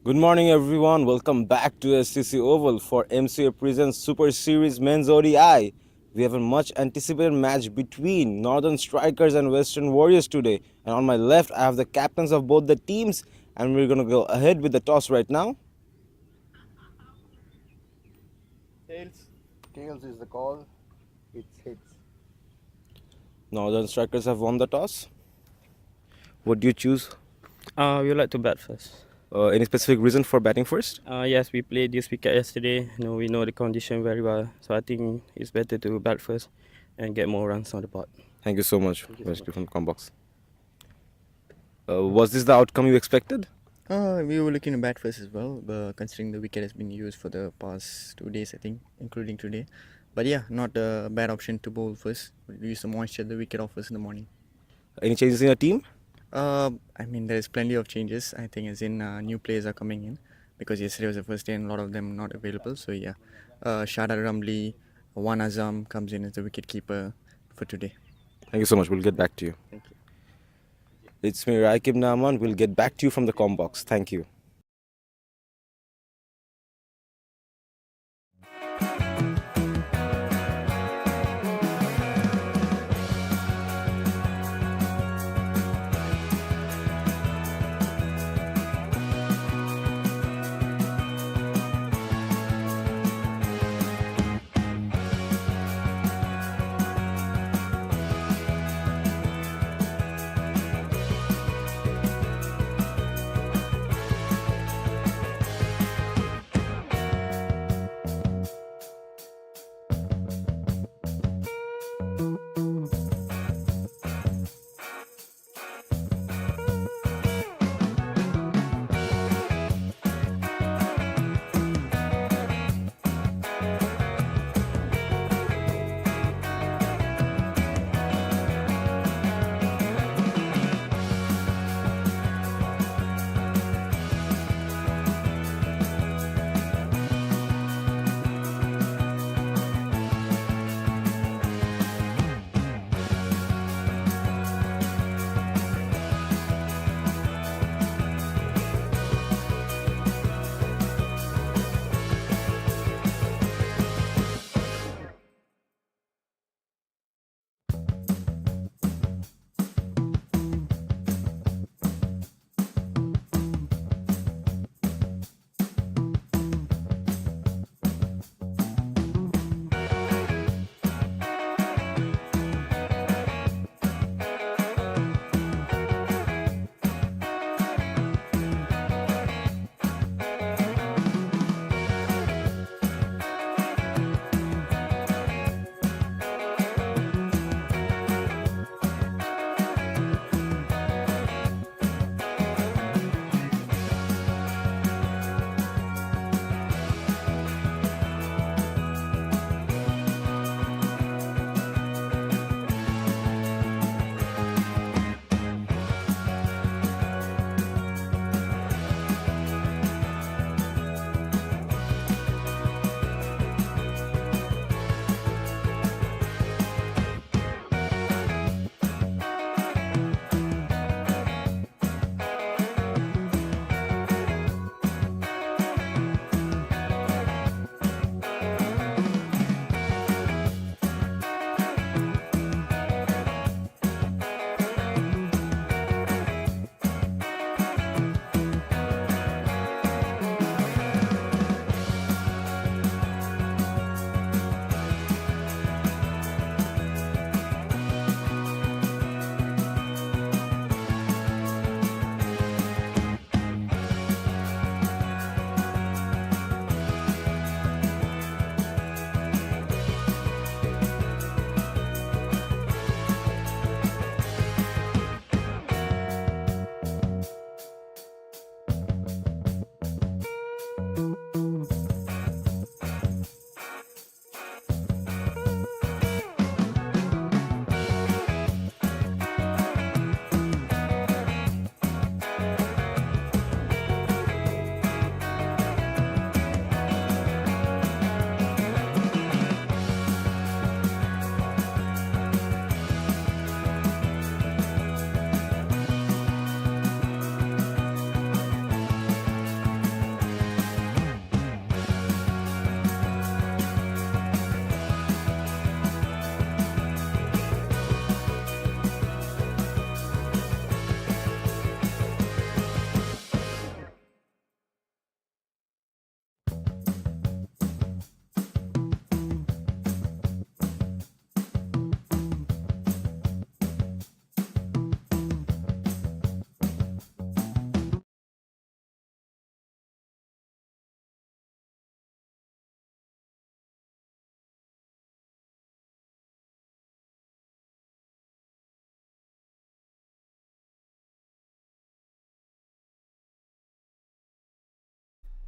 Good morning, everyone. Welcome back to SCC Oval for MCA Presents Super Series Men's ODI. We have a much anticipated match between Northern Strikers and Western Warriors today. And on my left, I have the captains of both the teams, and we're going to go ahead with the toss right now. Tails. Tails is the call. It's hits. Northern Strikers have won the toss. What do you choose? We would like to bat first. Any specific reason for batting first? Yes, we played this wicket yesterday. We know the condition very well, so I think it's better to bat first and get more runs on the board. Thank you so much, Rescue from the Combox. Was this the outcome you expected? We were looking to bat first as well, but considering the wicket has been used for the past 2 days, I think, including today. But yeah, not a bad option to bowl first. Use the moisture the wicket offers in the morning. Any changes in your team? There's plenty of changes. I think as in new players are coming in because yesterday was the first day and a lot of them not available. So yeah, Shada Ramli, Wan Azam comes in as the wicket keeper for today. Thank you so much. We'll get back to you. Thank you. It's me, Raikib Naman. We'll get back to you from the Combox. Thank you.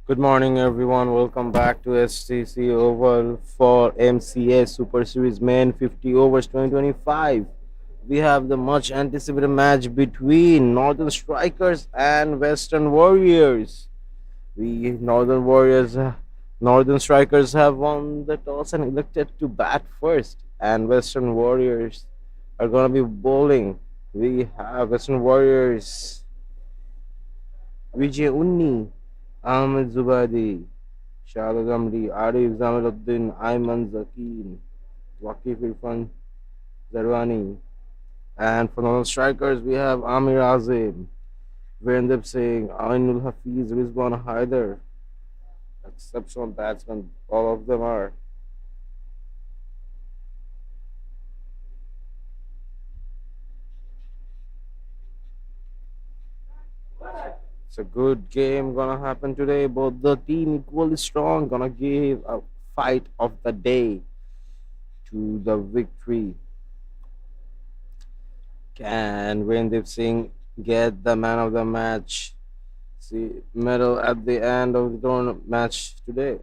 Good morning, everyone. Welcome back to STC Oval for MCA Super Series Men 50 Overs 2025. We have the much anticipated match between Northern Strikers and Western Warriors. We Northern Strikers have won the toss and elected to bat first, and Western Warriors are gonna be bowling. We have Western Warriors Vijay Unni, Ahmed Zubadi, Shahid Amri, Arif Zamaluddin, Ayman Zakeen, Waqif Irfan Zarwani. And for non strikers, we have Amir Azim, Virendip Singh, Ainul Hafiz, Rizwan Haider. Exceptional batsmen, all of them are. It's a good game gonna happen today. Both the team equally strong, gonna give a fight of the day to the victory. Can Virendip Singh get the man of the match? See medal at the end of the tournament match today.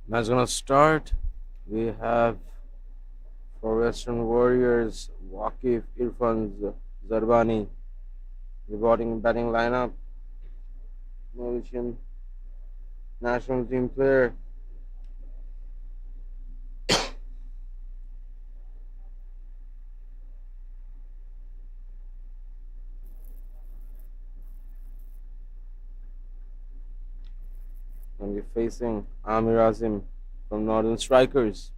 Match gonna start. We have for Western Warriors Waqif Irfan Zarbani, the batting lineup. Malaysian national team player. And we're facing Amir Azim from Northern Strikers.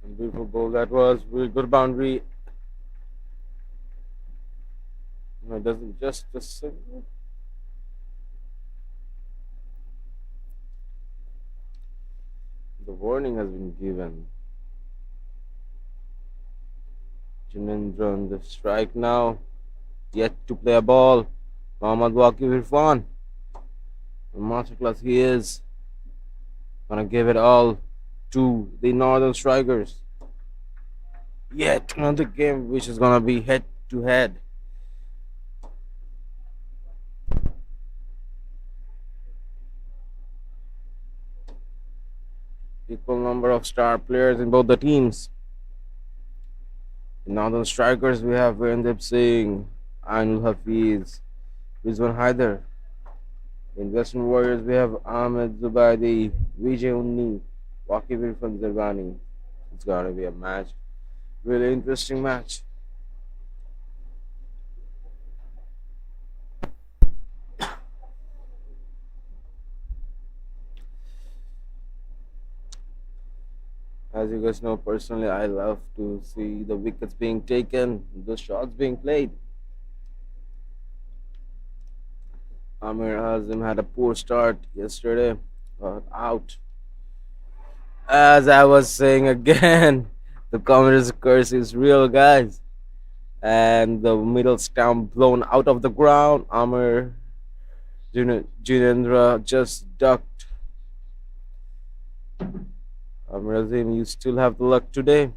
And beautiful ball that was. Really good boundary. No, it doesn't just a single. The warning has been given. Jinendra on the strike now. Yet to play a ball. Mohammad Waqif Irfan. The masterclass he is. Gonna give it all to the Northern Strikers. Yet another game which is gonna be head to head. Equal number of star players in both the teams. In Northern Strikers, we have Virendip Singh, Ainul Hafiz, Rizwan Haider. In Western Warriors, we have Ahmed Zubaidi, Vijay Unni, Waqif Irfan Zarbani. It's gonna be a match. Really interesting match. As you guys know, personally, I love to see the wickets being taken, the shots being played. Amir Azim had a poor start yesterday, got out. As I was saying again, the communist curse is real, guys. and the middle stump blown out of the ground. Amir Jinendra just ducked. Amir Azim, you still have the luck today.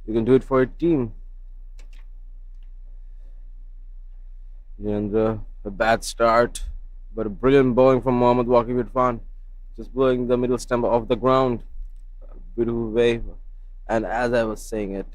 You can do it for your team. Jinendra, a bad start, but a brilliant bowling from Mohammad Waqif Irfan. Just blowing the middle stump off the ground. A beautiful wave. And as I was saying it,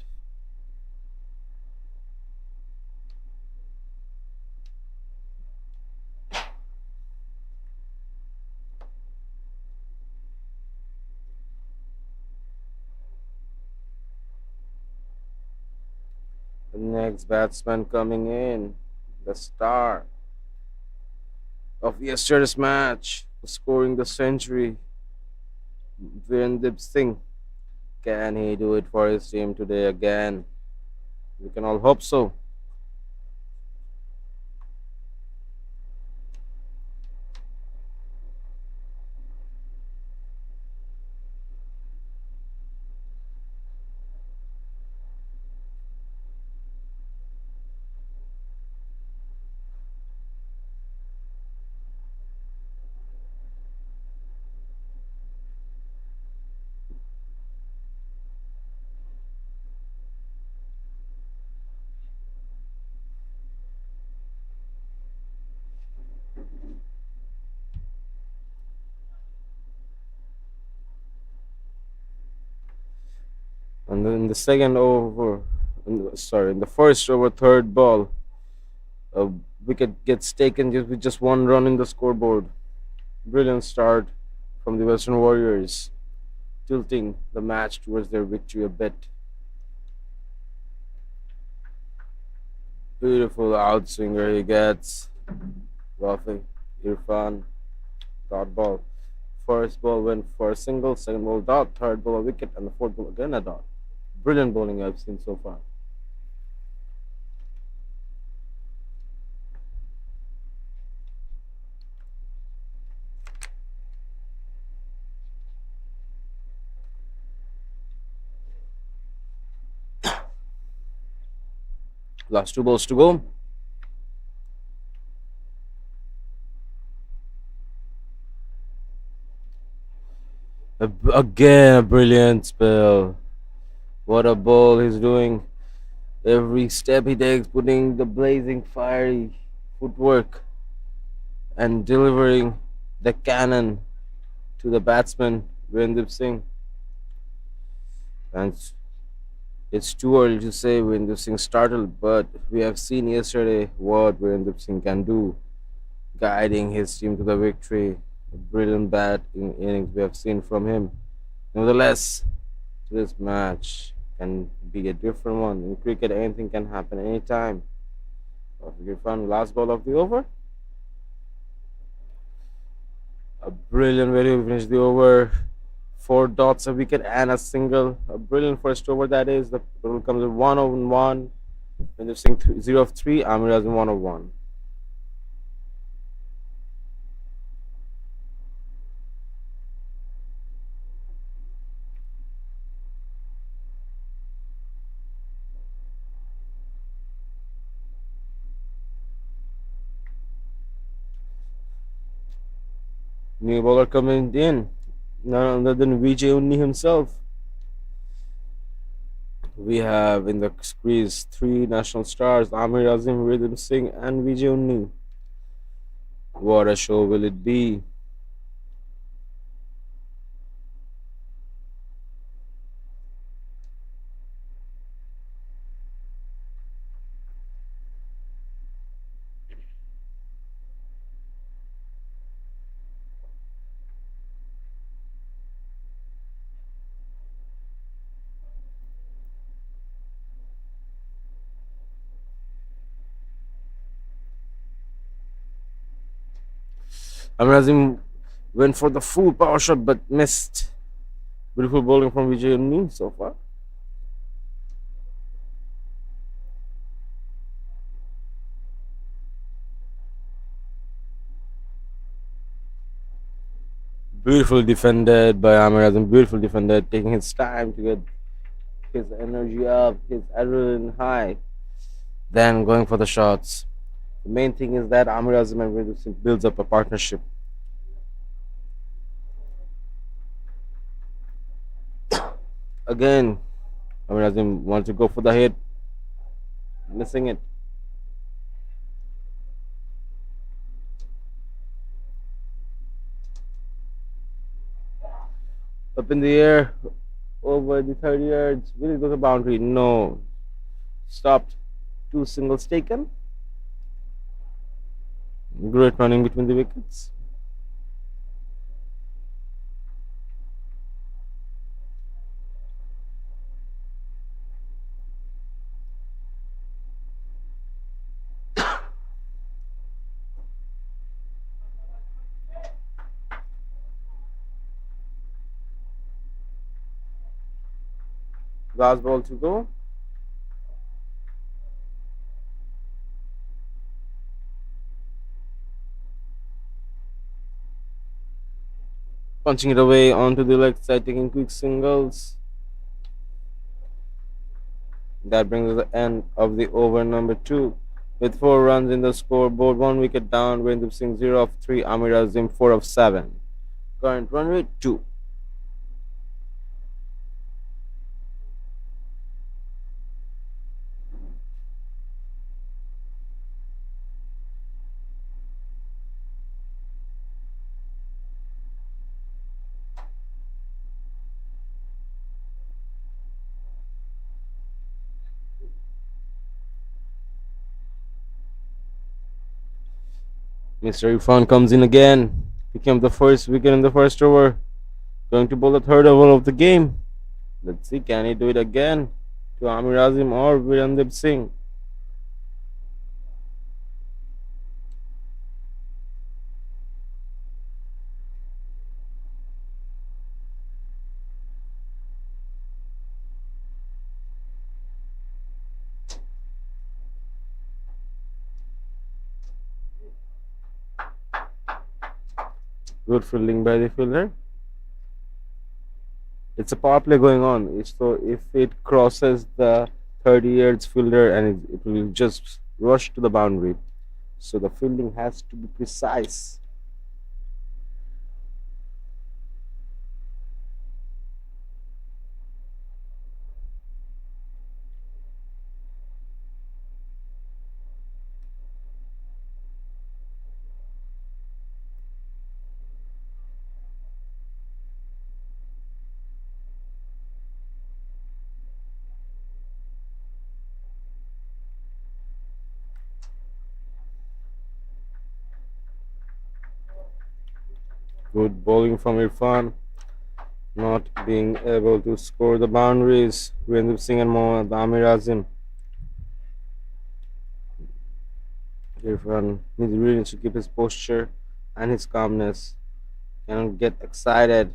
the next batsman coming in, the star of yesterday's match, scoring the century, Virendip Singh. Can he do it for his team today again? We can all hope so. And then in the second over, in the first over, third ball, a wicket gets taken just with just one run in the scoreboard. Brilliant start from the Western Warriors, tilting the match towards their victory a bit. Beautiful outswinger he gets. Wafi Irfan, dot ball. First ball went for a single, second ball dot, third ball a wicket, and the fourth ball again a dot. Brilliant bowling I've seen so far. Last two balls to go. Again, a brilliant spell. What a ball he's doing. Every step he takes, putting the blazing, fiery footwork and delivering the cannon to the batsman, Virendip Singh. And it's too early to say Virendip Singh startled, but we have seen yesterday what Virendip Singh can do, guiding his team to the victory. A brilliant batting innings we have seen from him. Nevertheless, this match can be a different one. In cricket, anything can happen anytime. Irfan, last ball of the over. A brilliant way to finish the over. 4 dots, a wicket, and a single. A brilliant first over that is. The total comes at 1 on 1. When they're saying 0 of 3, Amir has 1 of 1. New bowler coming in, none other than Vijay Unni himself. We have in the crease 3 national stars, Amir Azim, Rhythm Singh, and Vijay Unni. What a show will it be? Amir Azim went for the full power shot but missed. Beautiful bowling from Vijay Unni so far. Beautiful defended by Amir Azim. Beautiful defended, taking his time to get his energy up, his adrenaline high, then going for the shots. The main thing is that Amir Azim and Virendra Singh builds up a partnership. Again, Amir Azim wants to go for the hit, missing it. Up in the air, over the 30 yards. Will it go to boundary? No. Stopped. Two singles taken. Great running between the wickets. Last ball to go. Punching it away onto the leg side, taking quick singles. That brings us the end of the over number 2. With 4 runs in the scoreboard, 1 wicket down, Virendra Singh 0 of 3, Amir Azim 4 of 7. Current run rate 2. Mr. Irfan comes in again. Became the first wicket in the first over. Going to bowl the third over of the game. Let's see, can he do it again to Amir Azim or Virendra Singh? Good fielding by the fielder. It's a power play going on. So if it crosses the 30 yards fielder and it will just rush to the boundary. So the fielding has to be precise. Good bowling from Irfan. Not being able to score the boundaries. Virendra Singh and Mohammad Amir Azim. Irfan really needs to keep his posture and his calmness. Cannot get excited.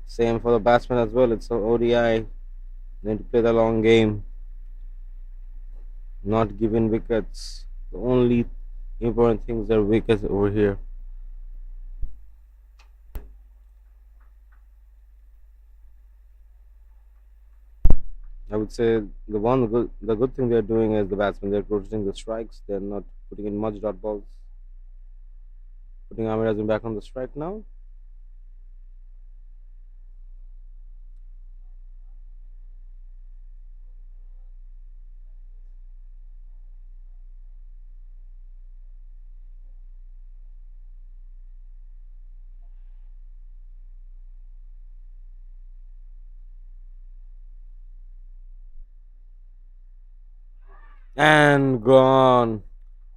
Same for the batsman as well. It's an ODI. They need to play the long game. Not giving wickets. The only important things are wickets over here. I would say the good thing they're doing is the batsmen. They're rotating the strikes. They're not putting in much dot balls. Putting Amir Azim back on the strike now. And gone.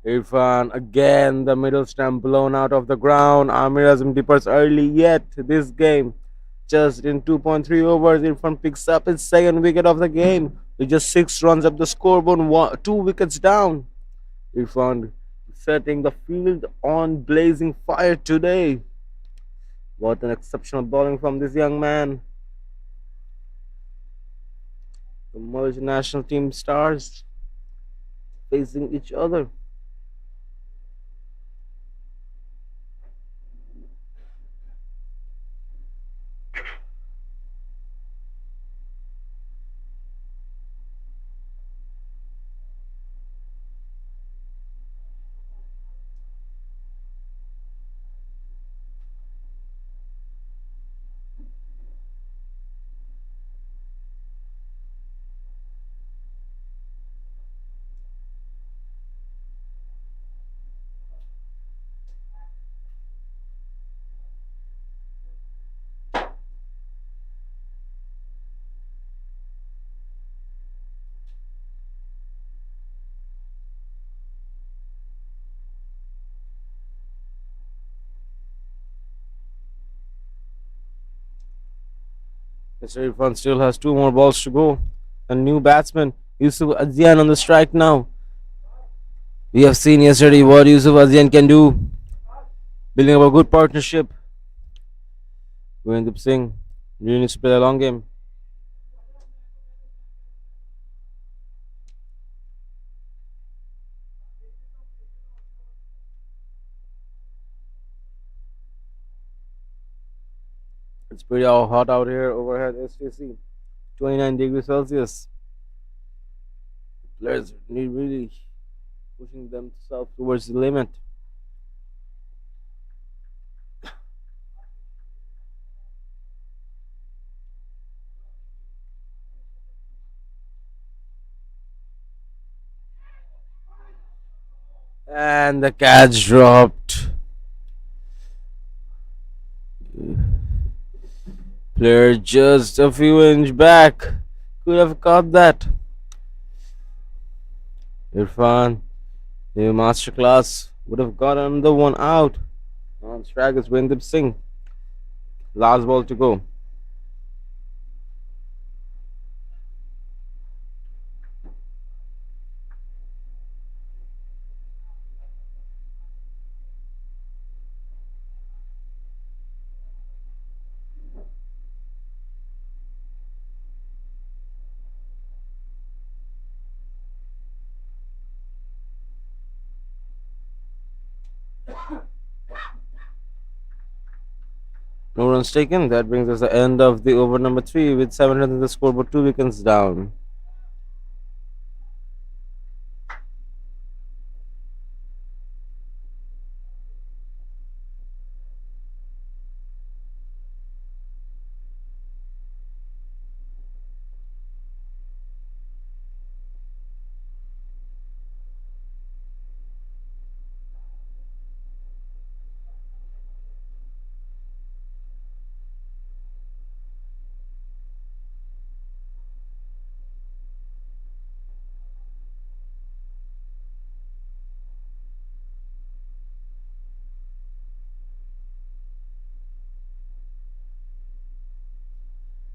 Irfan again, the middle stump blown out of the ground. Amir Azim departs early yet this game. Just in 2.3 overs, Irfan picks up his second wicket of the game with just 6 runs up the scoreboard, 2 wickets down. Irfan setting the field on blazing fire today. What an exceptional bowling from this young man. The Malaysian national team stars facing each other. Mr. Irfan still has two more balls to go. A new batsman, Yusuf Azian, on the strike now. We have seen yesterday what Yusuf Azian can do, building up a good partnership. Govind Singh really needs to play a long game. It's pretty hot out here overhead STC. 29 degrees Celsius. Players need really pushing themselves towards the limit. And the catch dropped. Player just a few inch back. Could have caught that. Irfan, new masterclass, would have got another one out. On strike is Windip Singh. Last ball to go. No runs taken. That brings us the end of the over number 3 with 7 runs in the scoreboard, 2 wickets down.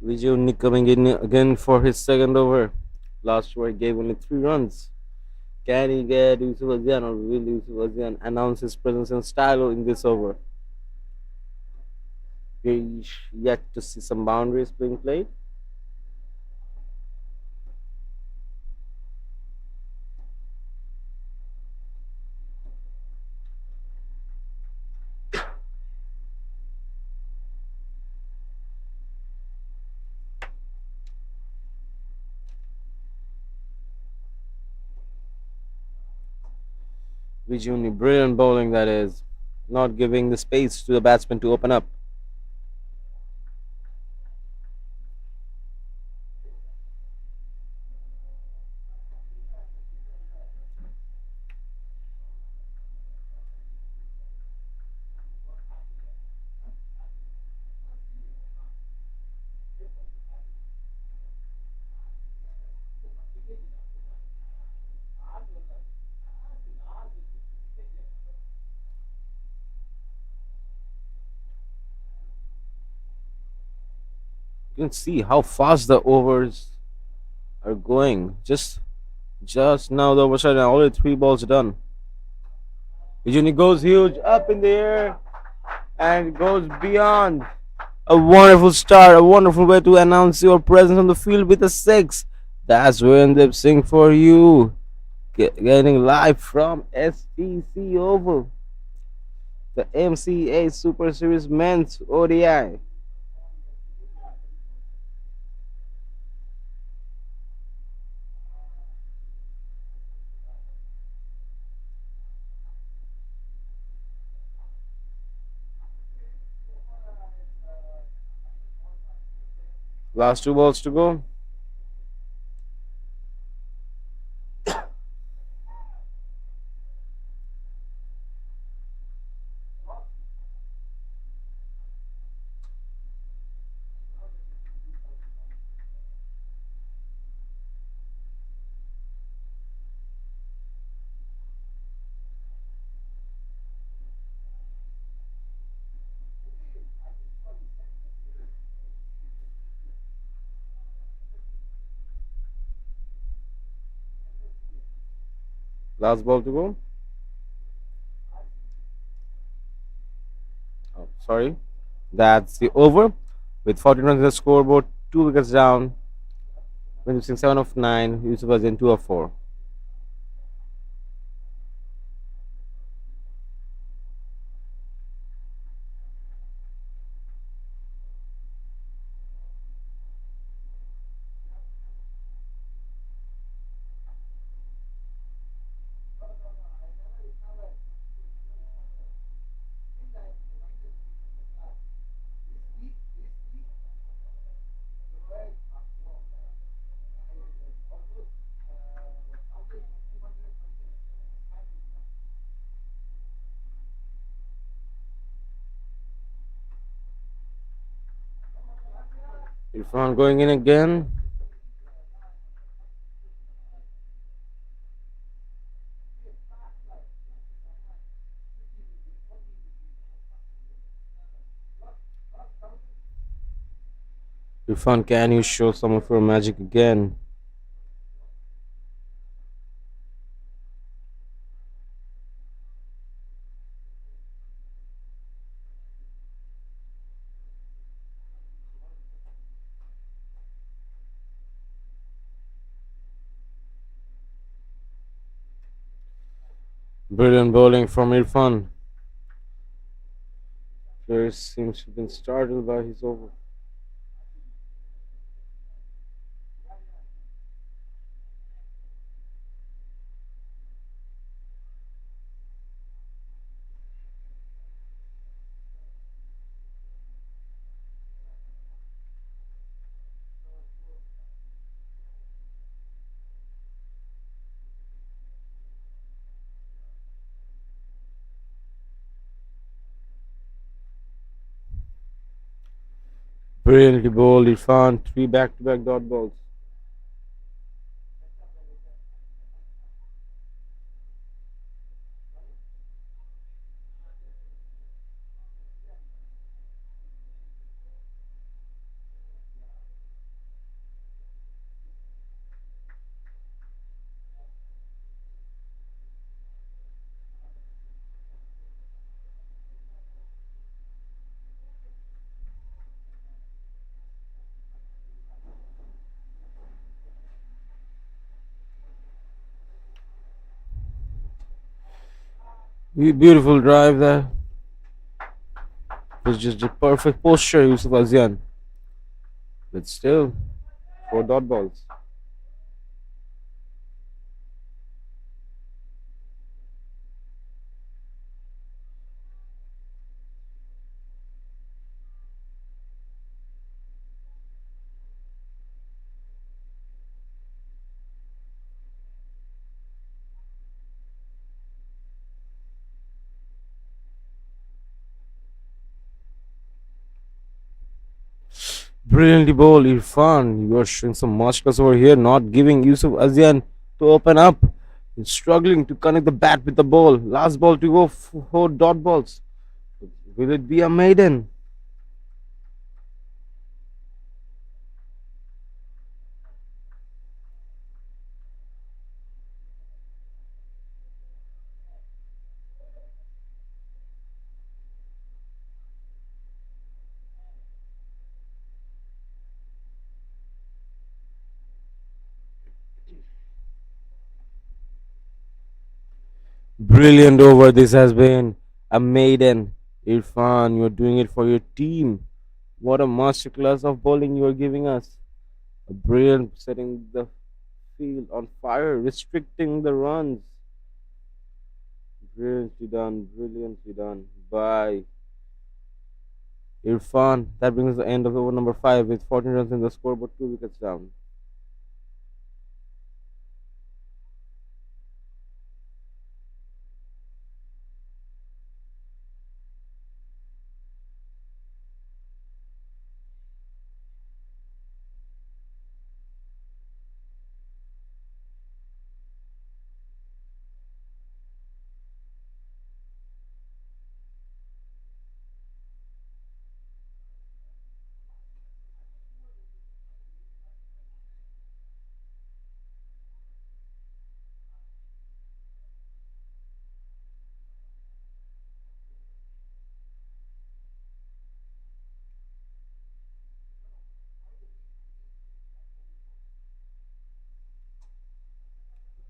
Vijay only coming in again for his second over. Last over he gave only 3 runs. Can he get Yusuf Azian or will Yusuf Azian announce his presence in style in this over? We yet to see some boundaries being played. Vijay brilliant bowling that is, not giving the space to the batsman to open up. You can see how fast the overs are going. Just now the overs are already 3 balls done. Vijay goes huge up in the air and goes beyond. A wonderful start, a wonderful way to announce your presence on the field with a 6. That's Wirendip Singh for you. Getting live from STC Oval, the MCA Super Series Men's ODI. Last 2 balls to go. Last ball to go. Oh, sorry. That's the over. With 14 runs in the scoreboard, 2 wickets down. When using 7 of 9, Yusuf was in 2 of 4. Irfan going in again. Irfan, can you show some of your magic again? Brilliant bowling from Irfan. Player seems to have been startled by his over. Brilliantly bowled Irfan. 3 back-to-back dot balls. Beautiful drive there. It was just the perfect posture, Yusuf Azian. But still, 4 dot balls. Brilliantly bowled Irfan. You are showing some masterclass over here, not giving Yusuf Azian to open up. He's struggling to connect the bat with the ball. Last ball to go, 4 dot balls. Will it be a maiden? Brilliant over this has been. A maiden. Irfan, you're doing it for your team. What a masterclass of bowling you are giving us. A brilliant setting the field on fire, restricting the runs. Brilliantly done by Irfan. That brings us the end of over number 5 with 14 runs in the scoreboard, 2 wickets down.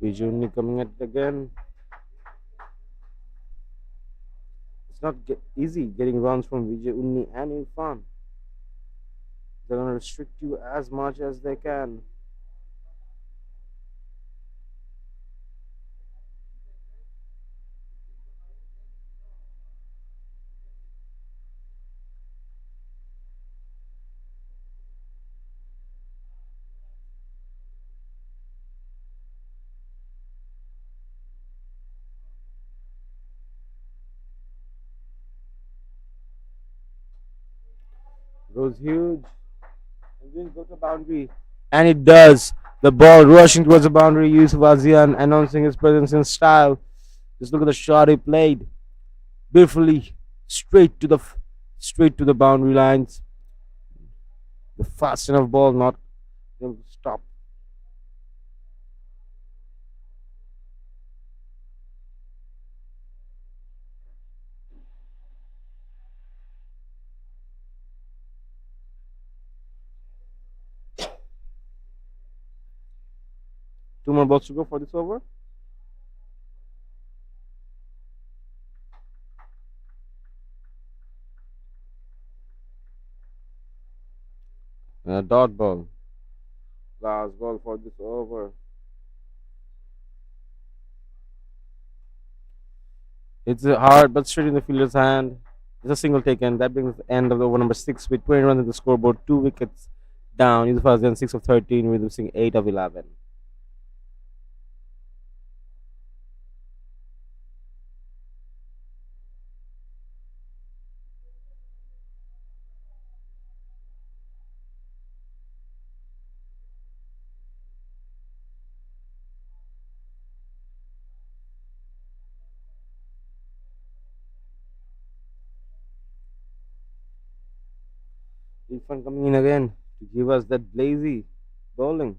Vijay coming at it again. It's not easy getting runs from Vijay Unni and Irfan. They're gonna restrict you as much as they can. Goes huge and then go to boundary. And it does. The ball rushing towards the boundary. Yusuf Azian announcing his presence in style. Just look at the shot he played. Beautifully straight to the boundary lines. The fast enough ball not able to stop. Two more balls to go for this over. Dot ball. Last ball for this over. It's hard but straight in the fielder's hand. It's a single taken. That brings the end of the over number 6 with 20 runs in the scoreboard. 2 wickets down. Yusuf Azian 6 of 13, reducing 8 of 11. Irfan coming in again to give us that blazy bowling.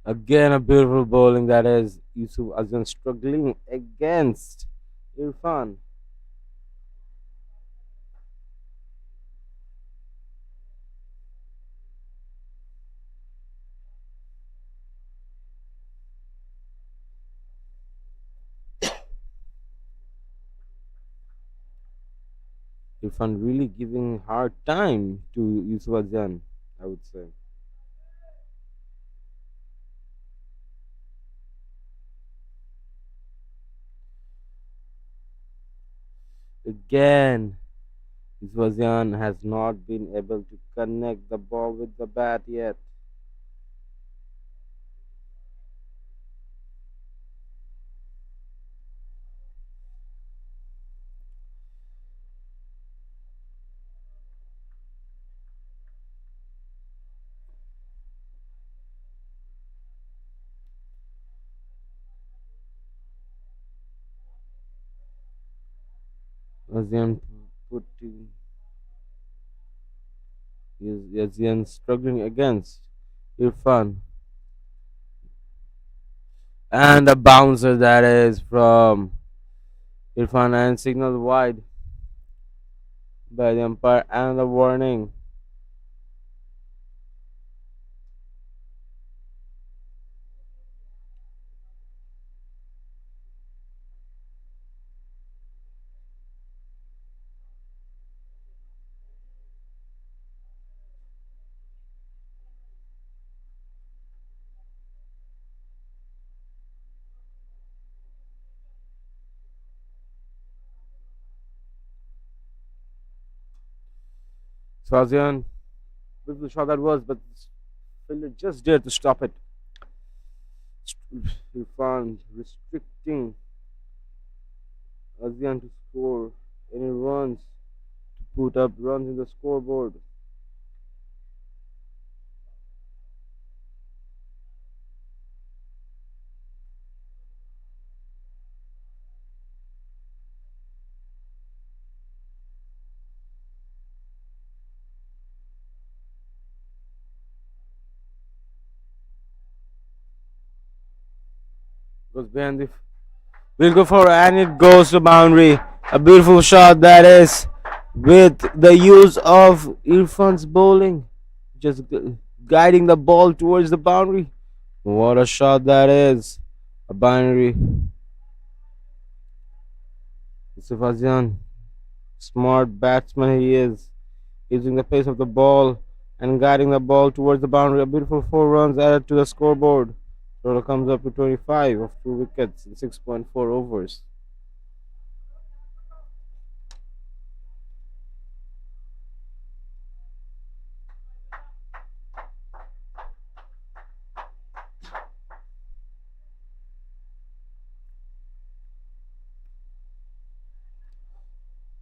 Again, a beautiful bowling that is Yusuf Azan struggling against Irfan. Irfan really giving hard time to Yusuf Azan, I would say. Again, Yusuf Azan has not been able to connect the ball with the bat yet. Azan putting Azan struggling against Irfan. And the bouncer that is from Irfan and signal wide by the umpire and the warning. Swazian, beautiful shot that was, but fielder just dared to stop it. Irfan restricting ASEAN to score any runs to put up runs in the scoreboard. Goes behind the. We'll go for and it goes to boundary. A beautiful shot that is with the use of Irfan's bowling, just guiding the ball towards the boundary. What a shot that is! A boundary. Sifazian, smart batsman he is, using the pace of the ball and guiding the ball towards the boundary. A beautiful 4 runs added to the scoreboard. Total comes up to 25 of 2 wickets in 6.4 overs.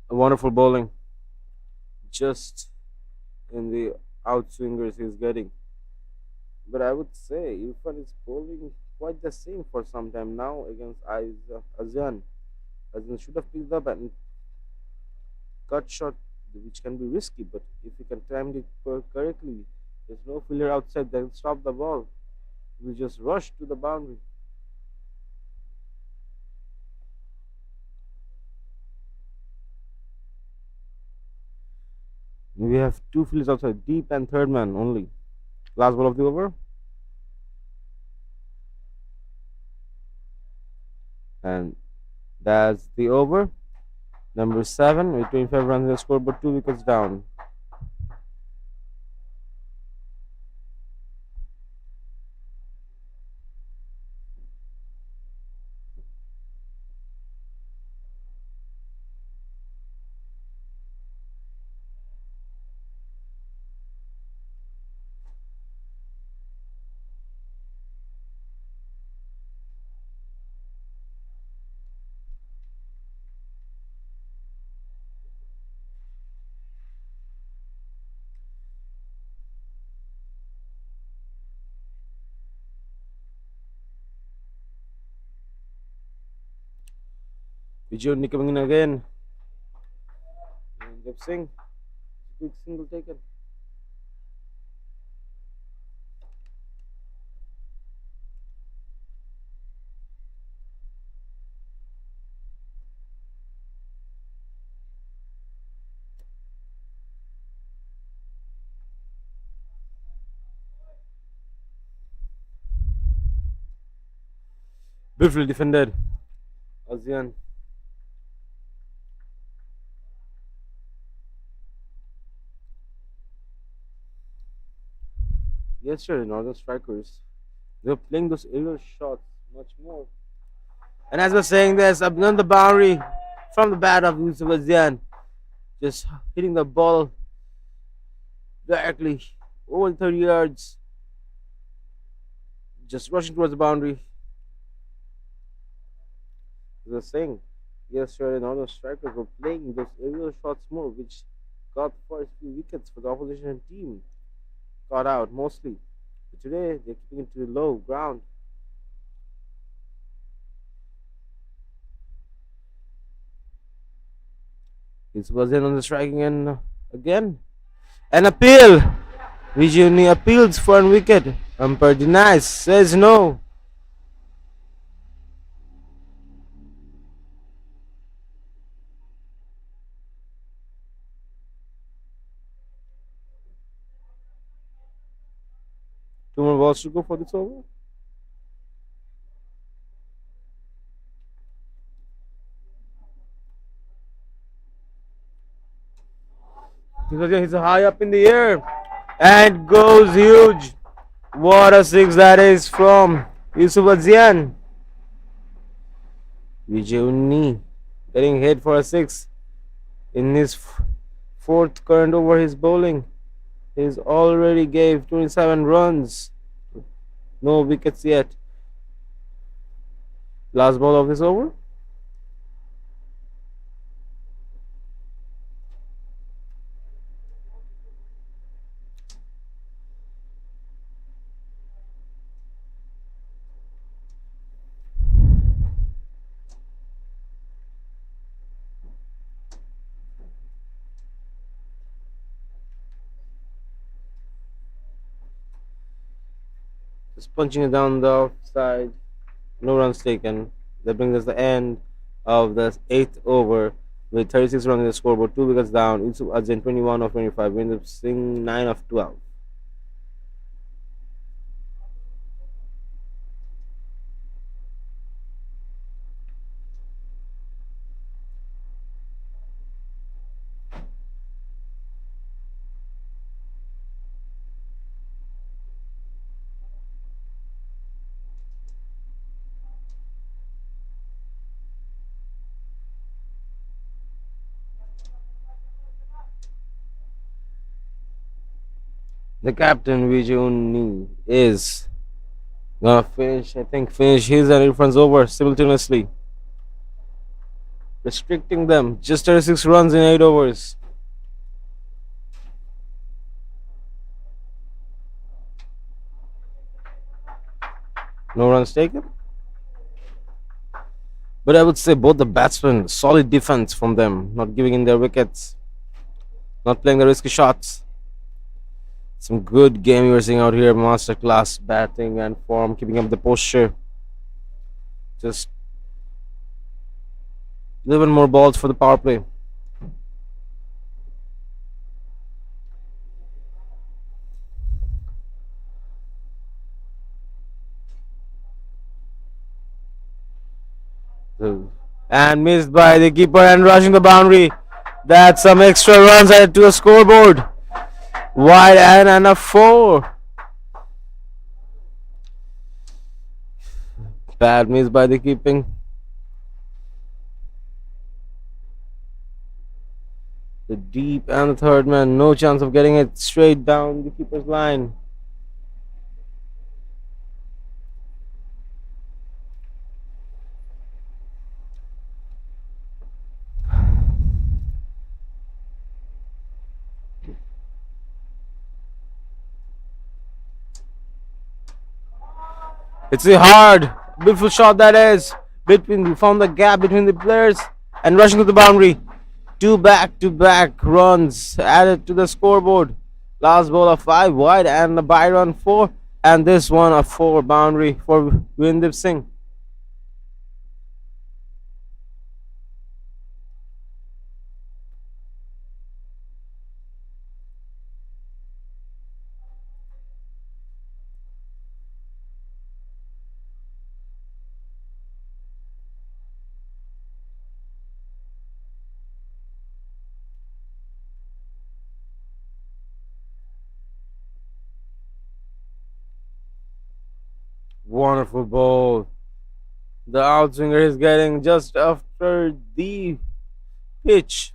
A wonderful bowling, just in the outswingers he's getting. But I would say Irfan is bowling quite the same for some time now against Azan. Azan should have picked up and cut shot, which can be risky, but if he can time it correctly, there's no fielder outside that can stop the ball. He will just rush to the boundary. We have two fielders outside, deep and third man only. Last ball of the over. And that's the over. Number 7 with 25 runs in the scoreboard, 2 wickets down. Vijay coming in again. Dev Singh, quick single taken. Beautifully defended. Azian. Yesterday, Northern Strikers, they were playing those aerial shots much more. And as we're saying this, up on the boundary from the bat of Yusuf Azian, just hitting the ball directly over 30 yards, just rushing towards the boundary. As I was saying, yesterday, Northern Strikers were playing those aerial shots more, which got first few wickets for the opposition team. Got out mostly. But today, they're keeping it to the low ground. This was in on the striking end again. An appeal. Vijay appeals for a wicket. Umpire denies. Says no. Two more balls to go for this over. He's high up in the air and goes huge. What a six that is from Yusuf Azian. Vijay getting hit for a six in his fourth current over his bowling. He's already gave 27 runs. No wickets yet. Last ball of this over. Just punching it down the offside. No runs taken. That brings us the end of the eighth over with 36 runs in the scoreboard, 2 wickets down. Yusuf Azin 21 of 25, Winder Singh 9 of 12. The captain Vijay is gonna finish, I think, finish his and Irfan's over simultaneously, restricting them just 36 runs in 8 overs. No runs taken. But I would say both the batsmen, solid defense from them, not giving in their wickets, not playing the risky shots. Some good game you are seeing out here, masterclass batting and form, keeping up the posture. Just 11 more balls for the power play. And missed by the keeper and rushing the boundary. That's some extra runs added to the scoreboard. Wide and a 4. Bad miss by the keeping. The deep and the third man, no chance of getting it straight down the keeper's line. It's a hard, beautiful shot that is. Between found the gap between the players and rushing to the boundary. 2 back-to-back runs added to the scoreboard. Last ball of 5 wide and a by run 4, and this one a 4 boundary for Vindip Singh. Wonderful ball. The outswinger is getting just after the pitch.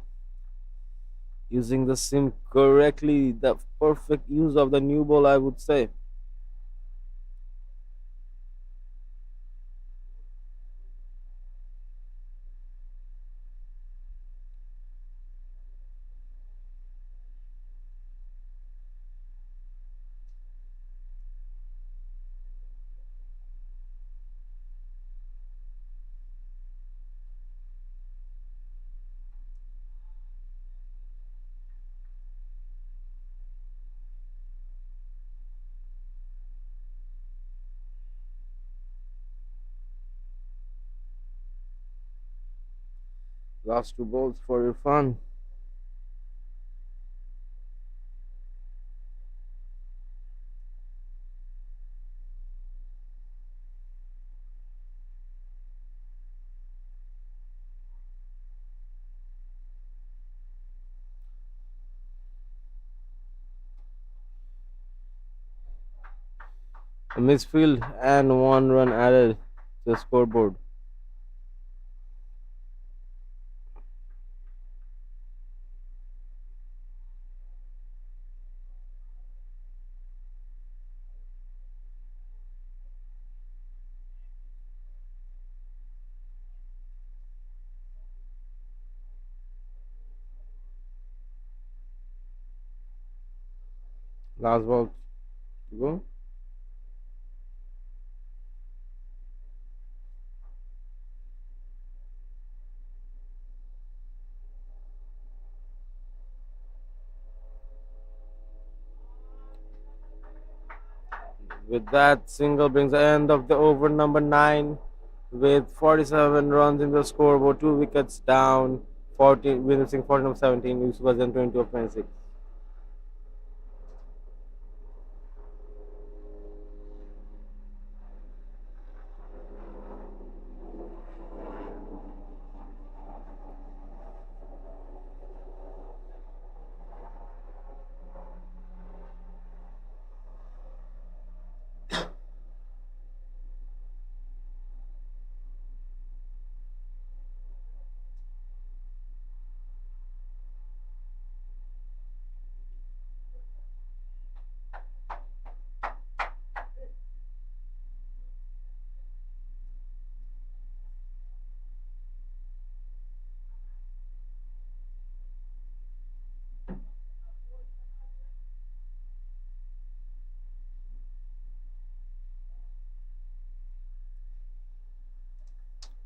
Using the sim correctly, the perfect use of the new ball, I would say. Last 2 balls for your fun. A misfield and 1 run added to the scoreboard. Last ball to go. With that, single brings the end of the over number 9. with 47 runs in the scoreboard, 2 wickets down, 14, witnessing 14 of 17, which was in 20 of 26.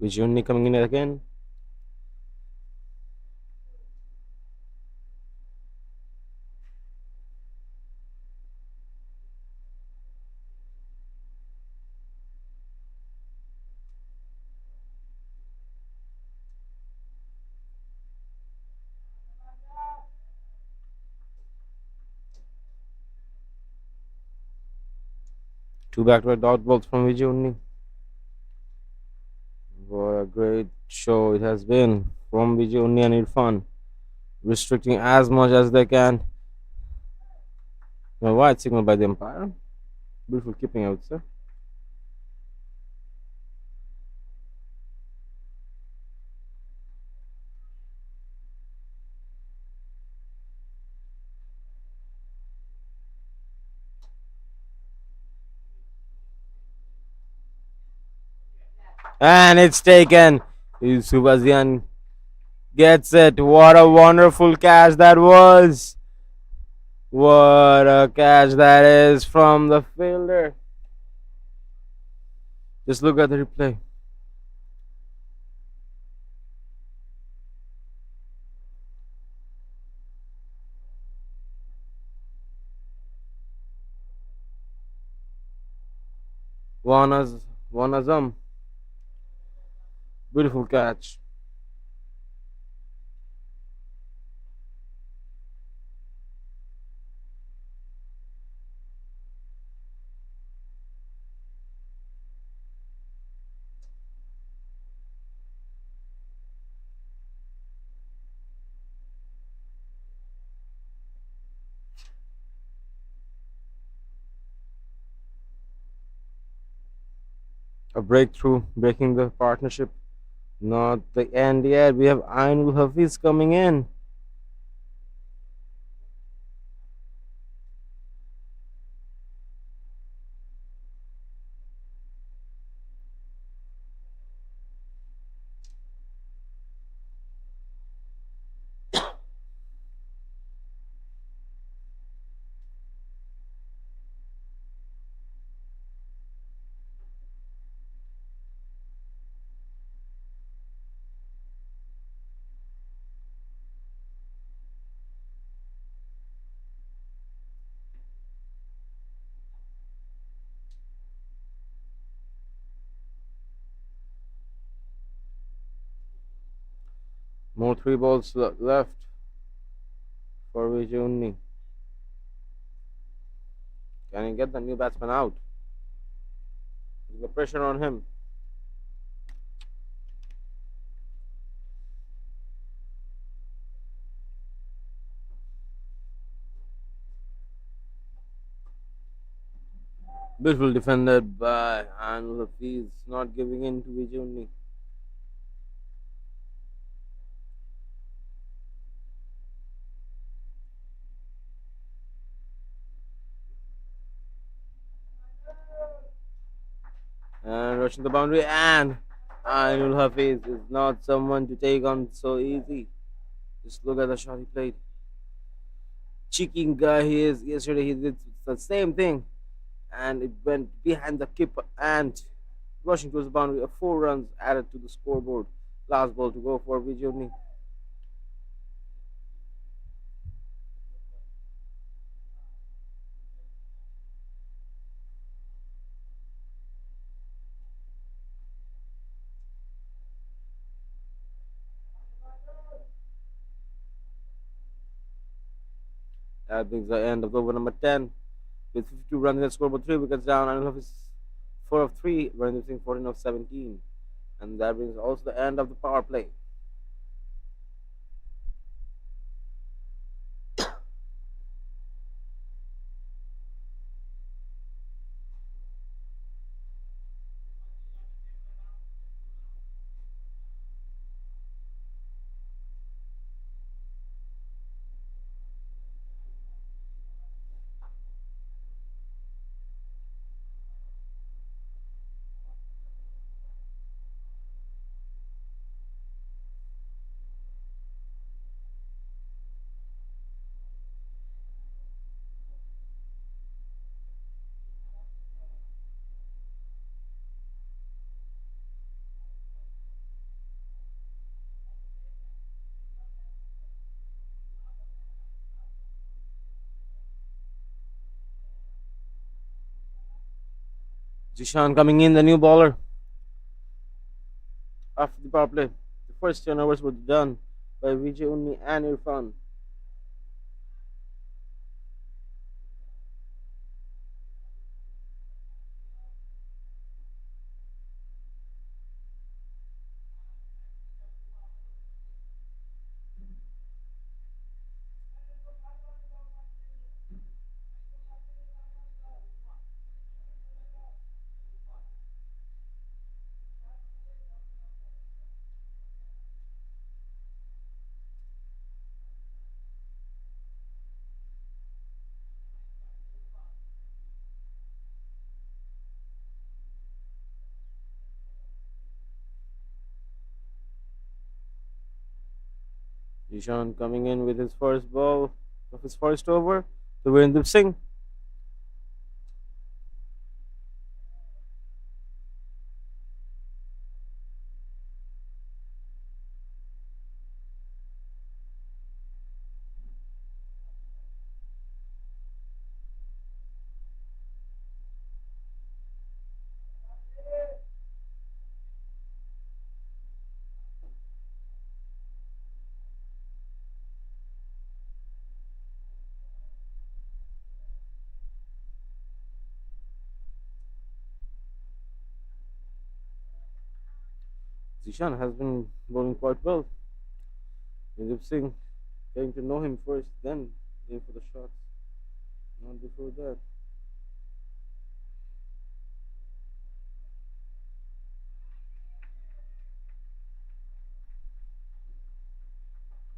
Vijay coming in again. Two back-to-back dot balls from Vijay. What a great show it has been from Vijay and Irfan, restricting as much as they can. A wide signal by the umpire. Beautiful keeping, I would say. And it's taken. Subazian gets it. What a wonderful catch that was. What a catch that is from the fielder. Just look at the replay. One Azam. Beautiful catch. A breakthrough, breaking the partnership. Not the end yet. We have Ainul Hafiz coming in. More 3 balls left for Vijay. Can he get the new batsman out? The pressure on him. Beautiful defended by Ainul Hafiz, not giving in to Vijay. And rushing the boundary, and Ainul Hafiz is not someone to take on so easy. Just look at the shot he played. Cheeky guy he is. Yesterday he did the same thing, and it went behind the keeper and rushing towards the boundary. 4 runs added to the scoreboard. Last ball to go for Vijay. That brings the end of over number 10 with 52 runs in the scoreboard, 3 wickets down. Anil is 4 of 3, Randeep Singh 14 of 17. And that brings also the end of the power play. Jishan coming in, the new bowler after the power play. The first 10 overs were done by Vijay Unni and Irfan. Jishan coming in with his first ball of his first over to Virendra Singh. Zishan has been bowling quite well. Virendra Singh getting to know him first, then going for the shots. Not before that.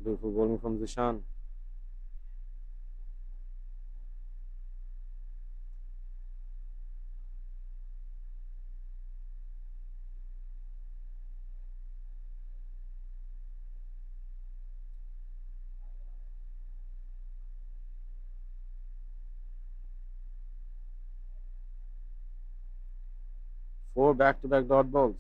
Beautiful bowling from Zishan. 4 back-to-back dot balls.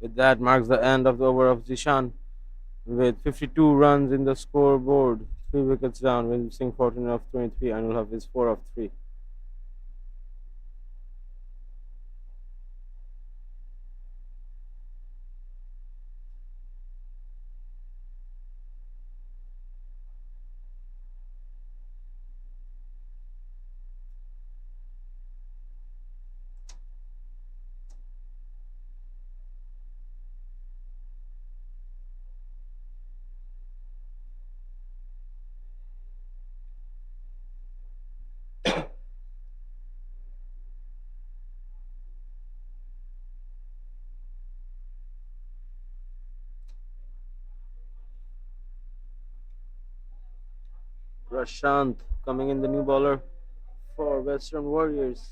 With that marks the end of the over of Zishan with 52 runs in the scoreboard, 3 wickets down. Virendra Singh 14 of 23, Anil Hafiz 4 of 3. Prashant coming in, the new bowler for Western Warriors.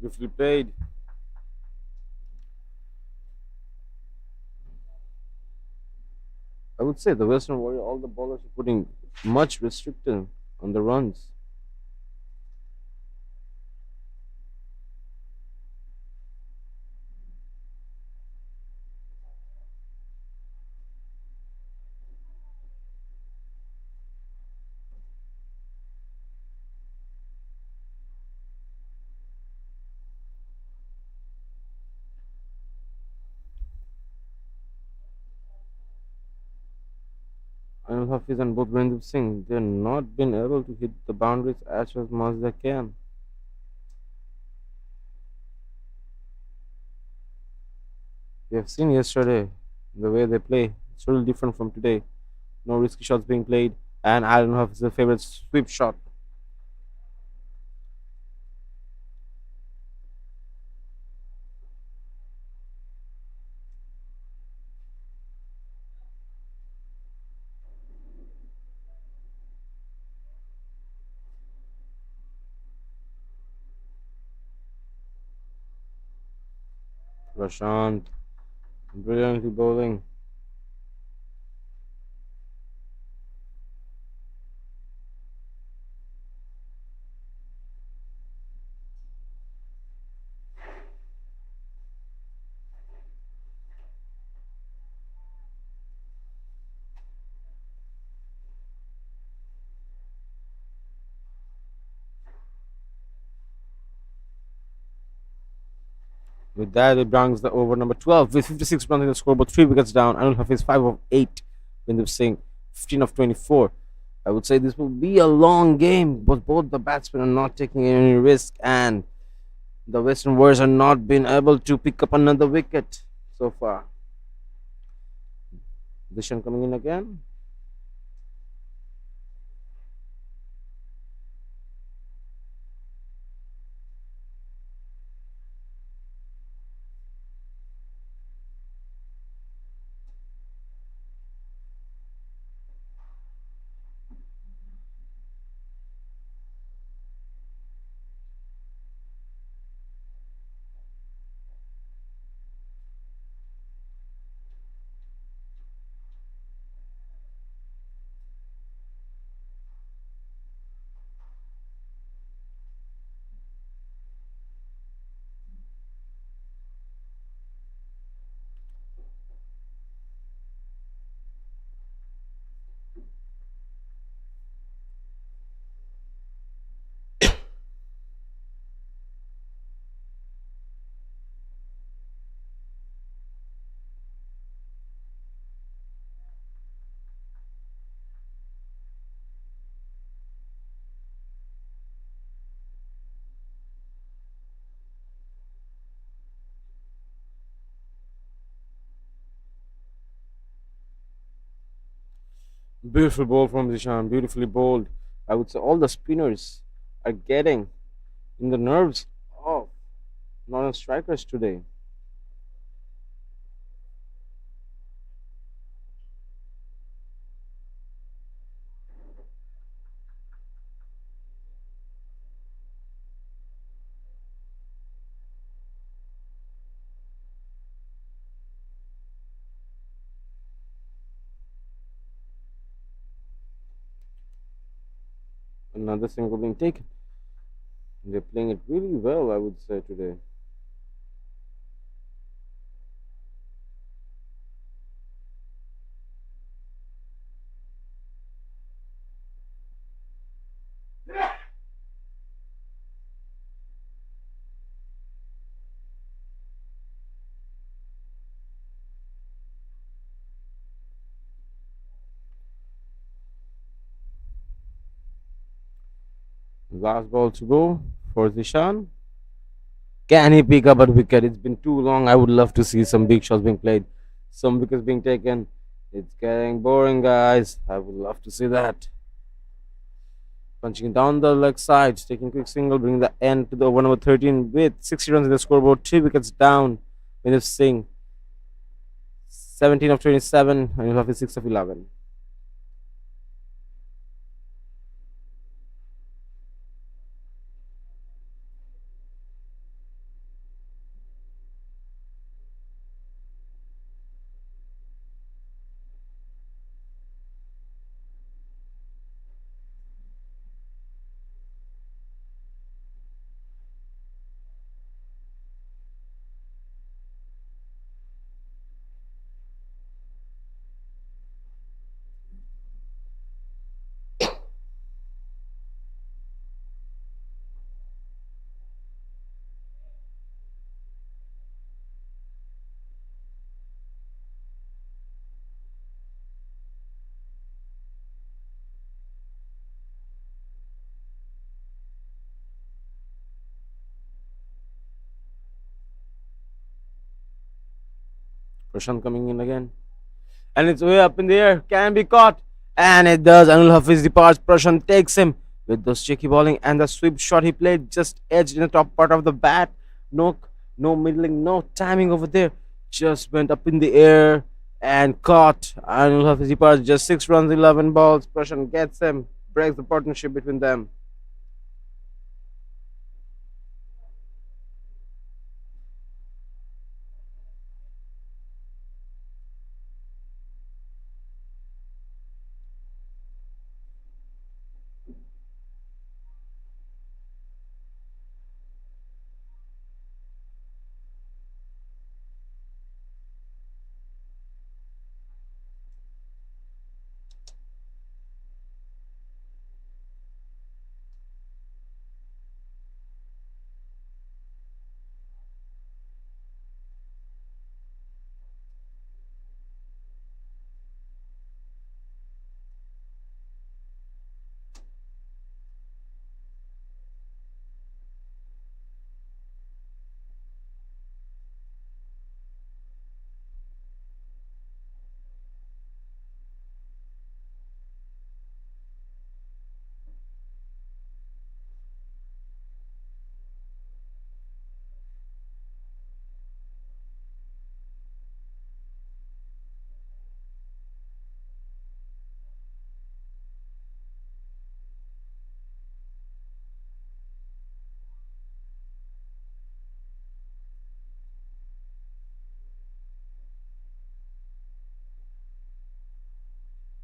Beautifully played. I would say the Western Warrior, all the bowlers are putting much restriction on the runs. Anil Hafiz and both Randeep Singh, they're not been able to hit the boundaries as much as they can. We have seen yesterday the way they play. It's really different from today. No risky shots being played, and I don't know if it's a favorite sweep shot. Prashant, brilliantly bowling. With that, it brings the over number 12 with 56 runs in the scoreboard, 3 wickets down. Anil Hafiz 5 of 8. Randeep Singh 15 of 24. I would say this will be a long game, but both the batsmen are not taking any risk, and the Western Warriors are not been able to pick up another wicket so far. Dishan coming in again. Beautiful ball from Dishan, beautifully bowled. I would say all the spinners are getting in the nerves of non strikers today. Another single being taken. They're playing it really well, I would say, today. Last ball to go for Zishan. Can he pick up a wicket? It's been too long. I would love to see some big shots being played, some wickets being taken. It's getting boring, guys. I would love to see that. Punching down the leg side, taking quick single, bringing the end to the over number 13 with 60 runs in the scoreboard, 3 wickets down. Mandeep Singh, 17 of 27, and you'll have 6 of 11. Prashant coming in again. And it's way up in the air. Can be caught. And it does. Anil Hafiz departs. Prashant takes him with those cheeky bowling and the sweep shot he played just edged in the top part of the bat. No, no middling, no timing over there. Just went up in the air and caught. Anil Hafiz departs. Just 6 runs, 11 balls. Prashant gets him. Breaks the partnership between them.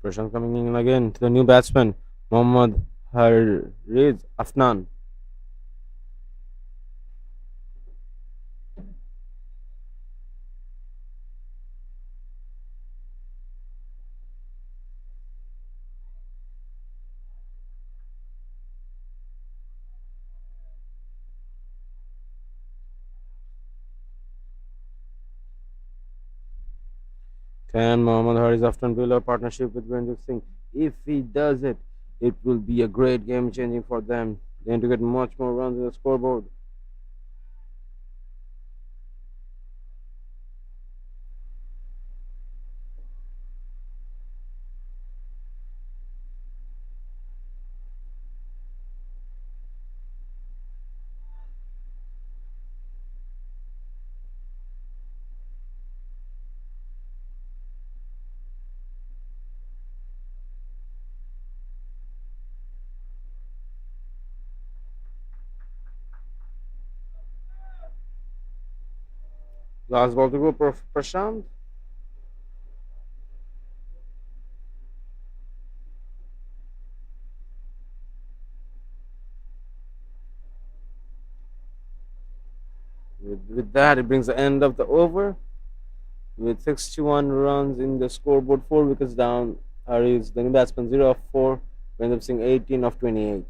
Prashant coming in again to the new batsman, Mohammad Hariz Afnan. Can Mohammad Hariz Afnan build a partnership with Ranjit Singh? If he does it, it will be a great game changing for them. Going to get much more runs in the scoreboard. Last ball to go for Prashant. With that, it brings the end of the over. With 61 runs in the scoreboard, 4 wickets down. Hariz, the new batsman, 0 of 4. Ranjit Singh, 18 of 28.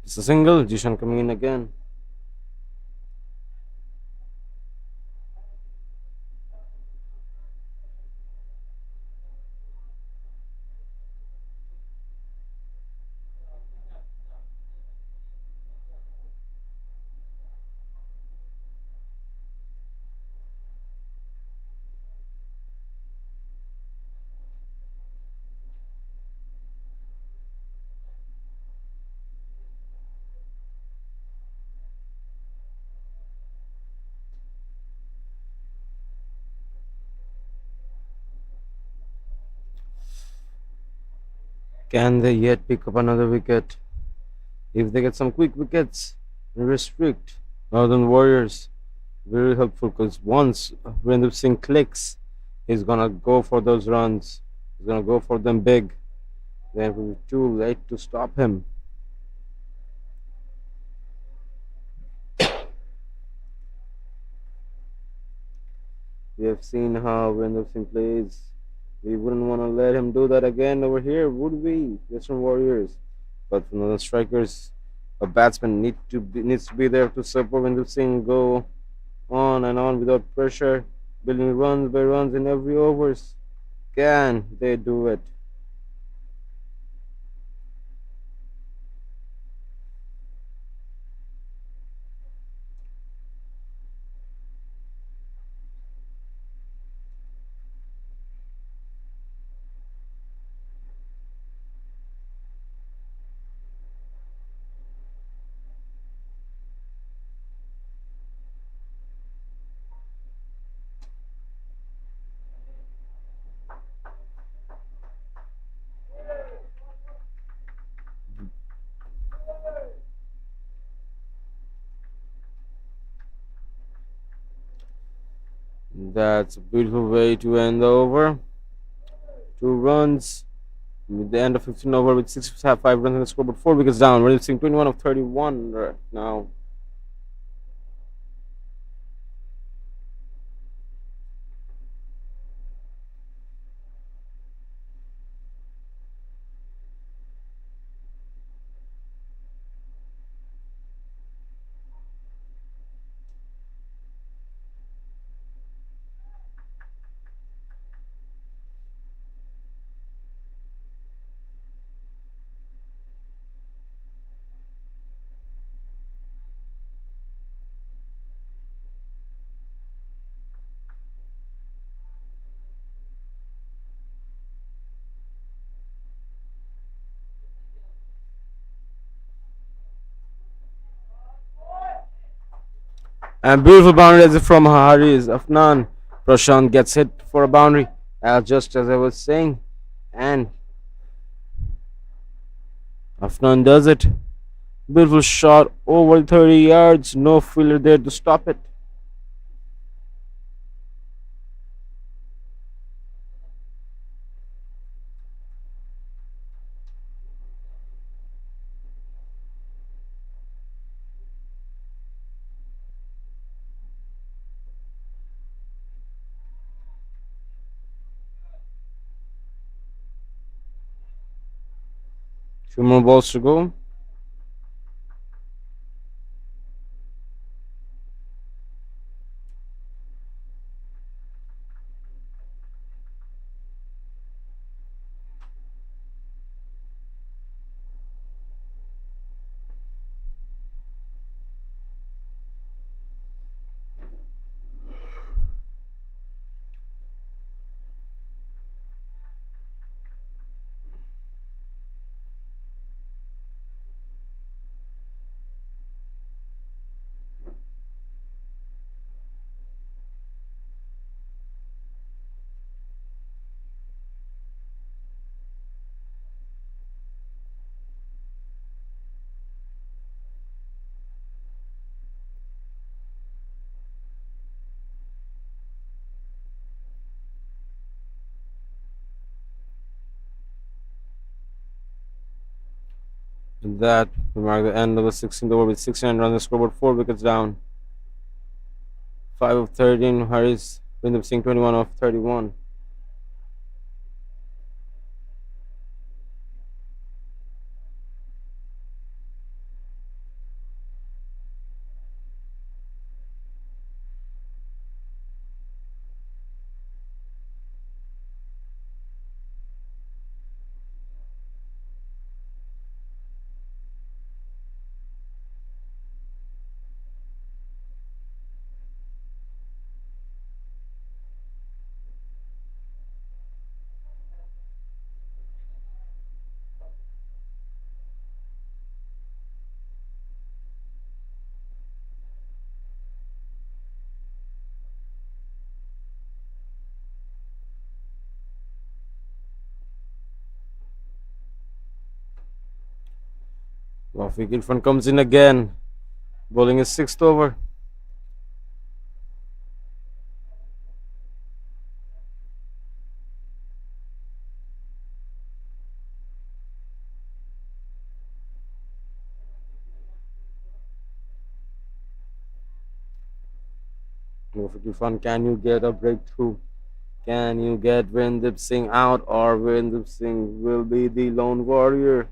It's a single. Jishan coming in again. Can they yet pick up another wicket? If they get some quick wickets and restrict Northern Warriors, very helpful because once Virendra Singh clicks, He's gonna go for those runs. He's gonna go for them big. Then it will be too late to stop him. We have seen how Winder Singh plays. We wouldn't want to let him do that again over here, would we, Western Warriors? But for the strikers, a batsman needs to be there to support Winder Singh go on and on without pressure, building runs by runs in every overs. Can they do it? That's a beautiful way to end the over. 2 runs. With the end of 15 over with 5 runs on the scoreboard, 4 wickets down. We're seeing 21 of 31 right now. And beautiful boundary exit from Haris Afnan. Prashant gets hit for a boundary, just as I was saying. And Afnan does it. Beautiful shot over 30 yards. No fielder there to stop it. Two more balls to go. And that will mark the end of the 16th over with 69 runs on the scoreboard, 4 wickets down. 5 of 13. Haris Vindip Singh 21 of 31. Rafiq Irfan comes in again, bowling his 6th over. Irfan, can you get a breakthrough? Can you get Virendip Singh out, or Virendip Singh will be the lone warrior?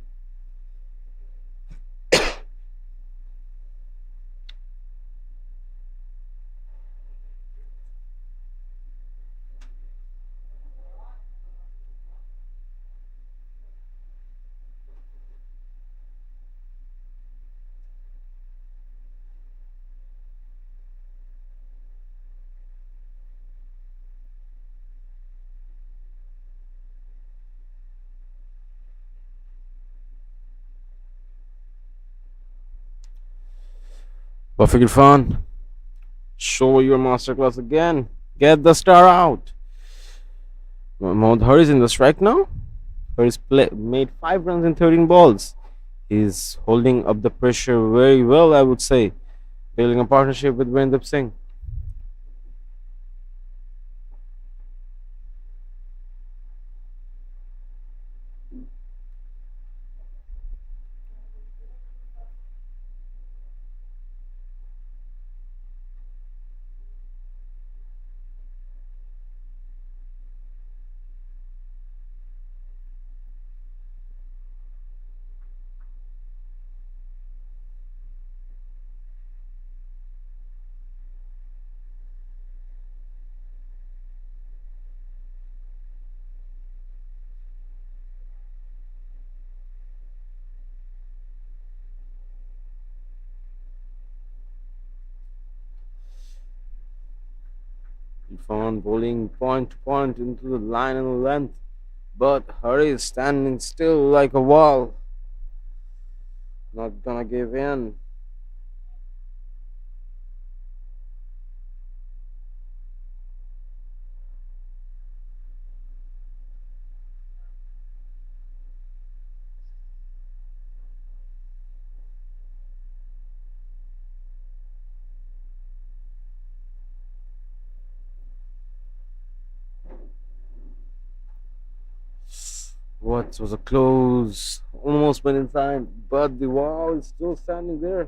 Perfect Irfan, show your masterclass again. Get the star out. Mohammad Haris in the strike now. Haris made 5 runs in 13 balls. He's holding up the pressure very well, I would say. Building a partnership with Virendip Singh. Irfan bowling point to point into the line and the length, but Haris standing still like a wall. Not gonna give in. What was a close? Almost went inside, but the wall is still standing there.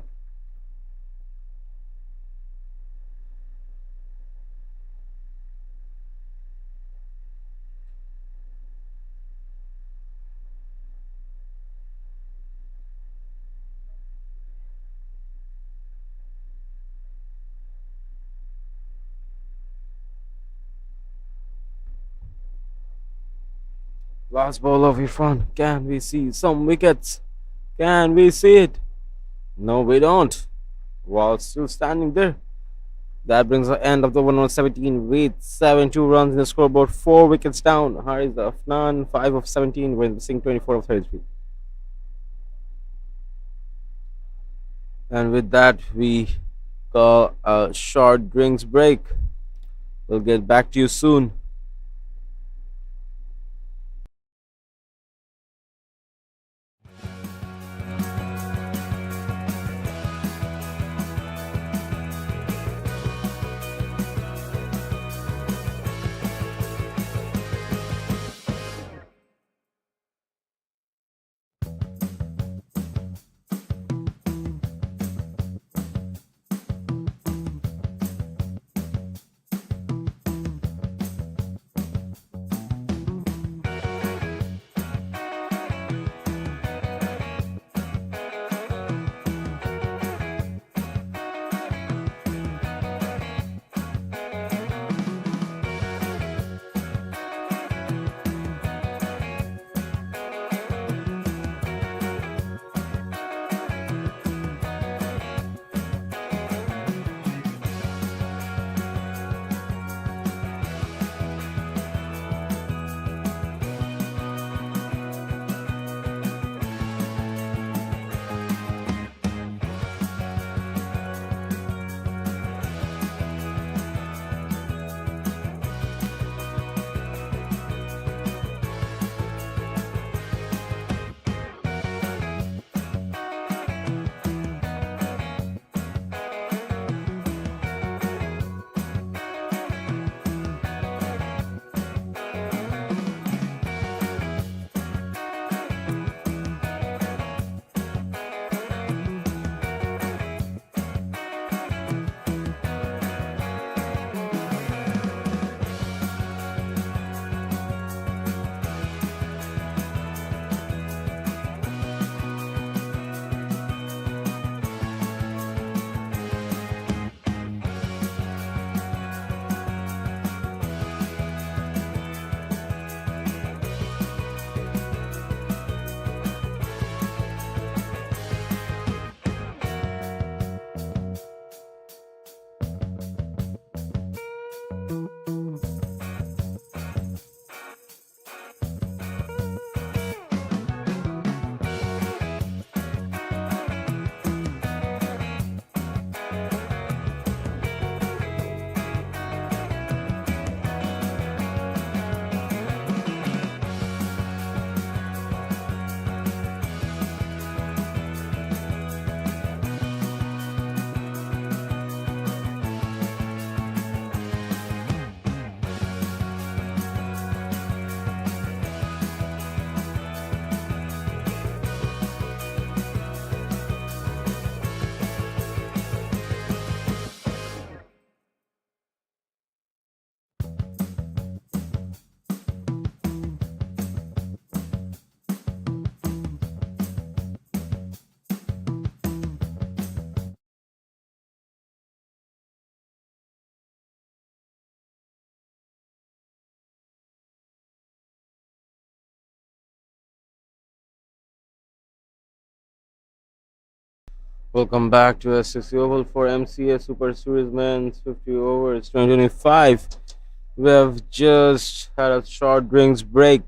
Last ball of Irfan. Can we see some wickets? Can we see it? No, we don't. Wall still standing there. That brings the end of the 117 with 72 runs in the scoreboard, 4 wickets down. Haris Afnan, 5 of 17, with Singh 24 of 33. And with that, we call a short drinks break. We'll get back to you soon. Welcome back to S60 Oval for MCA Super Series Men's 50 overs 2025. We have just had a short drinks break,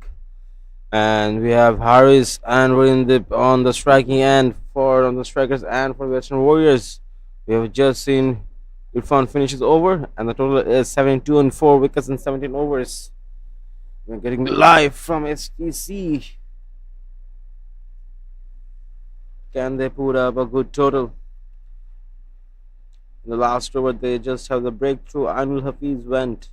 and we have Harris and we're in the on the striking end for on the strikers and for Western Warriors. We have just seen Irfan finishes over, and the total is 72 and 4 wickets in 17 overs. We're getting live from STC. Can they put up a good total? In the last over, they just have the breakthrough. Anil Hafiz went.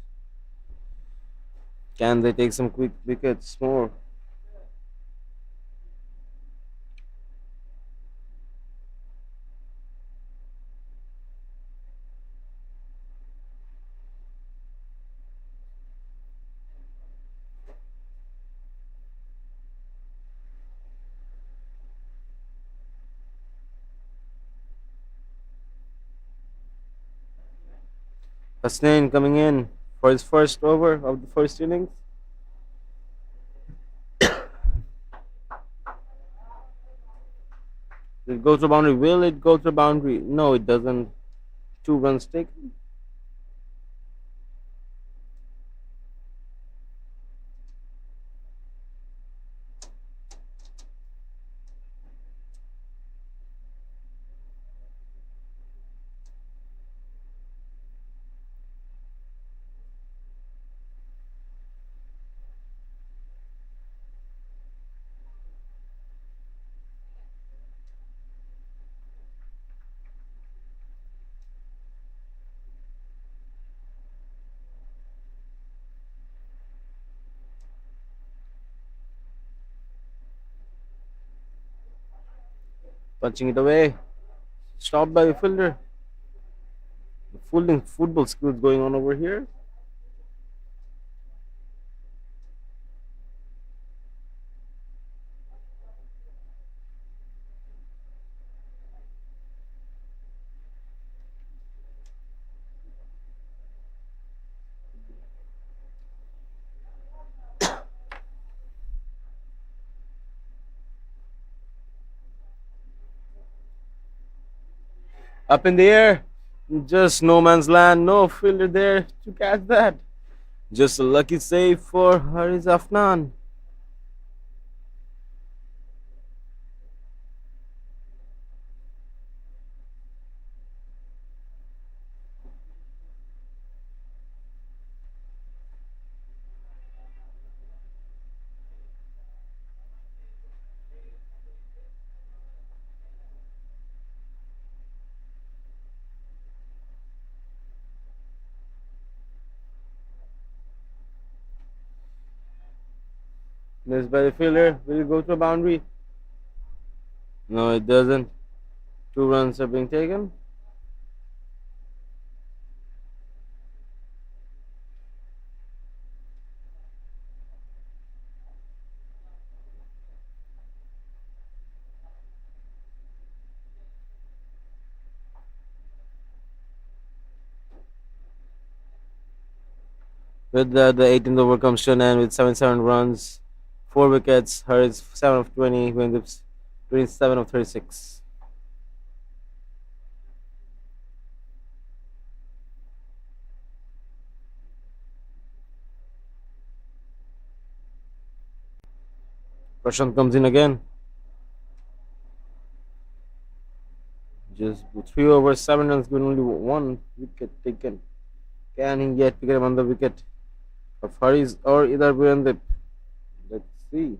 Can they take some quick wickets more? Hasnain coming in for his first over of the first innings. Will it go to the boundary? Will it go to the boundary? No, it doesn't. 2 runs taken. Punching it away. Stopped by the fielder. Fooling football skills going on over here. Up in the air. Just no man's land. No fielder there to catch that. Just a lucky save for Haris Afnan. Missed by the fielder. Will it go to a boundary? No, it doesn't. 2 runs are being taken. With the 18th over comes to an end with 7 runs, 4 wickets. Hurts 7 of 20, wins 27 of 36. Prashant comes in again. Just 3 overs, 7 runs, given only 1 wicket taken. Can he yet pick up on the wicket of Haris or either Birandip? Let's see.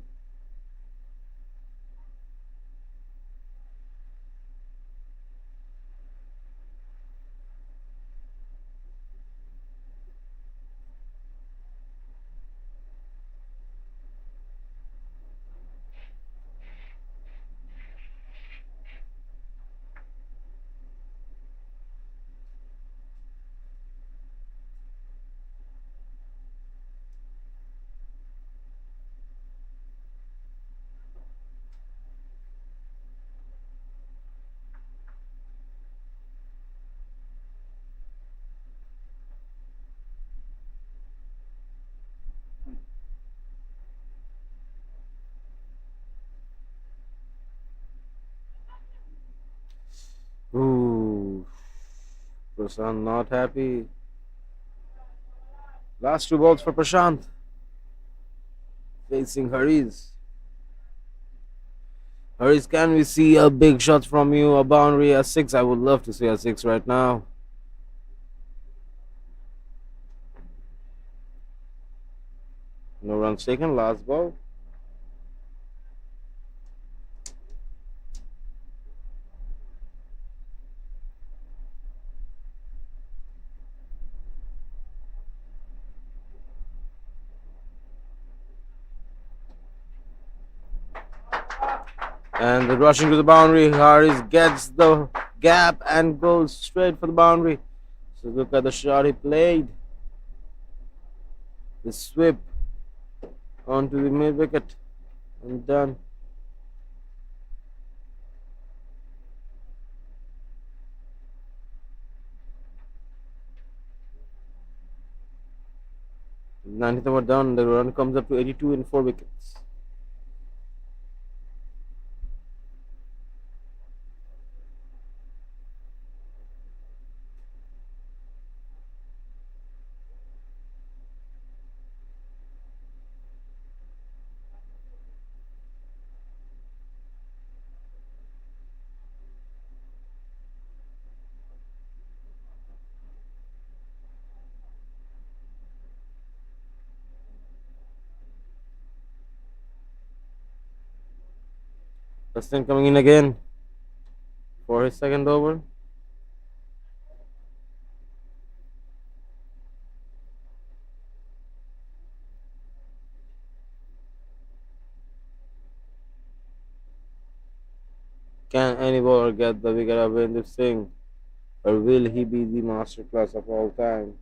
Prashant not happy. Last two balls for Prashant. Facing Haris. Haris, can we see a big shot from you? A boundary, a six? I would love to see a six right now. No runs taken. Last ball. And rushing to the boundary, Haris gets the gap and goes straight for the boundary. So look at the shot he played. The sweep onto the mid wicket and done. Ninth over done. The run comes up to 82 in 4 wickets. Dustin coming in again for his second over. Can any bowler get the wicket of Indeep Singh, or will he be the masterclass of all time?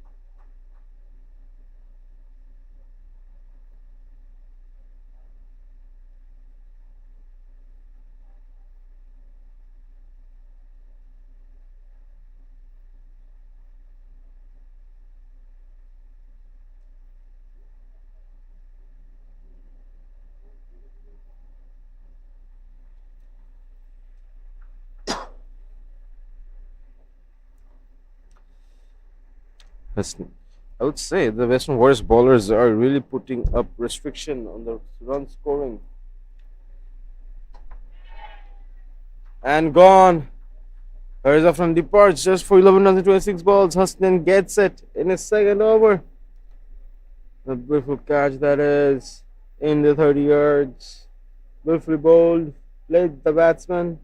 I would say the Western Warriors bowlers are really putting up restriction on the run scoring. And gone. Harza from departs just for 11 runs and 26 balls. Hasnan gets it in his second over. A beautiful catch that is in the 30 yards. Beautifully bowled. Played the batsman.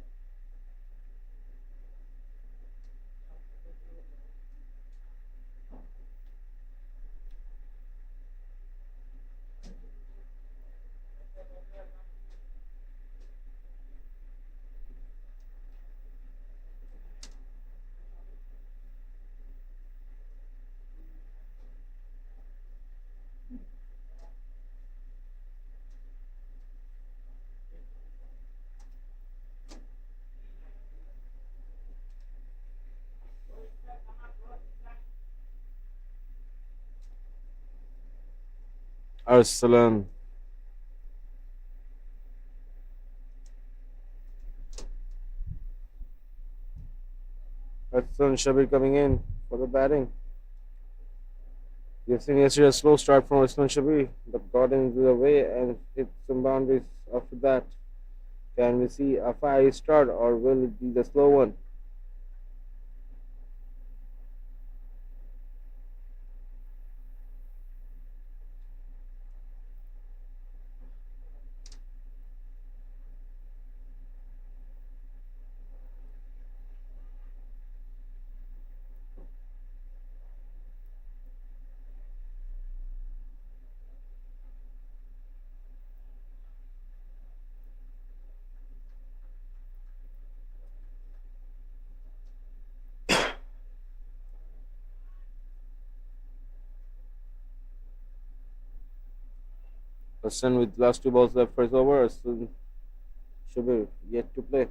Arsalan. Arsalan Shabir coming in for the batting. We've seen yesterday a slow start from Arsalan Shabir, but got into the way and hit some boundaries after that. Can we see a fiery start, or will it be the slow one? Arsalan with last two balls left for his over. Arsalan Shabir yet to play.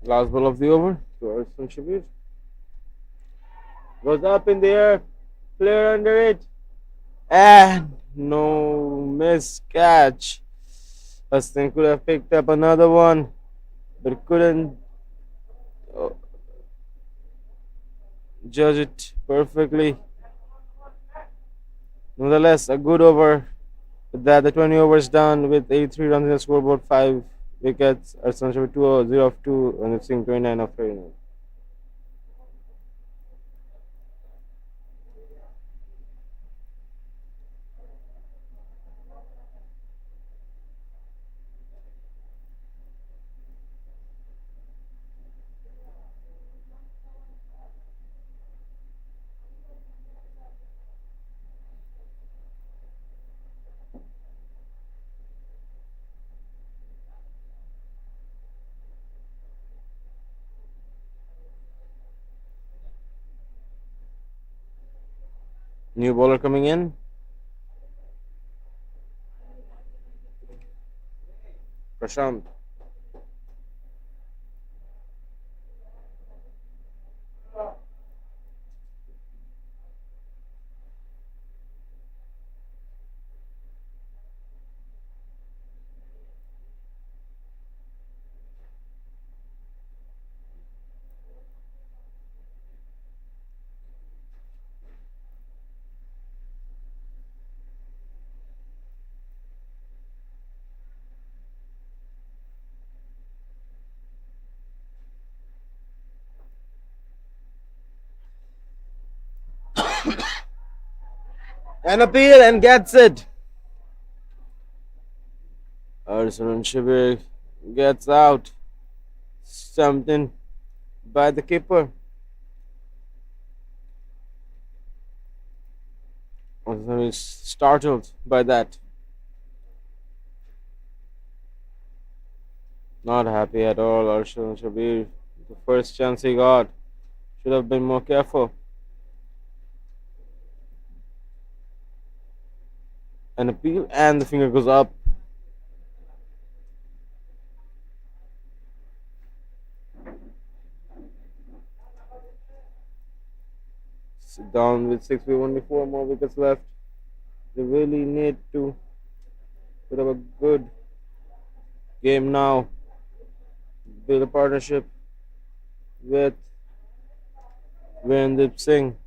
Last ball of the over to Arsan Shabir. Goes up in the air. Player under it. And no miss catch. Astin could have picked up another one, but couldn't uh, judge it perfectly. Nonetheless, a good over. With that, the 20 overs done with 83 runs in the scoreboard, 5 wickets. Arsan Shabir 0 of 2, and it's 29 of 39. New bowler coming in. Prashant. And appeal and gets it. Arsan Shabir gets out. Stumped in by the keeper. Arsan is startled by that. Not happy at all. Arsan Shabir, the first chance he got, should have been more careful. An appeal and the finger goes up. Sit down with 6 with only 4 more wickets left. They really need to put up a good game now. Build a partnership with Virendip Singh.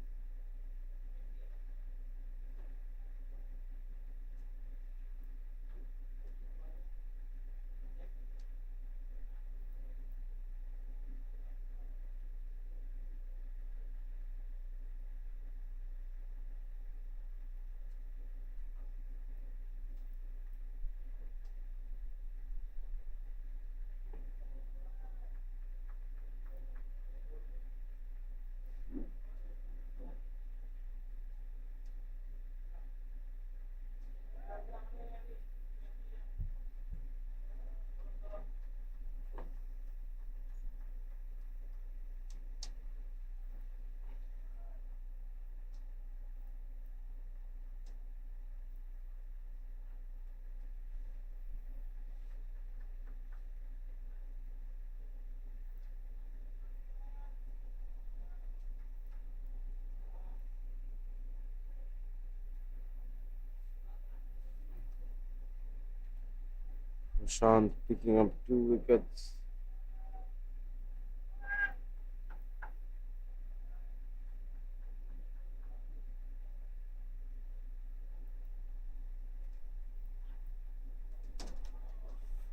Prashant picking up 2 wickets.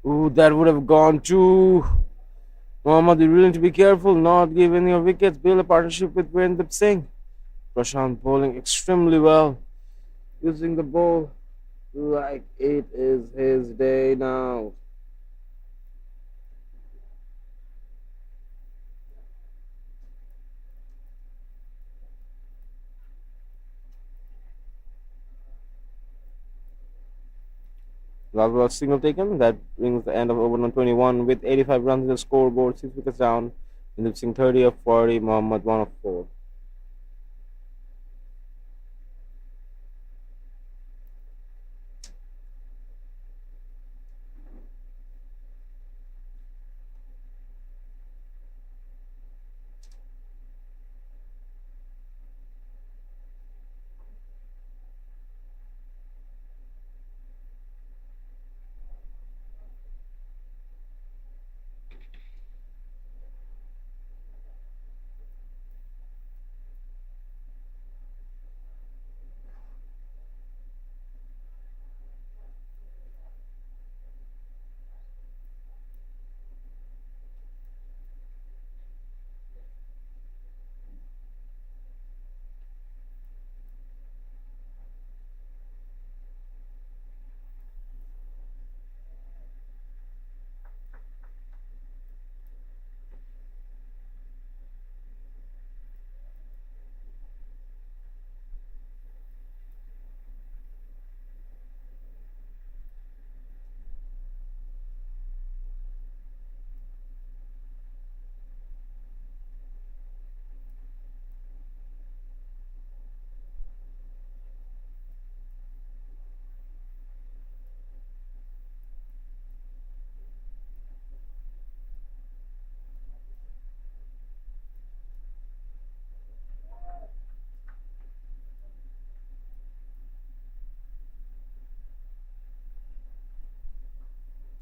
Ooh, that would have gone to Mohammad. You really need to be careful, not give any of wickets. Build a partnership with Virendip Singh. Prashant bowling extremely well, using the ball like it is his day now. Last single taken. That brings the end of over 121 with 85 runs in the scoreboard, 6 wickets down. Virendip Singh 30 of 40, Mohammad 1 of 4.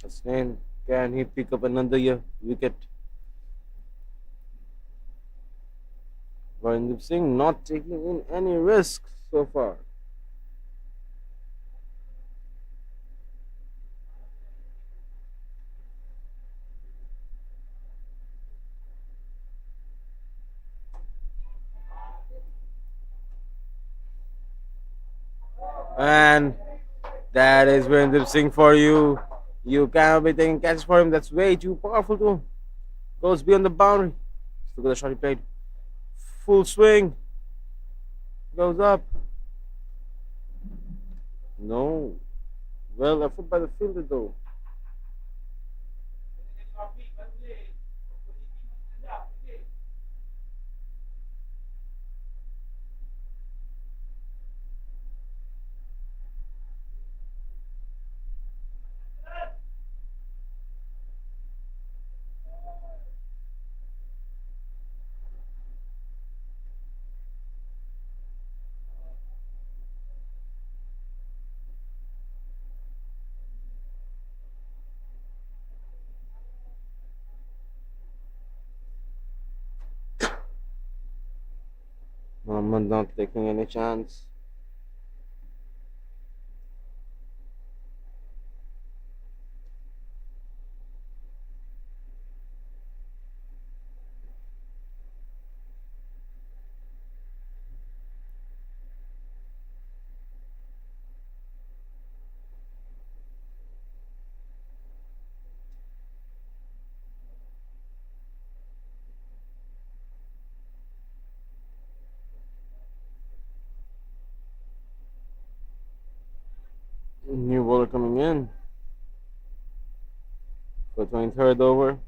Hasnain, can he pick up another wicket? Varindip Singh not taking in any risk so far. And that is Virendra Singh for you. You cannot be taking catches for him. That's way too powerful too. Goes beyond the boundary. Look at the shot he played. Full swing. Goes up. No. Well effort by the fielder though. Muhammad not taking any chance. New bowler coming in for 23rd over.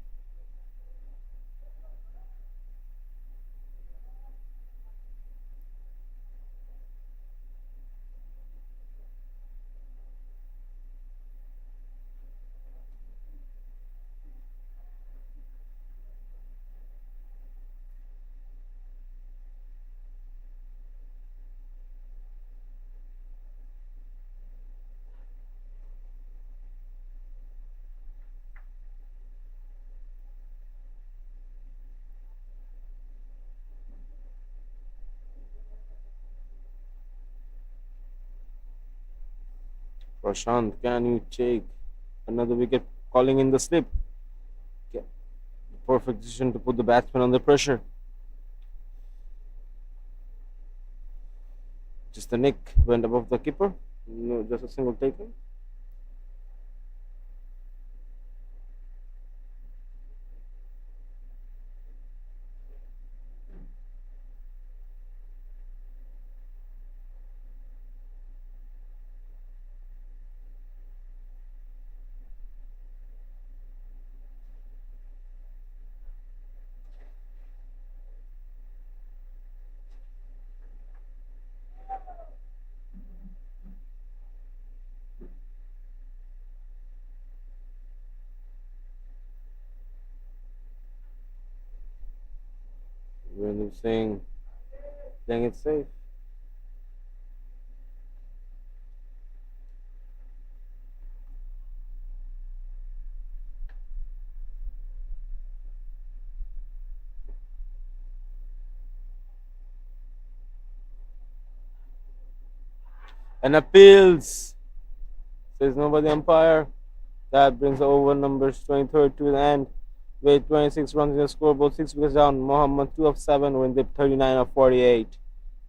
Prashant, can you take another wicket? Calling in the slip. Yeah, perfect decision to put the batsman under pressure. Just a nick went above the keeper. No, just a single taken. When saying playing it safe. And appeals, says nobody umpire. That brings the over numbers 23rd to the end. With 26 runs in the scoreboard, 6 wickets down. Mohammed 2 of 7, Windip 39 of 48.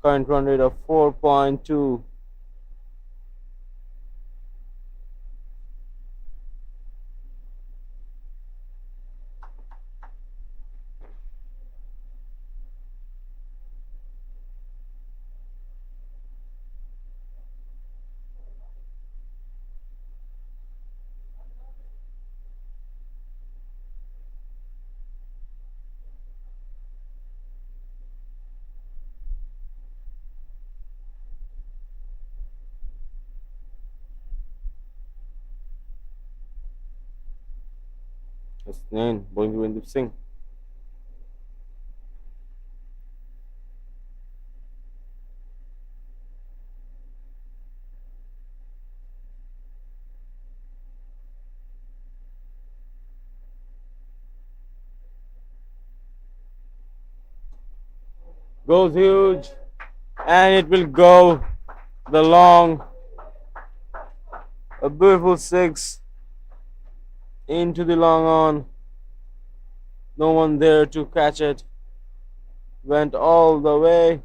Current run rate of 4.2. That's 9, bowling to Windip Singh. Goes huge. And it will go the long. A beautiful six into the long on. No one there to catch it. Went all the way.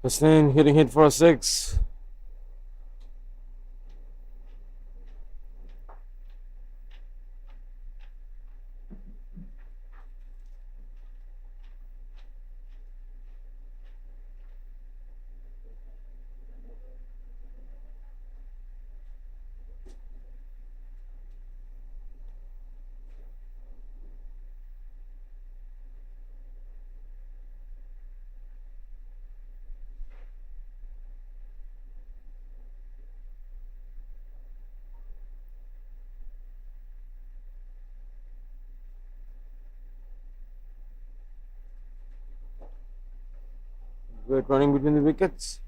Hussein hitting hit for a six. Great running between the wickets.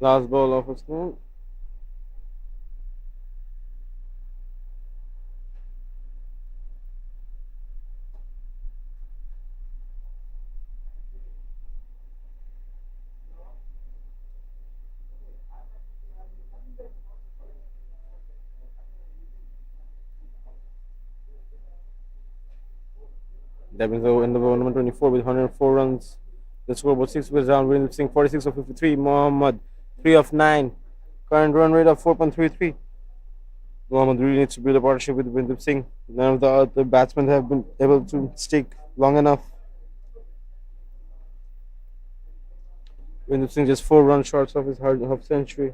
Last ball of Hussein. That means the end of over number 24 with 104 runs. The scoreboard 6 was down. Wind Singh 46 of 53. Mohammad 3 of 9. Current run rate of 4.33. Mohammad really needs to build a partnership with Vindip Singh. None of the other batsmen have been able to stick long enough. Vindip Singh just 4 runs short of his half century.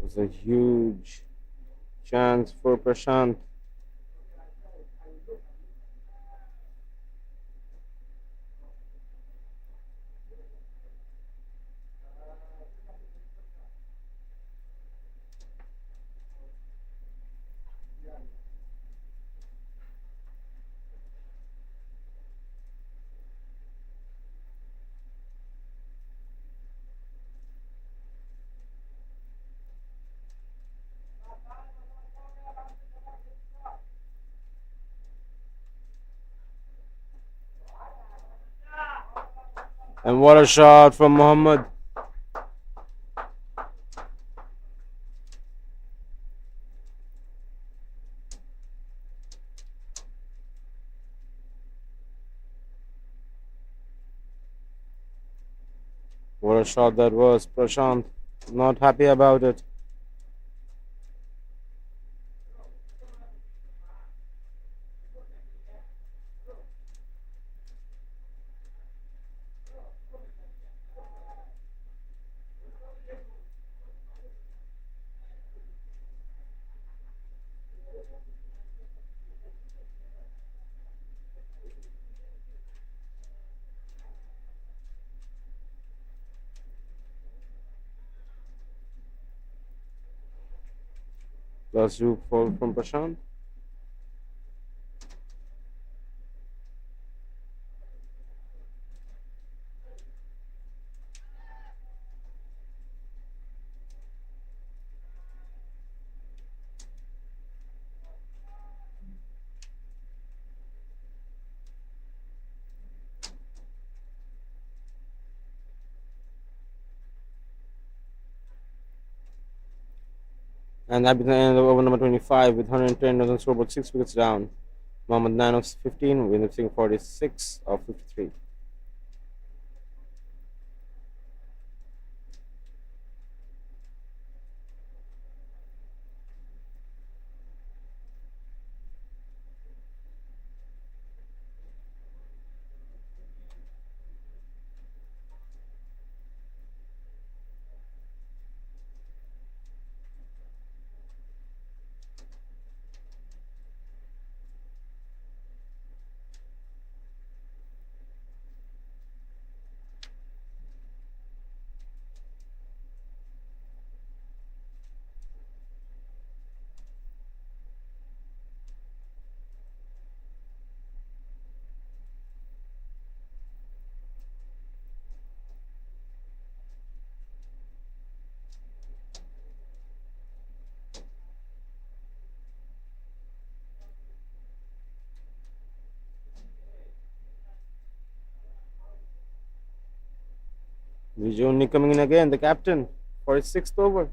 It was a huge chance for Prashant. And what a shot from Mohammad. What a shot that was. Prashant not happy about it. Last loop fall from Prashant. And that becomes the end of over number 25 with 110 runs on scoreboard, 6 wickets down. Mohammad 9 of 15, Winder Singh 46 of 53. Vijay coming in again, the captain, for his 6th over.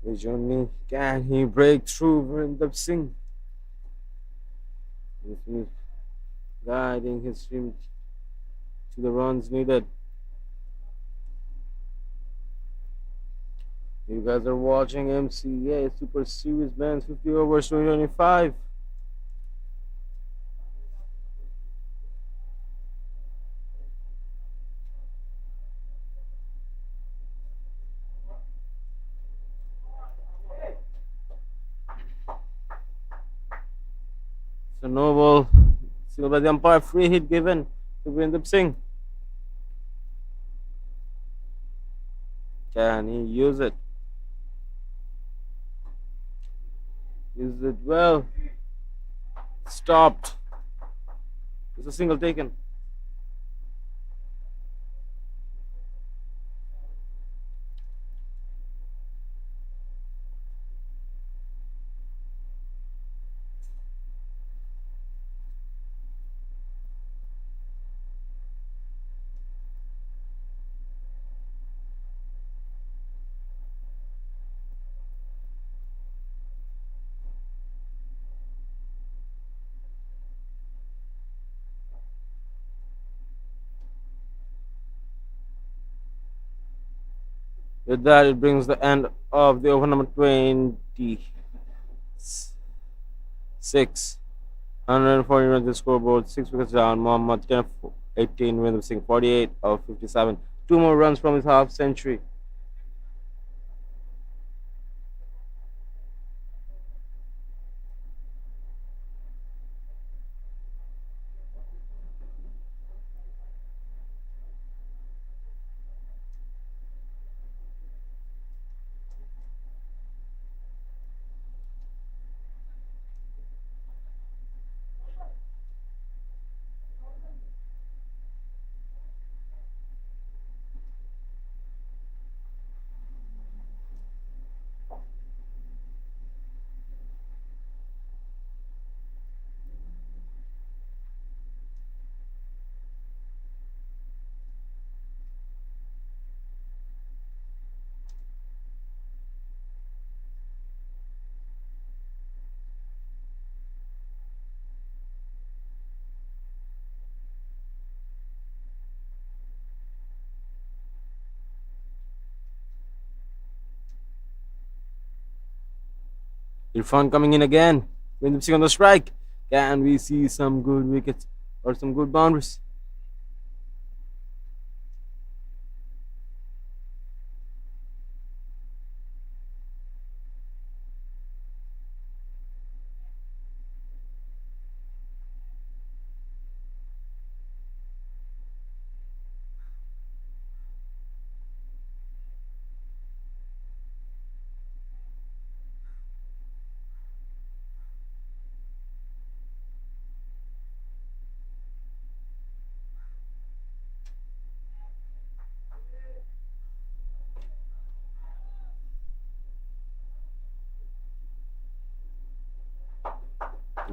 Vijay, can he break through Winder Singh? He's guiding his team to the runs needed. You guys are watching MCA Super Series Men's 50 overs 2025. So no ball. Single by the umpire, free hit given to Winder Singh. Can he use it? Use it well. Stopped. It's a single taken. With that, it brings the end of the over number 26. 140 runs the scoreboard, 6 wickets down. Mohammad 10 of 18, Winder Singh 48 of 57. 2 more runs from his half century. Irfan coming in again. Winder Singh on the strike. Can we see some good wickets or some good boundaries?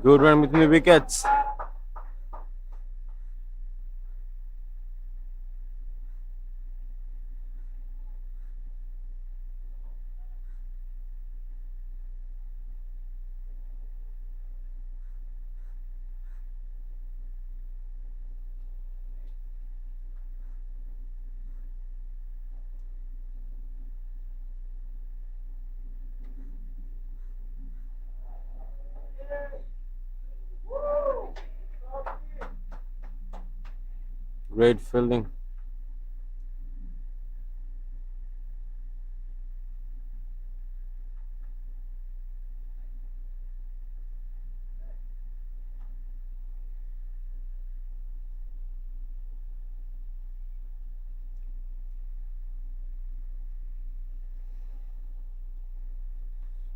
Good run between the wickets. Great fielding.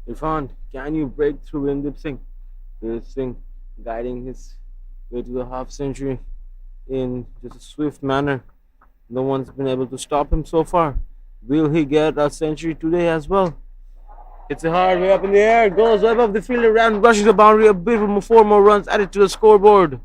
Irfan, can you break through Indeep Singh? This Singh guiding his way to the half century in just a swift manner. No one's been able to stop him so far. Will he get a century today as well? It's a hard way up in the air, goes way above the fielder and rushes the boundary. A bit of 4 more runs added to the scoreboard.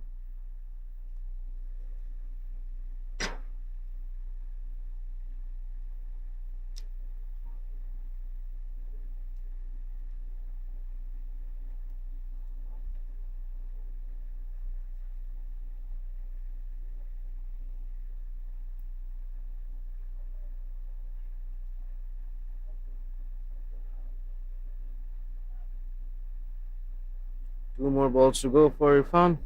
Two more balls to go for Irfan.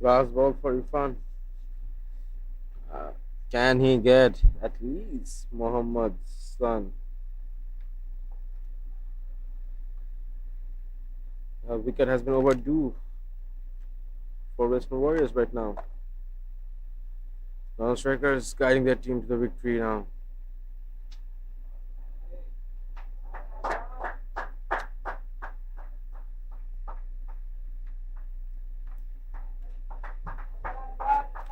Last ball for Irfan. Uh, can he get at least Muhammad's son? Wicket has been overdue for Western Warriors right now. Non-strikers guiding their team to the victory now.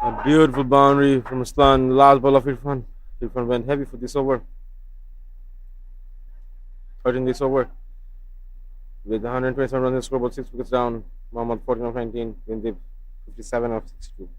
A beautiful boundary from Aslan. Last ball of Irfan. Irfan went heavy for this over. 13 this over. With 127 runs in the scoreboard, 6 wickets down. Mohammad 14 of 19. Windeep 57 of 62.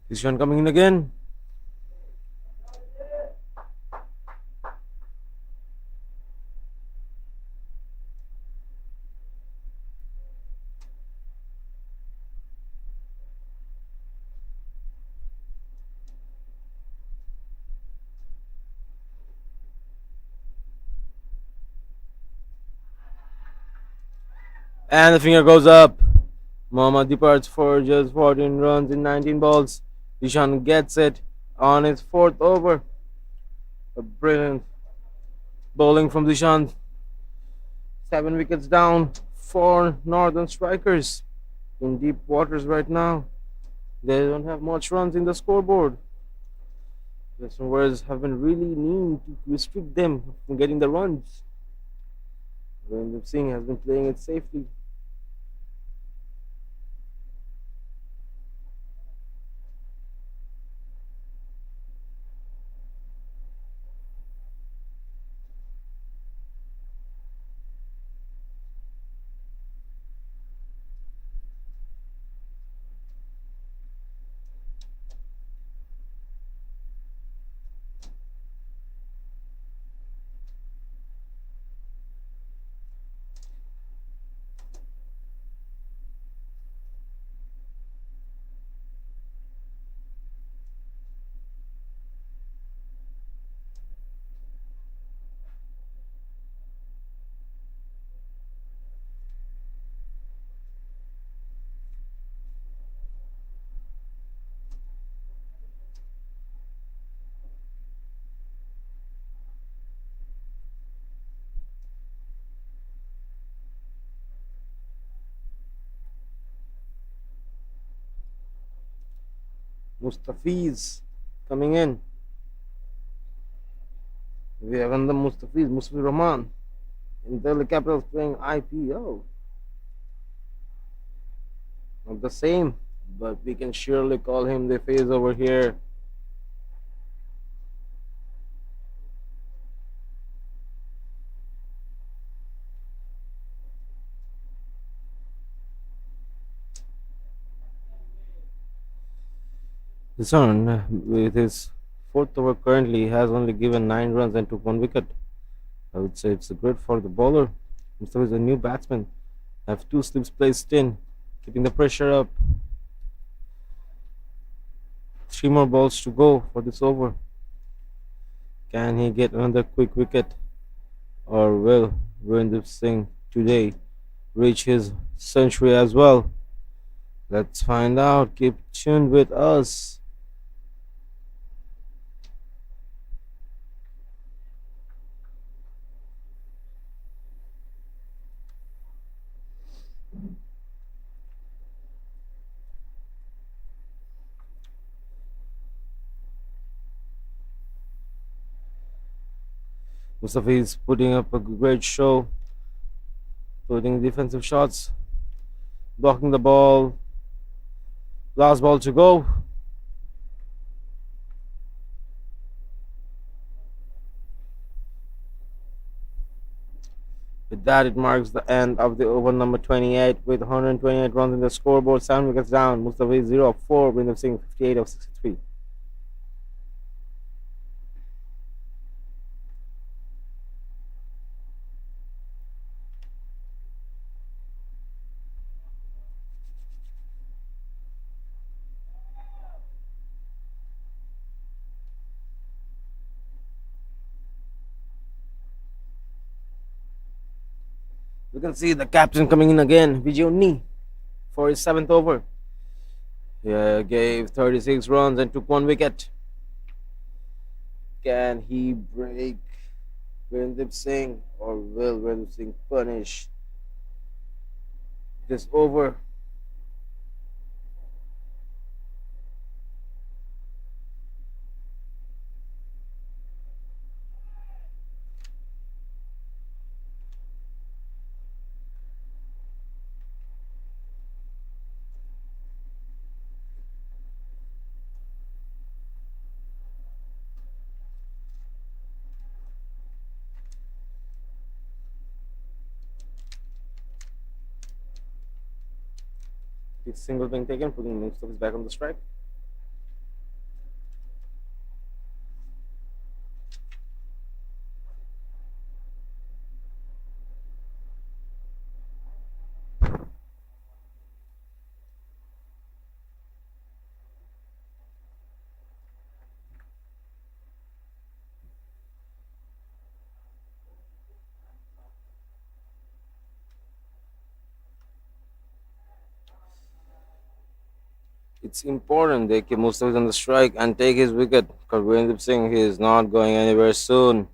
Ishan coming in again. And the finger goes up. Mohammad departs for just 14 runs in 19 balls. Ishan gets it on his 4th over. A brilliant Bowling from Dishant. 7 wickets down for Northern Strikers in deep waters right now. They don't have much runs in the scoreboard. Western Warriors have been really needing to restrict them from getting the runs. Virendra Singh has been playing it safely. Mustafiz coming in. We have another Mustafiz Rahman. In Delhi Capitals playing IPO. Not the same, but we can surely call him the face over here. Son, with his fourth over currently, has only given 9 runs and took 1 wicket. I would say it's great for the bowler. Mustafa is a new batsman. Have 2 slips placed in, keeping the pressure up. 3 more balls to go for this over. Can he get another quick wicket? Or will Virendra Singh today reach his century as well? Let's find out. Keep tuned with us. Mustafa is putting up a great show, putting defensive shots, blocking the ball. Last ball to go. With that, it marks the end of the over number 28 with 128 runs in the scoreboard, 7 wickets down. Mustafa is 0 of 4, Virendra Singh 58 of 63. You can see the captain coming in again, Vijay for his 7th over. He gave 36 runs and took 1 wicket. Can he break Virendra Singh, or will Virendra Singh punish this over? It's single being taken, putting Mustafa back on the strike. It's important they keep Mustafa on the strike and take his wicket, because Virendra Singh is not going anywhere soon.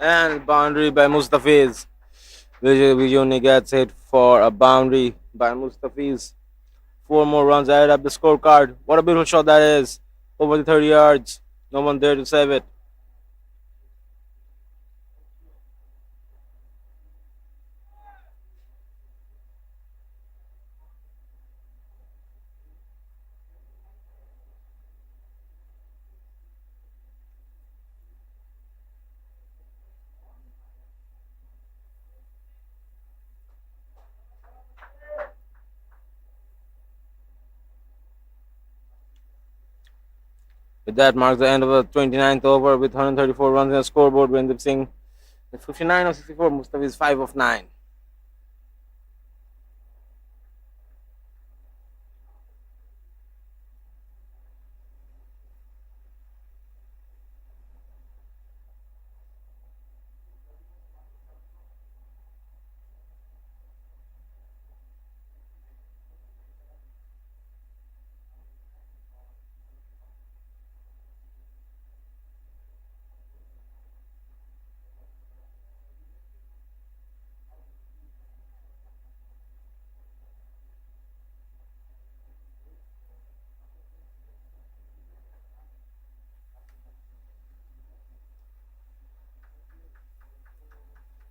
And boundary by Mustafiz. Vijay gets hit for a boundary by Mustafiz. Four more runs added up the scorecard. What a beautiful shot that is. Over the 30 yards. No one there to save it. With that marks the end of the 29th over with 134 runs in the scoreboard. Brindip Singh with 59 of 64. Mustafiz 5 of 9.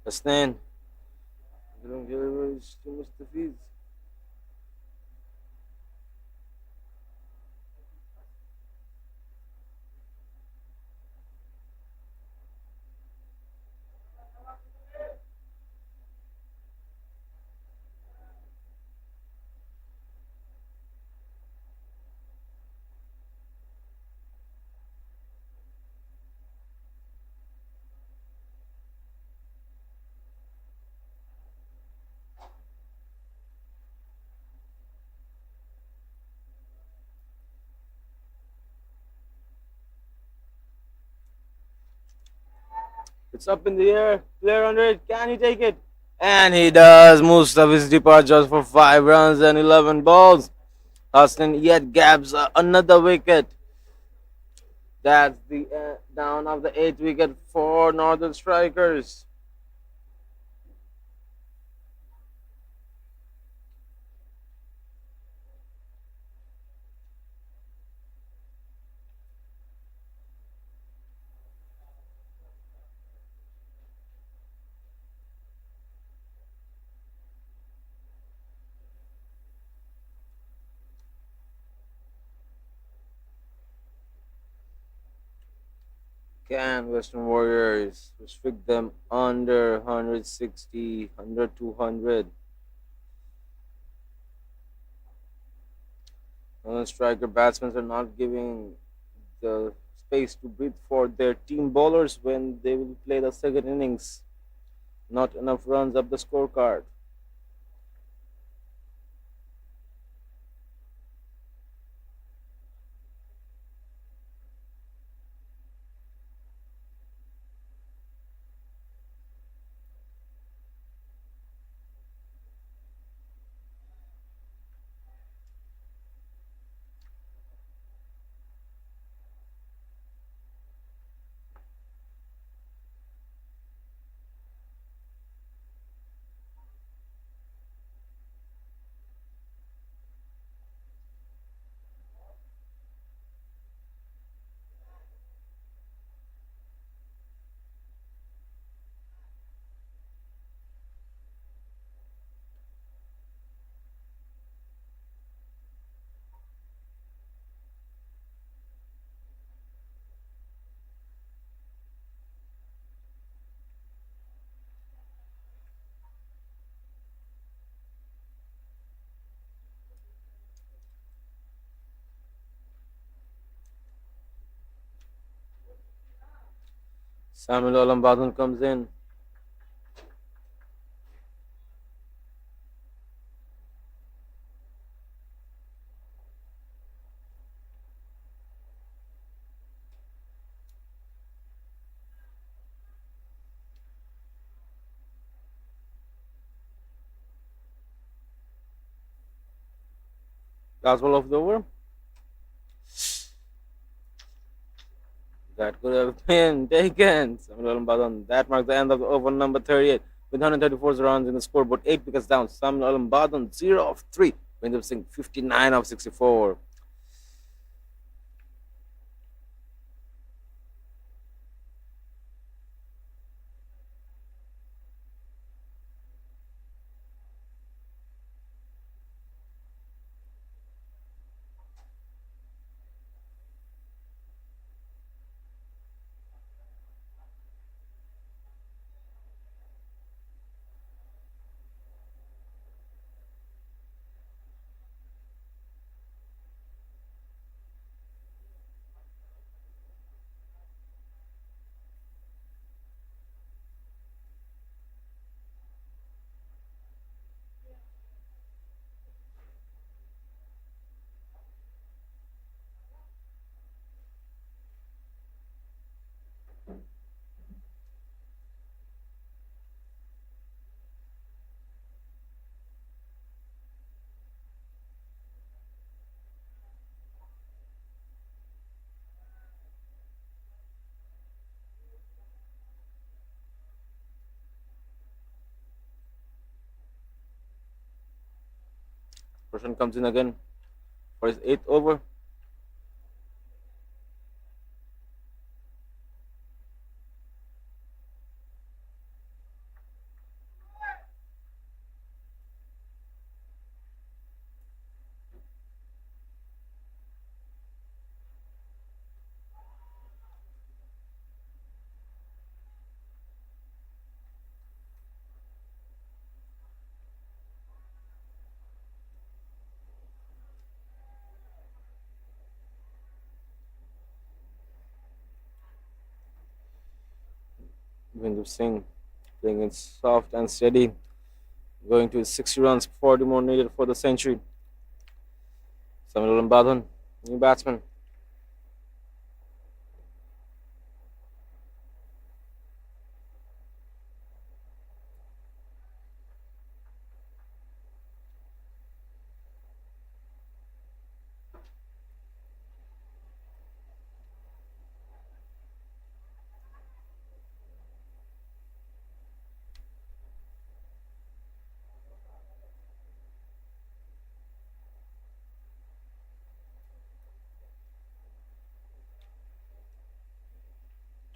Hasnain. Mustafiz. It's up in the air. Player under it. Can he take it? And he does. Mustafiz departures for 5 runs and 11 balls. Hassan yet grabs another wicket. That's the down of the 8th wicket for Northern Strikers. Can Western Warriors restrict them under 160, under 200? Striker batsmen are not giving the space to breathe for their team bowlers when they will play the second innings. Not enough runs up the scorecard. Samuel Olambadun comes in. Last ball of the over. That could have been taken. Samuel Alam. That marks the end of the over number 38 with 134 runs in the scoreboard. 8 wickets down. Samuel Alam 0 of 3. Vindip Singh 59 of 64. Prashant comes in again for his 8th over. Vindip Singh playing it soft and steady, going to 60 runs, 40 more needed for the century. Samuel Alam, new batsman.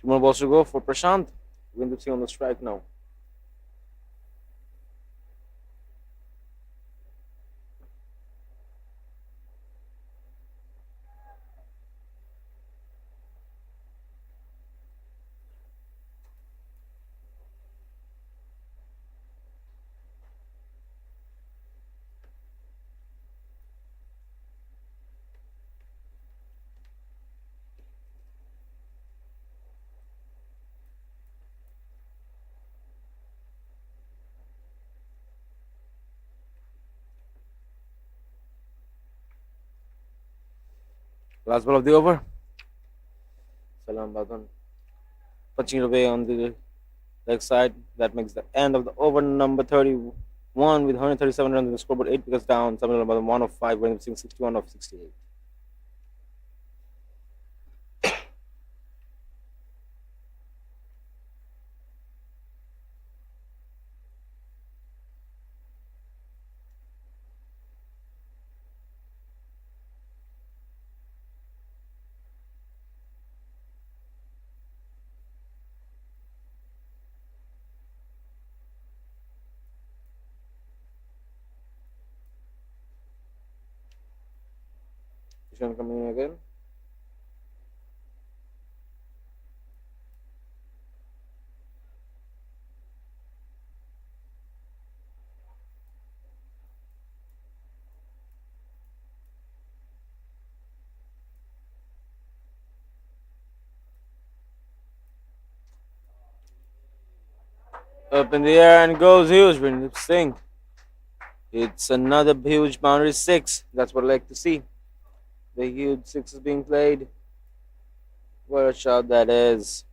Two more balls to go for Prashant. Vindip Singh on the strike now. Last ball of the over. Salam Badhan punching it away on the leg side. That makes the end of the over number 31 with 137 runs in the scoreboard. 8 wickets down. Samuel Badhan 1 of 5. Vindip Singh 61 of 68. Ishan coming in again. Up in the air and goes huge. Vindip Singh. It's another huge boundary 6. That's what I like to see. The huge 6 is being played. What a shot that is.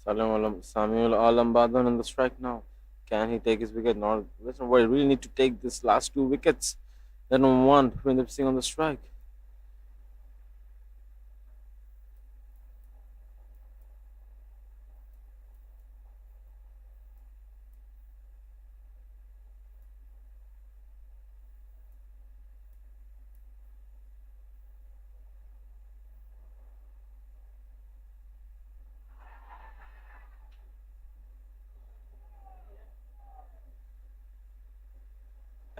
Samuel Alambadan on the strike now. Can he take his wicket? Not. Listen, we really need to take this last 2 wickets. Then on one, Prindip Singh on the strike.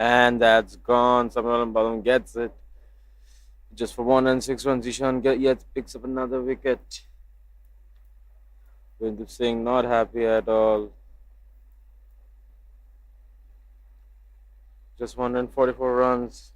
And that's gone. Samuel Alambadan gets it. Just for 1 and 6 runs, Ishan yet picks up another wicket. Prindip Singh not happy at all. Just 144 runs.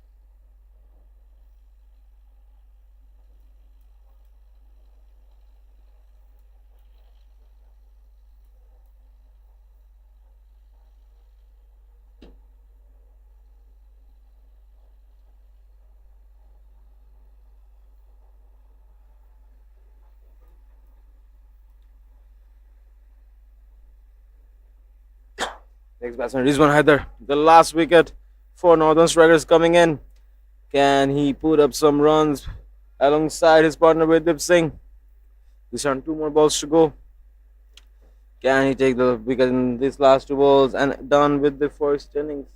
Next batsman, Rizwan Haider. The last wicket for Northern Strikers coming in. Can he put up some runs alongside his partner Vidip Singh? These are 2 more balls to go. Can he take the wicket in these last 2 balls and done with the first innings?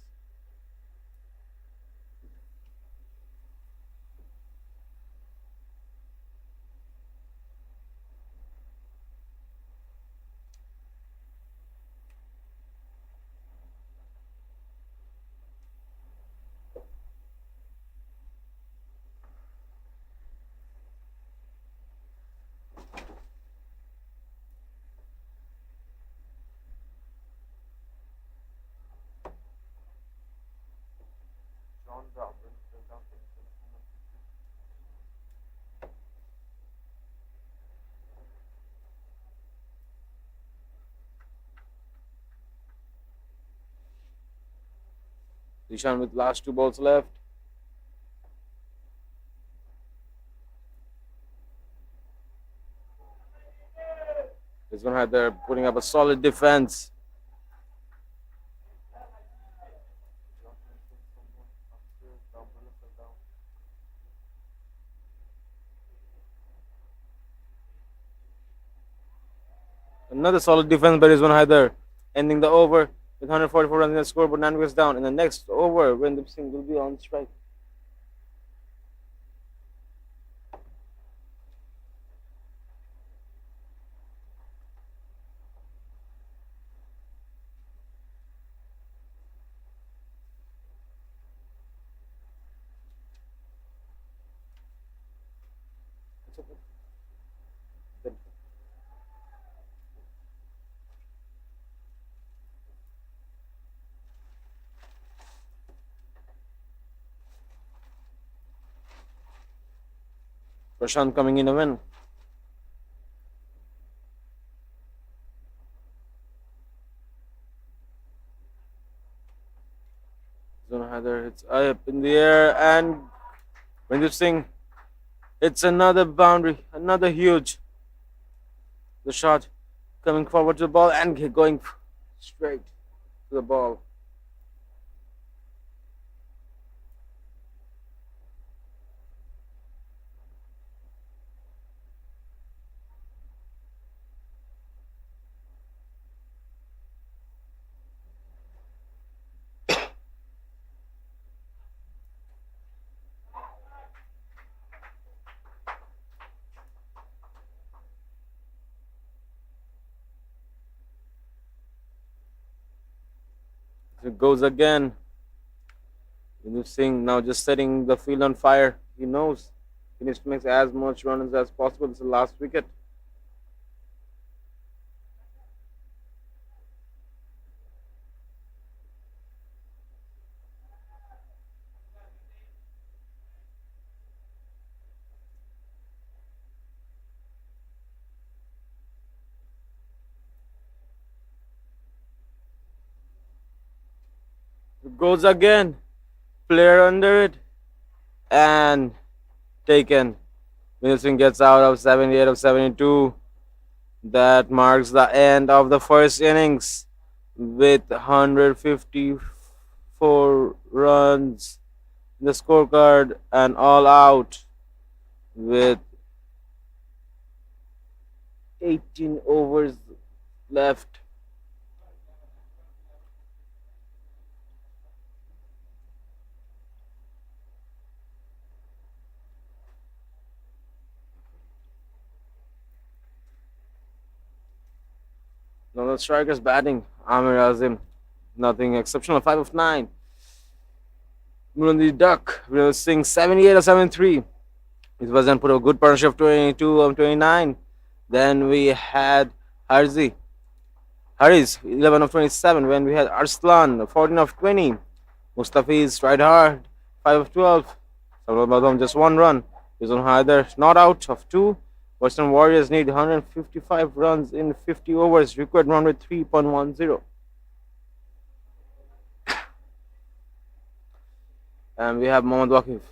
Ishan with last 2 balls left. Rizwan Haider putting up a solid defense. Another solid defense by Rizwan Haider, ending the over with 144 runs in the scoreboard, 9 wickets down. In the next over, Vidip Singh will be on strike. Prashant coming in a win. Rizwan Haider hits up in the air, and Vidip Singh hits another boundary, another huge. The shot coming forward to the ball and going straight to the ball. It goes again. Vidip Singh now just setting the field on fire. He knows he needs to make as much runs as possible. It's the last wicket. It goes again. Player under it and taken. Vidip Singh gets out of 78 of 72. That marks the end of the first innings with 154 runs in the scorecard and all out with 18 overs left. Now the strikers batting. Amir Azim, nothing exceptional. 5 of 9. Murali Duck, Will Singh 78 of 73. It wasn't put a good partnership of 22 of 29. Then we had Harzi. Haris 11 of 27. When we had Arslan 14 of 20. Mustafiz tried hard 5 of 12. Salman Badam just 1 run. Yuzun Haider not out of 2. Western Warriors need 155 runs in 50 overs. Required run rate 3.10. And we have Mohammad Waqif.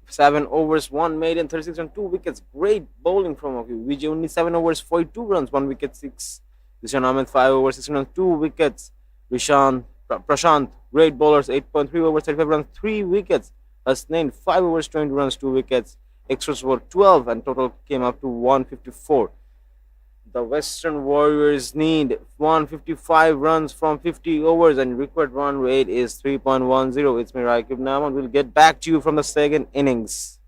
7 overs, 1 made in 36 and 2 wickets. Great bowling from Waqif. Vijay only 7 overs, 42 runs, 1 wicket, 6. Zishan Ahmed 5 overs, 16 runs, 2 wickets. Prashant, great bowlers, 8.3 overs, 35 runs, 3 wickets. Hasnain 5 overs, 20 runs, 2 wickets. Extras were 12 and total came up to 154. The Western Warriors need 155 runs from 50 overs and required run rate is 3.10. It's me, Raikib Naman. We'll get back to you from the second innings.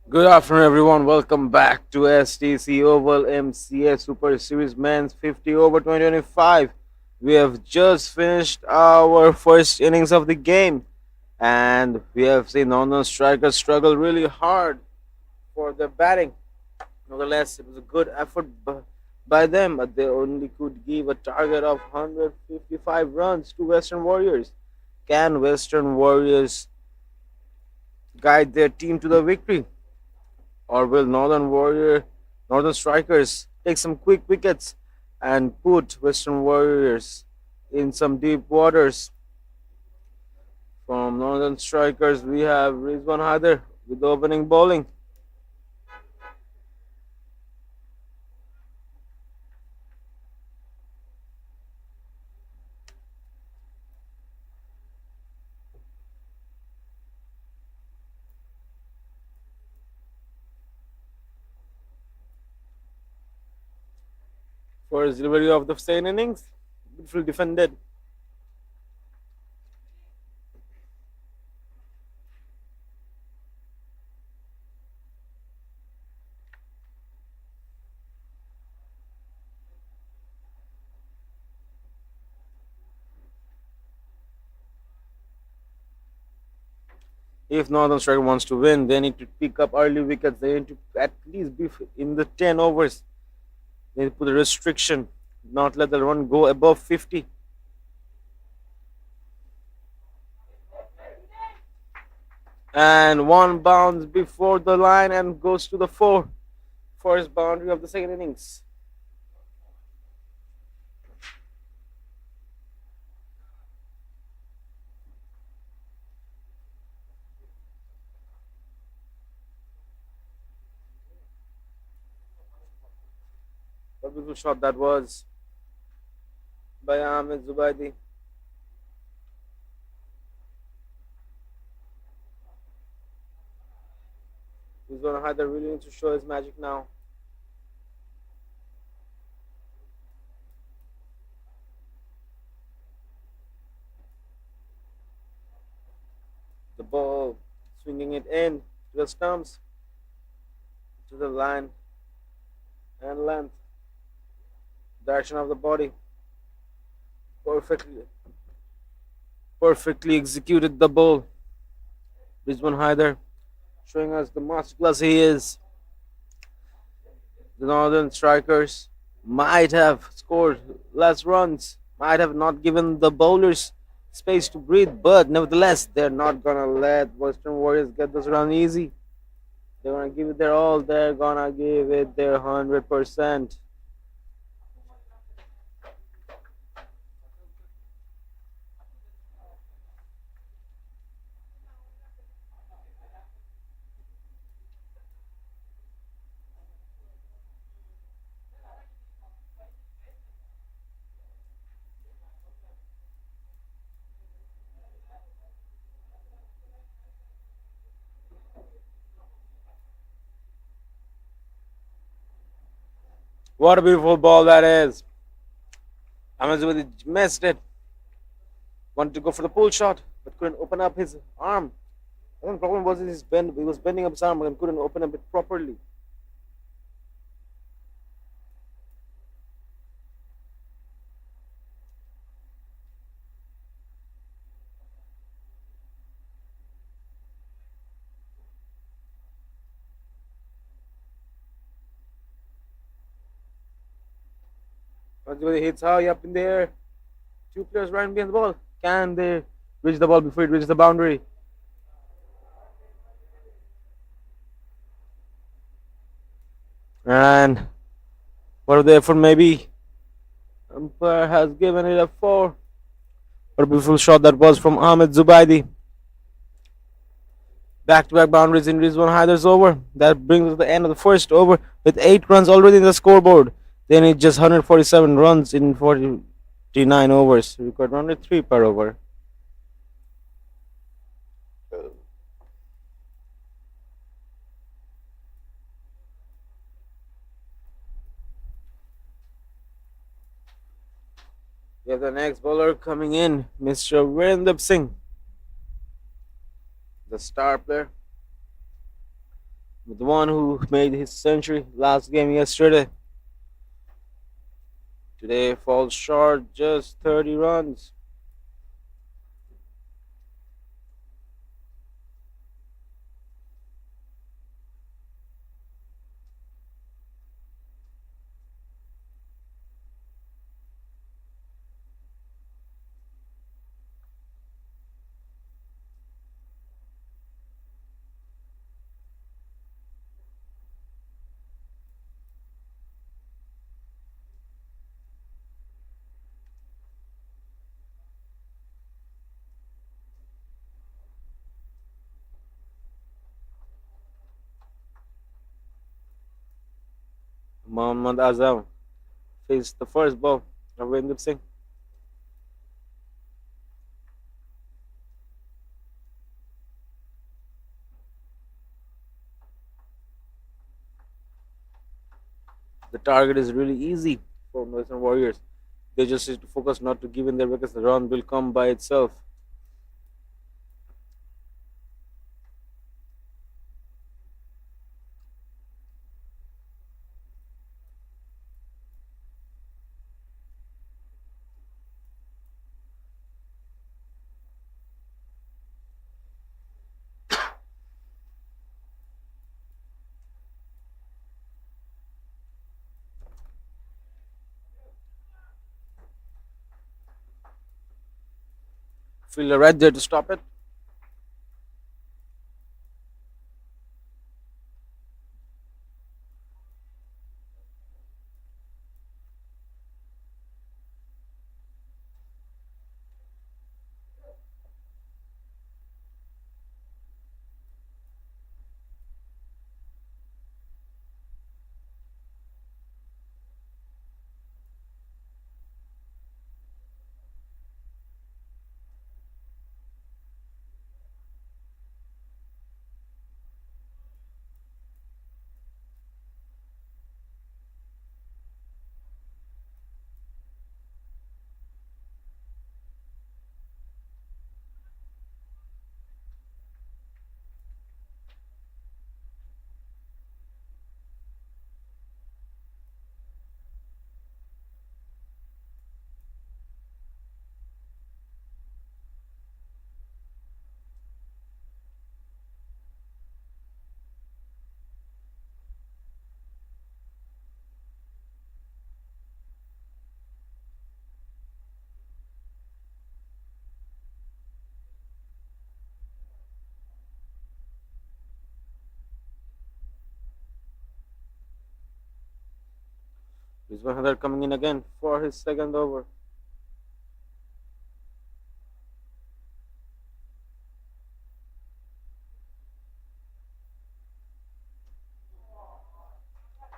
Good afternoon, everyone. Welcome back to STC Oval MCA Super Series Men's 50 over 2025. We have just finished our first innings of the game, and we have seen Northern strikers struggle really hard for their batting. Nevertheless, it was a good effort by them, but they only could give a target of 155 runs to Western Warriors. Can Western Warriors guide their team to the victory? Or will Northern Strikers take some quick wickets and put Western Warriors in some deep waters? From Northern Strikers, we have Rizwan Haider with the opening bowling. For his delivery of the second innings, beautifully defended. If Northern Striker wants to win, they need to pick up early wickets. They need to at least be in the 10 overs. They need to put a restriction, not let the run go above 50. And one bounce before the line and goes to the four. First boundary of the second innings. What a beautiful shot that was by Ahmed Zubaidi. He's going to have the really need to show his magic now. The ball swinging it in to the stumps, to the line and length, direction of the body. Perfectly, perfectly executed the ball. Rizwan Haider showing us the masterclass he is. The Northern Strikers might have scored less runs, might have not given the bowlers space to breathe, but nevertheless, they're not gonna let Western Warriors get this run easy. They're gonna give it their all, they're gonna give it their 100%. What a beautiful ball that is. Ahmed missed it. Wanted to go for the pull shot, but couldn't open up his arm. I think the problem was his bend. He was bending up his arm and couldn't open up it properly. Ahmed hits high up in the air. Two players right behind the ball. Can they reach the ball before it reaches the boundary? And what a the effort maybe? Umpire has given it a 4. What a beautiful shot that was from Ahmed Zubaidi. Back-to-back boundaries in Rizwan Haider's over. That brings us to the end of the first over with 8 runs already in the scoreboard. They need just 147 runs in 49 overs. Record run rate 3 per over. We have the next bowler coming in, Mr. Virendra Singh, the star player. The one who made his century last game yesterday. Today falls short, just 30 runs. Mohammad Azam faced the first ball of Wendip Singh. The target is really easy for Western Warriors. They just need to focus not to give in their wickets. The run will come by itself. Fielder right there to stop it. Rizwan Hadar coming in again for his second over.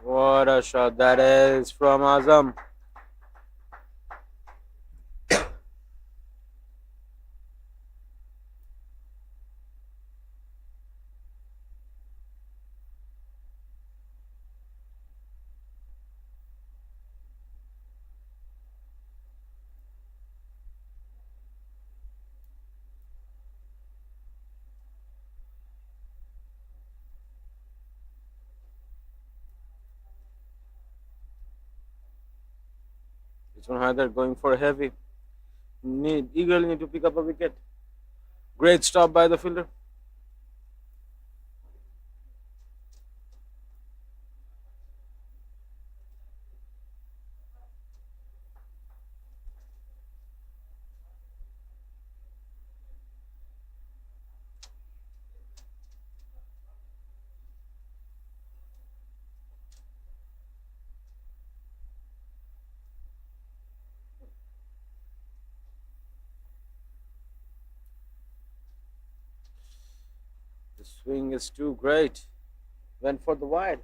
What a shot that is from Azam. Rizwan Hadar going for a heavy. Eagerly need to pick up a wicket. Great stop by the fielder. The swing is too great. Went for the wide.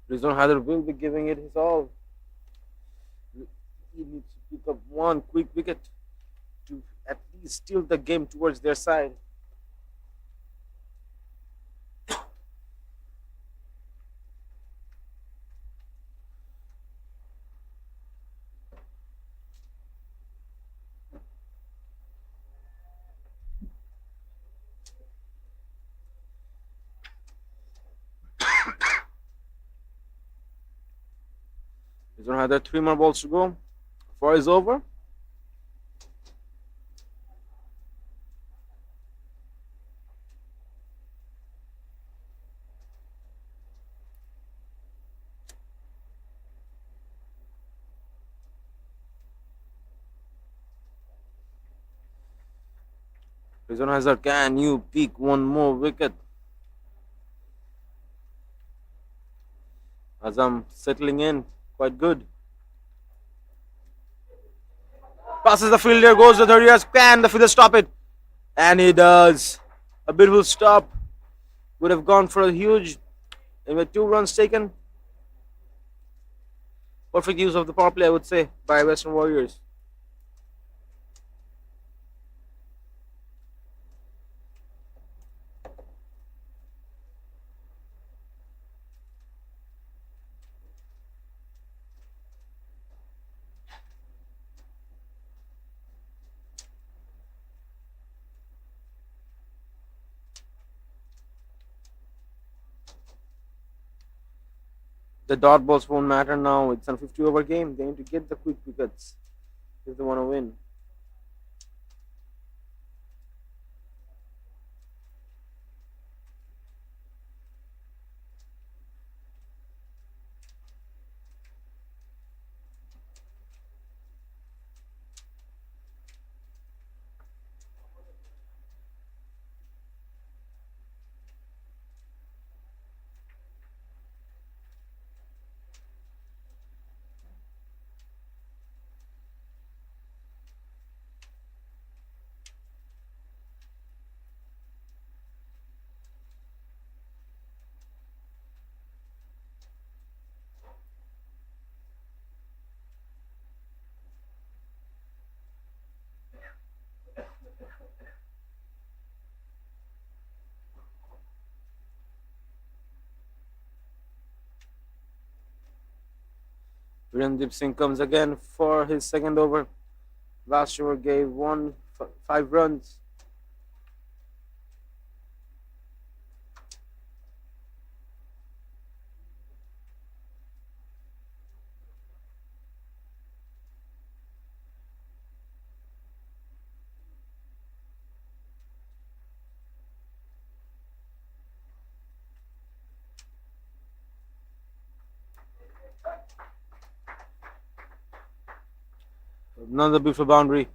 Rizwan Hadar will be giving it his all. He needs to pick up one quick wicket to at least steal the game towards their side. He's gonna have 3 more balls to go. 4 is over. Rizwan Hazar, can you peak one more wicket? Azam settling in quite good. Passes the fielder, goes to 30 yards. Can the fielder stop it? And he does. A beautiful stop. Would have gone for a huge. And with 2 runs taken. Perfect use of the power play, I would say, by Western Warriors. The dot balls won't matter now. It's a 50-over game. They need to get the quick wickets if they want to win. Virendip Singh comes again for his second over. Last over gave 5 runs. Another beautiful boundary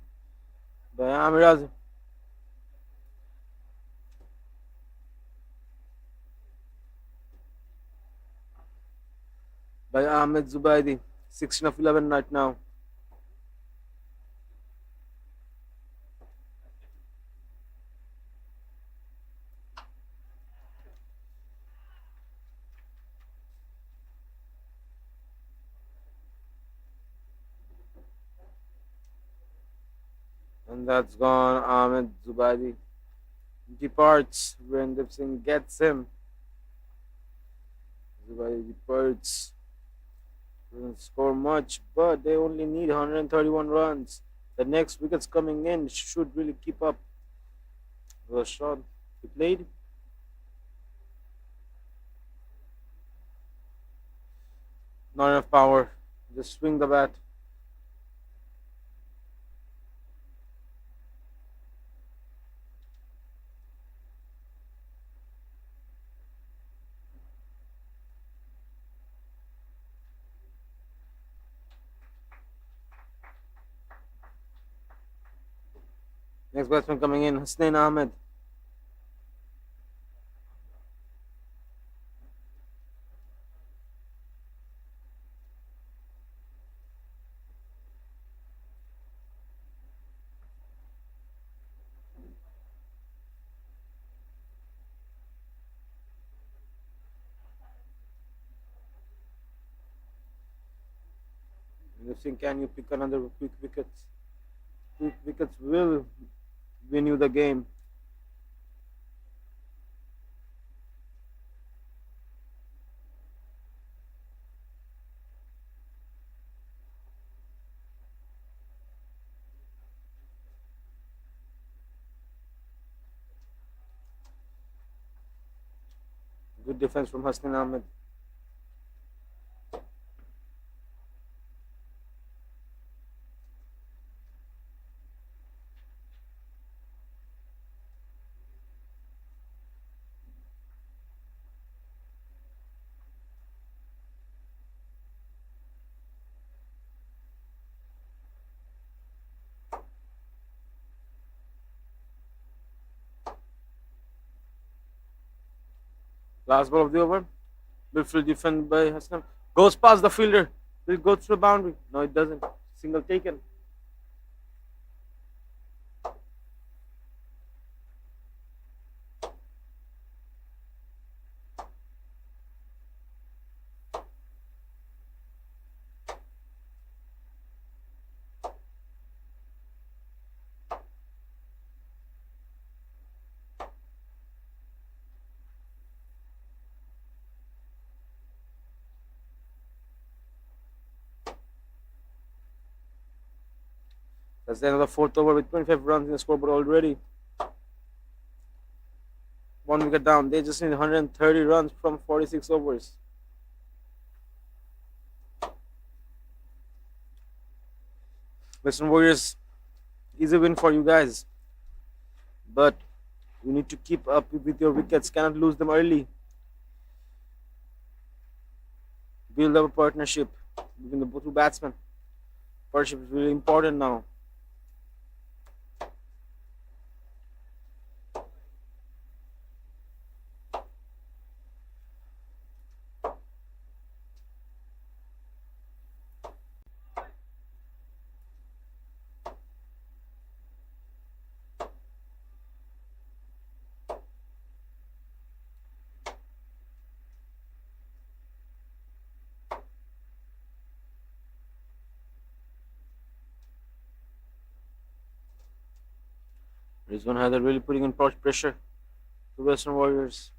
by Amiraz. By Ahmed Zubaidi. 16 of 11 right now. And that's gone. Ahmed Zubaidi departs. Virendip Singh gets him. Zubaidi departs. Doesn't score much, but they only need 131 runs. The next wickets coming in should really keep up the shot he played. Not enough power. Just swing the bat. Next batsman coming in, Hasnain Ahmed. You think, can you pick another quick wicket? Quick wickets will win you the game. Good defense from Hasnain Ahmed. Last ball of the over. Beautifully defended by Hassan. Goes past the fielder. Will go through the boundary. No, it doesn't. Single taken. That's the end of the fourth over with 25 runs in the scoreboard already. 1 wicket down. They just need 130 runs from 46 overs. Western Warriors, easy win for you guys. But you need to keep up with your wickets. Cannot lose them early. Build up a partnership between the two batsmen. Partnership is really important now. Rizwan Haider really putting in pressure to Western Warriors.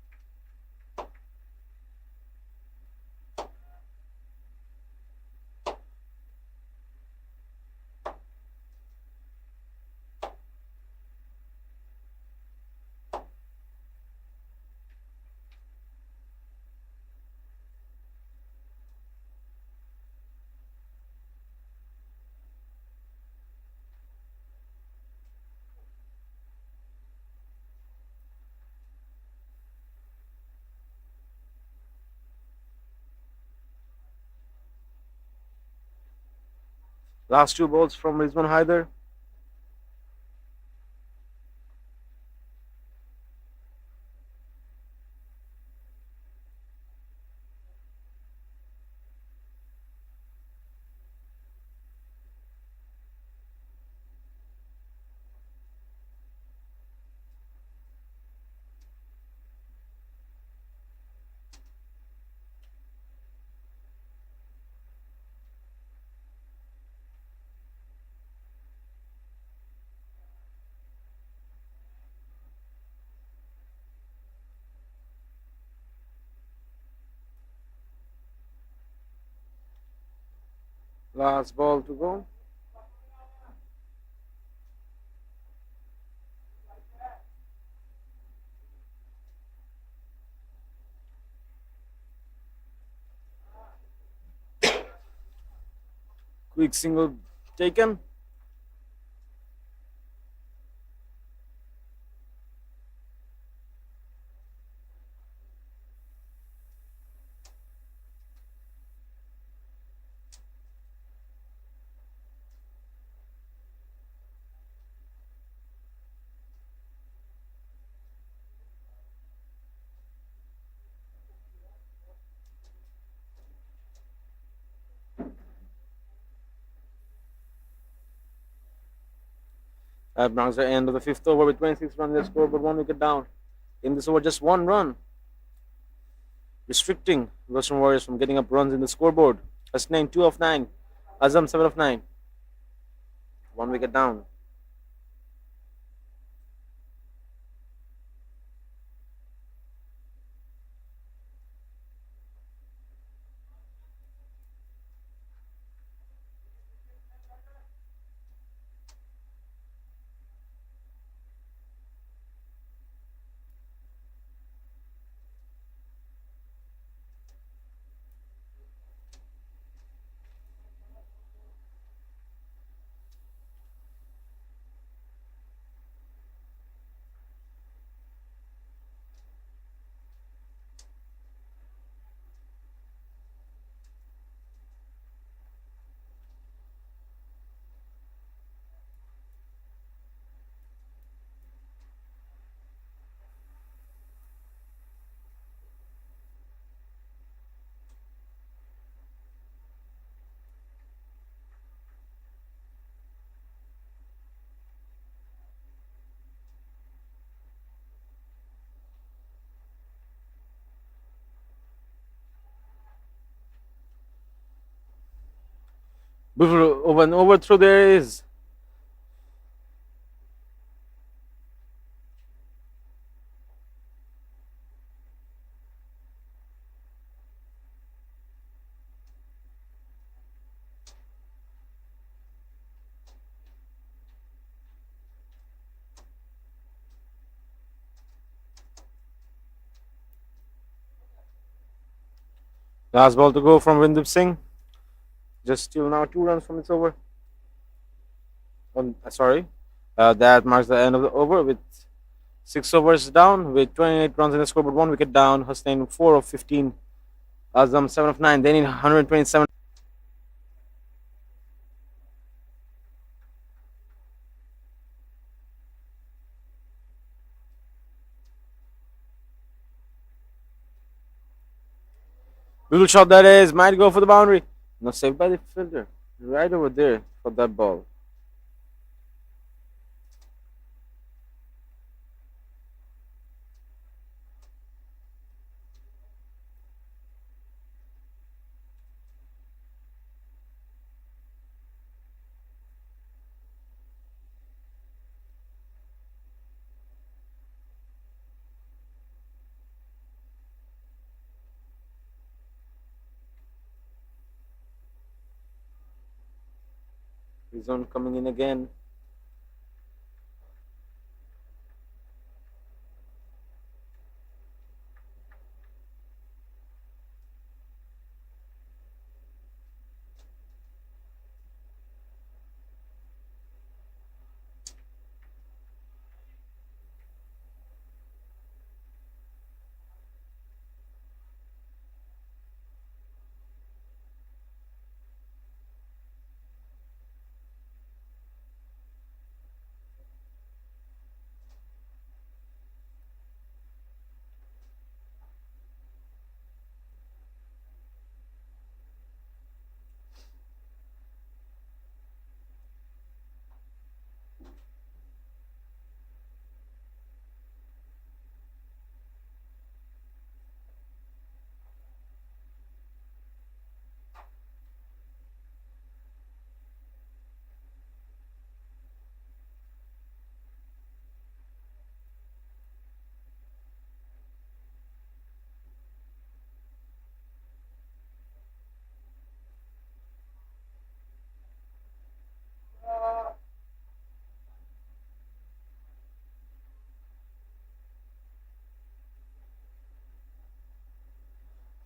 Last two balls from Rizwan Haider. Last ball to go. Quick single taken. That brings the end of the fifth over with 26 runs in the score, but 1 wicket down. In this over, just 1 run, restricting Western Warriors from getting up runs in the scoreboard. Hasnain 2 of 9, Azam 7 of 9. 1 wicket down. Beautiful over and overthrow there is. Last ball to go from Vindip Singh. Just still now 2 runs from its over. Sorry. That marks the end of the over with 6 overs down with 28 runs in the scoreboard, 1 wicket down. Hussain 4 of 15. Azam 7 of 9. They need 127. Little shot that is. Might go for the boundary. No, saved by the fielder. Right over there for that ball. Rizwan coming in again.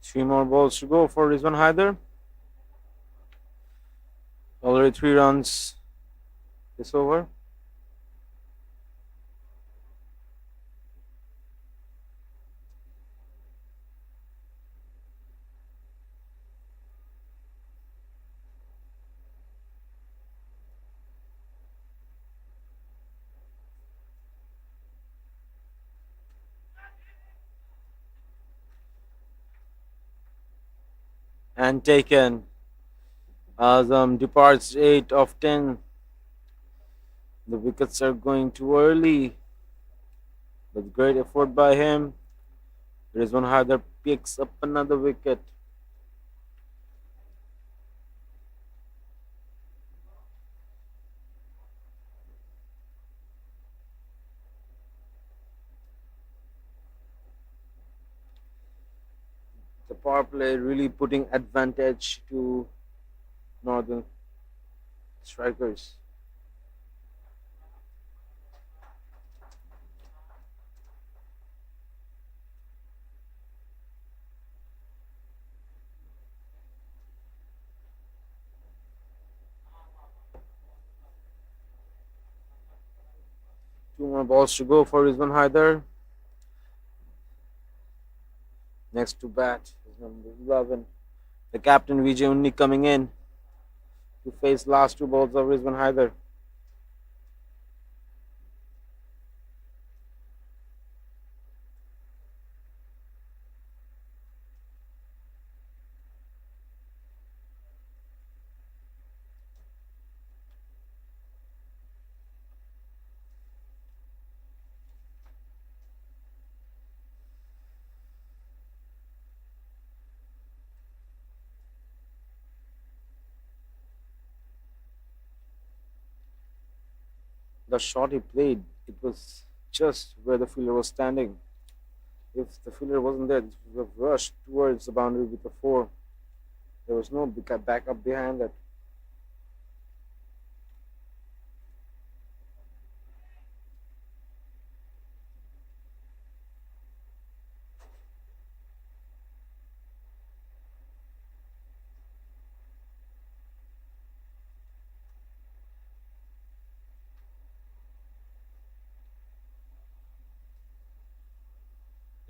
Three more balls to go for Rizwan Haider. Already 3 runs this over. And taken. Azam departs 8 of 10. The wickets are going too early. But great effort by him. Rizwan Haider picks up another wicket. The power play really putting advantage to Northern strikers. Two more balls to go for Rizwan Haider. Next to bat is number 11. The captain Vijay Unni coming in to face last 2 balls of Rizwan Haider. The shot he played, it was just where the fielder was standing. If the fielder wasn't there, it would have rushed towards the boundary with a four. There was no backup behind that.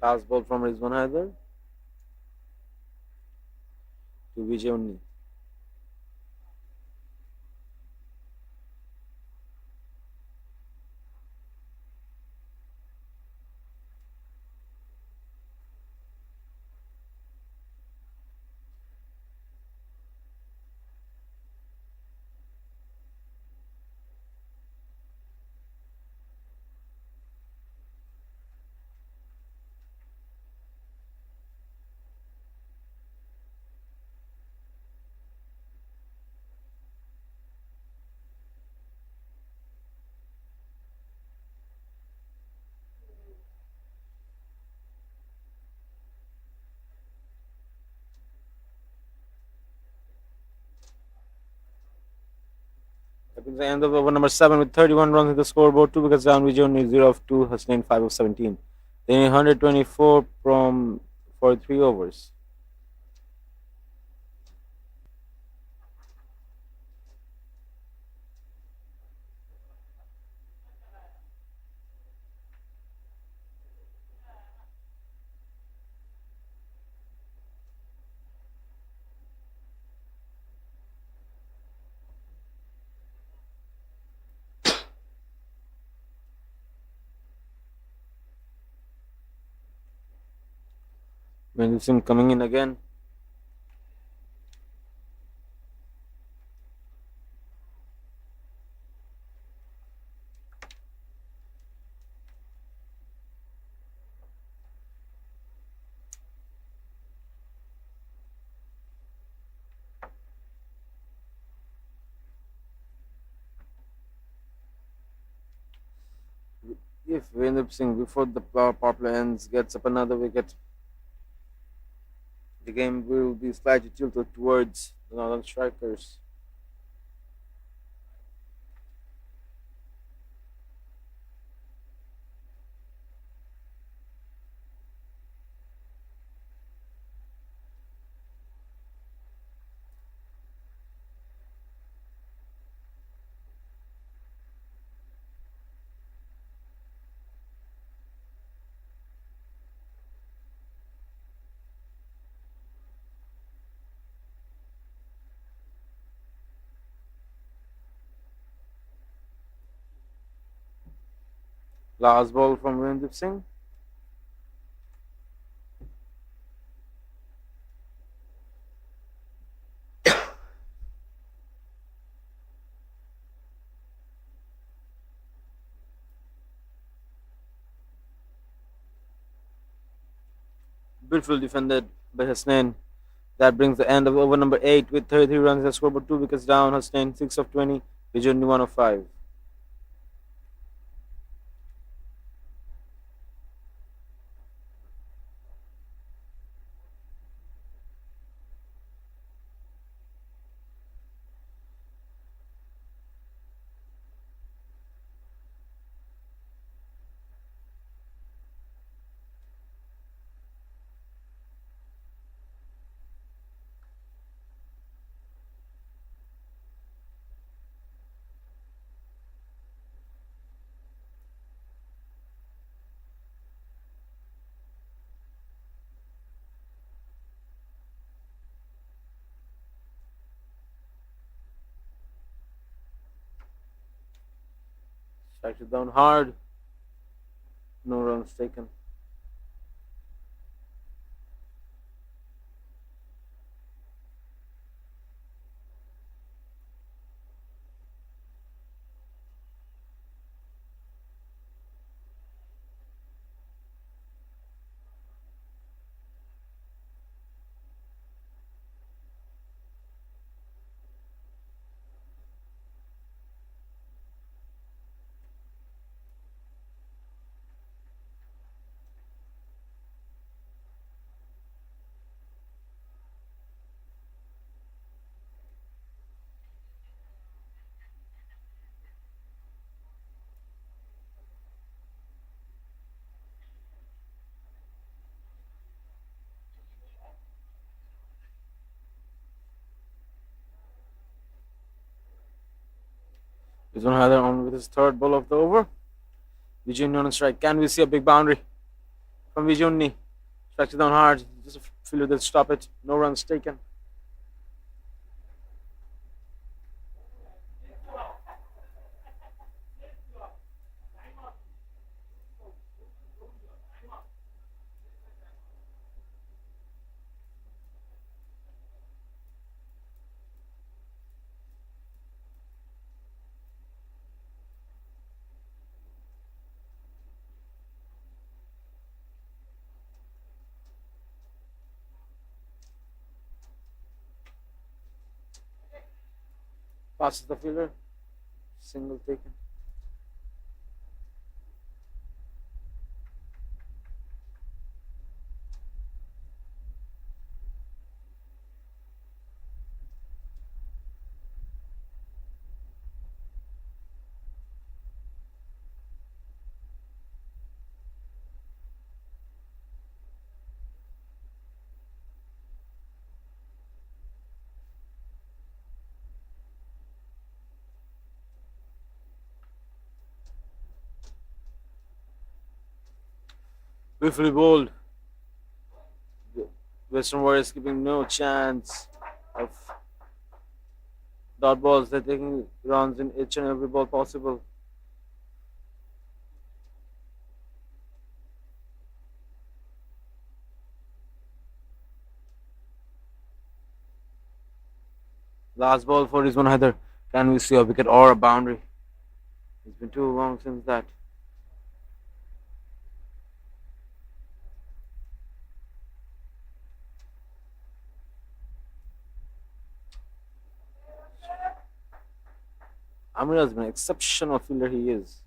Last ball from Rizwan Haider to Vijay Unni. That brings the end of over number 7 with 31 runs in the scoreboard. 2 wickets down. Vijay Unni 0 of 2. Hasnain 5 of 17. They need 124 from for 3 overs. Mendelssohn coming in again. If Virendra Singh before the power play ends gets up another wicket, the game will be slightly tilted towards the Northern Strikers. Last ball from Virendra Singh. Beautiful defended by Hasnain. That brings the end of over number 8 with 33 runs and scoreboard 2 wickets down. Hasnain 6 of 20, Vijay Unni 1 of 5. Strikes it down hard. No runs taken. Rizwan Haider on with his third ball of the over. Vijay on strike. Can we see a big boundary from Vijay? Strikes it down hard. Just a fielder that stop it. No runs taken. Passes the fielder. Single taken. Beautifully bowled. Western Warriors keeping no chance of dot balls. They're taking runs in each and every ball possible. Last ball for Rizwan Haider. Can we see a wicket or a boundary? It's been too long since that. Amir has been an exceptional fielder. He is.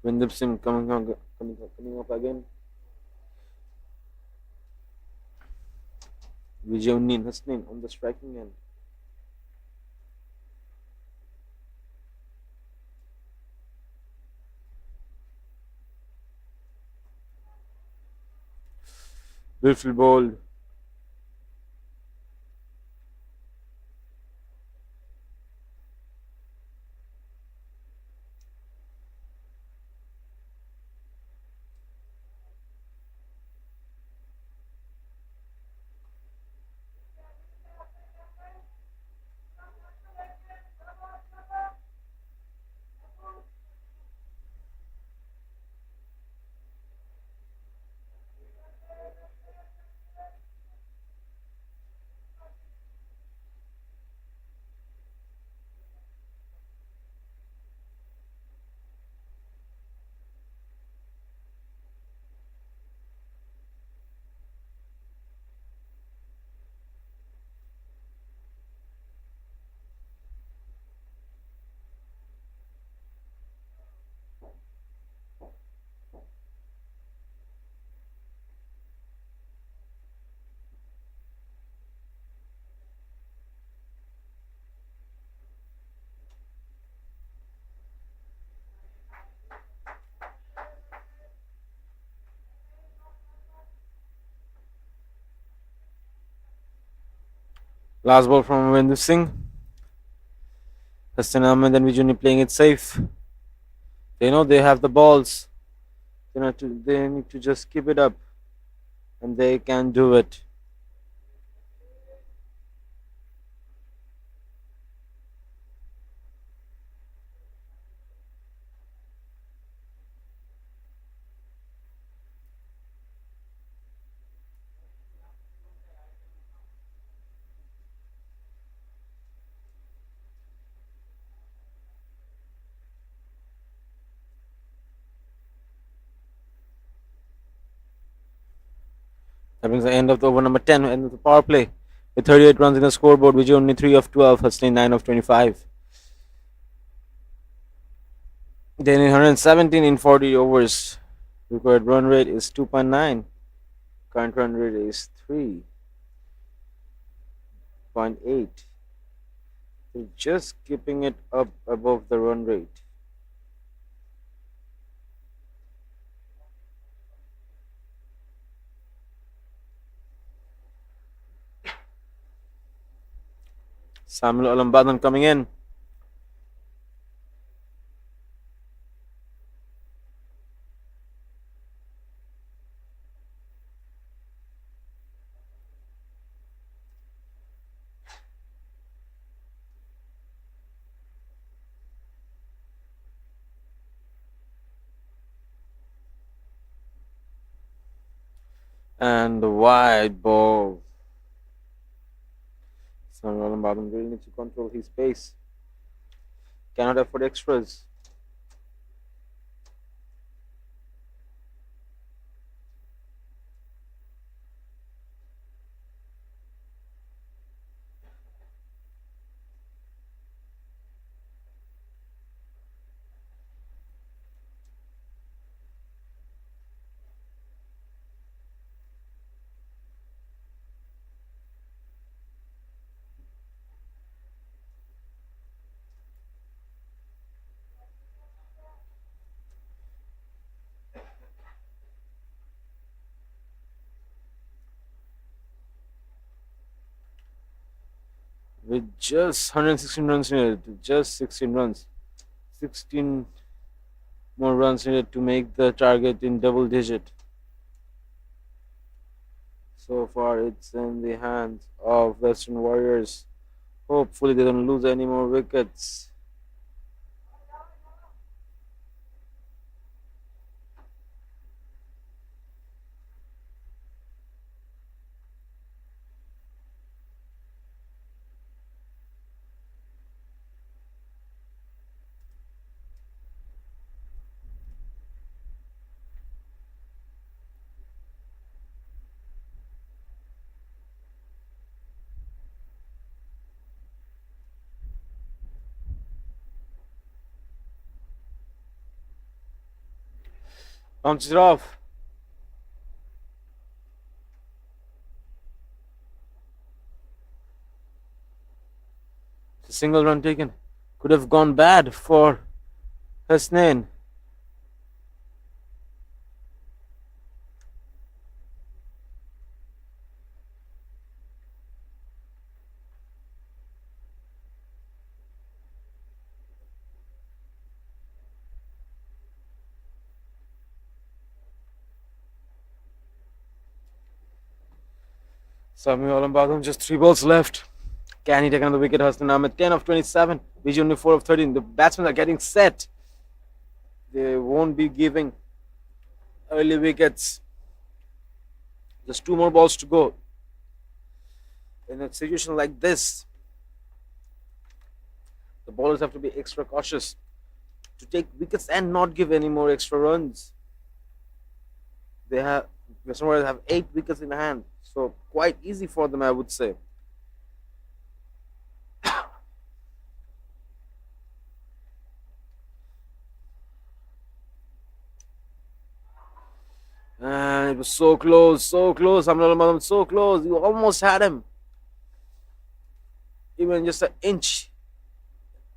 Windip Singh coming up again. Vijay Hasnain on the striking end. Beautiful ball. Last ball from Windip Singh. Hassan Ahmed and Vijay playing it safe. They know they have the balls. They need to just keep it up, and they can do it. That brings the end of the over number 10, end of the power play. With 38 runs in the scoreboard, Vijay only 3 of 12, Hasnain 9 of 25. They need 117 in 40 overs. Required run rate is 2.9. Current run rate is 3.8. They're just keeping it up above the run rate. Samuel Alambadan coming in. And the wide ball. Samuel Alambadan really needs to control his pace. Cannot afford extras. With just 116 runs needed, just 16 runs. 16 more runs needed to make the target in double digit. So far, it's in the hands of Western Warriors. Hopefully, they don't lose any more wickets. Bounces it off. The single run taken could have gone bad for Hasnain. Samuel Alambadan, just 3 balls left. Can he take another wicket? Hasnain Ahmed, 10 of 27. Vijay only 4 of 13. The batsmen are getting set. They won't be giving early wickets. Just 2 more balls to go. In a situation like this, the bowlers have to be extra cautious to take wickets and not give any more extra runs. They have Western Warriors have 8 wickets in hand, so quite easy for them, I would say. And it was so close, so close. Amrul Madam, so close. You almost had him. Even just an inch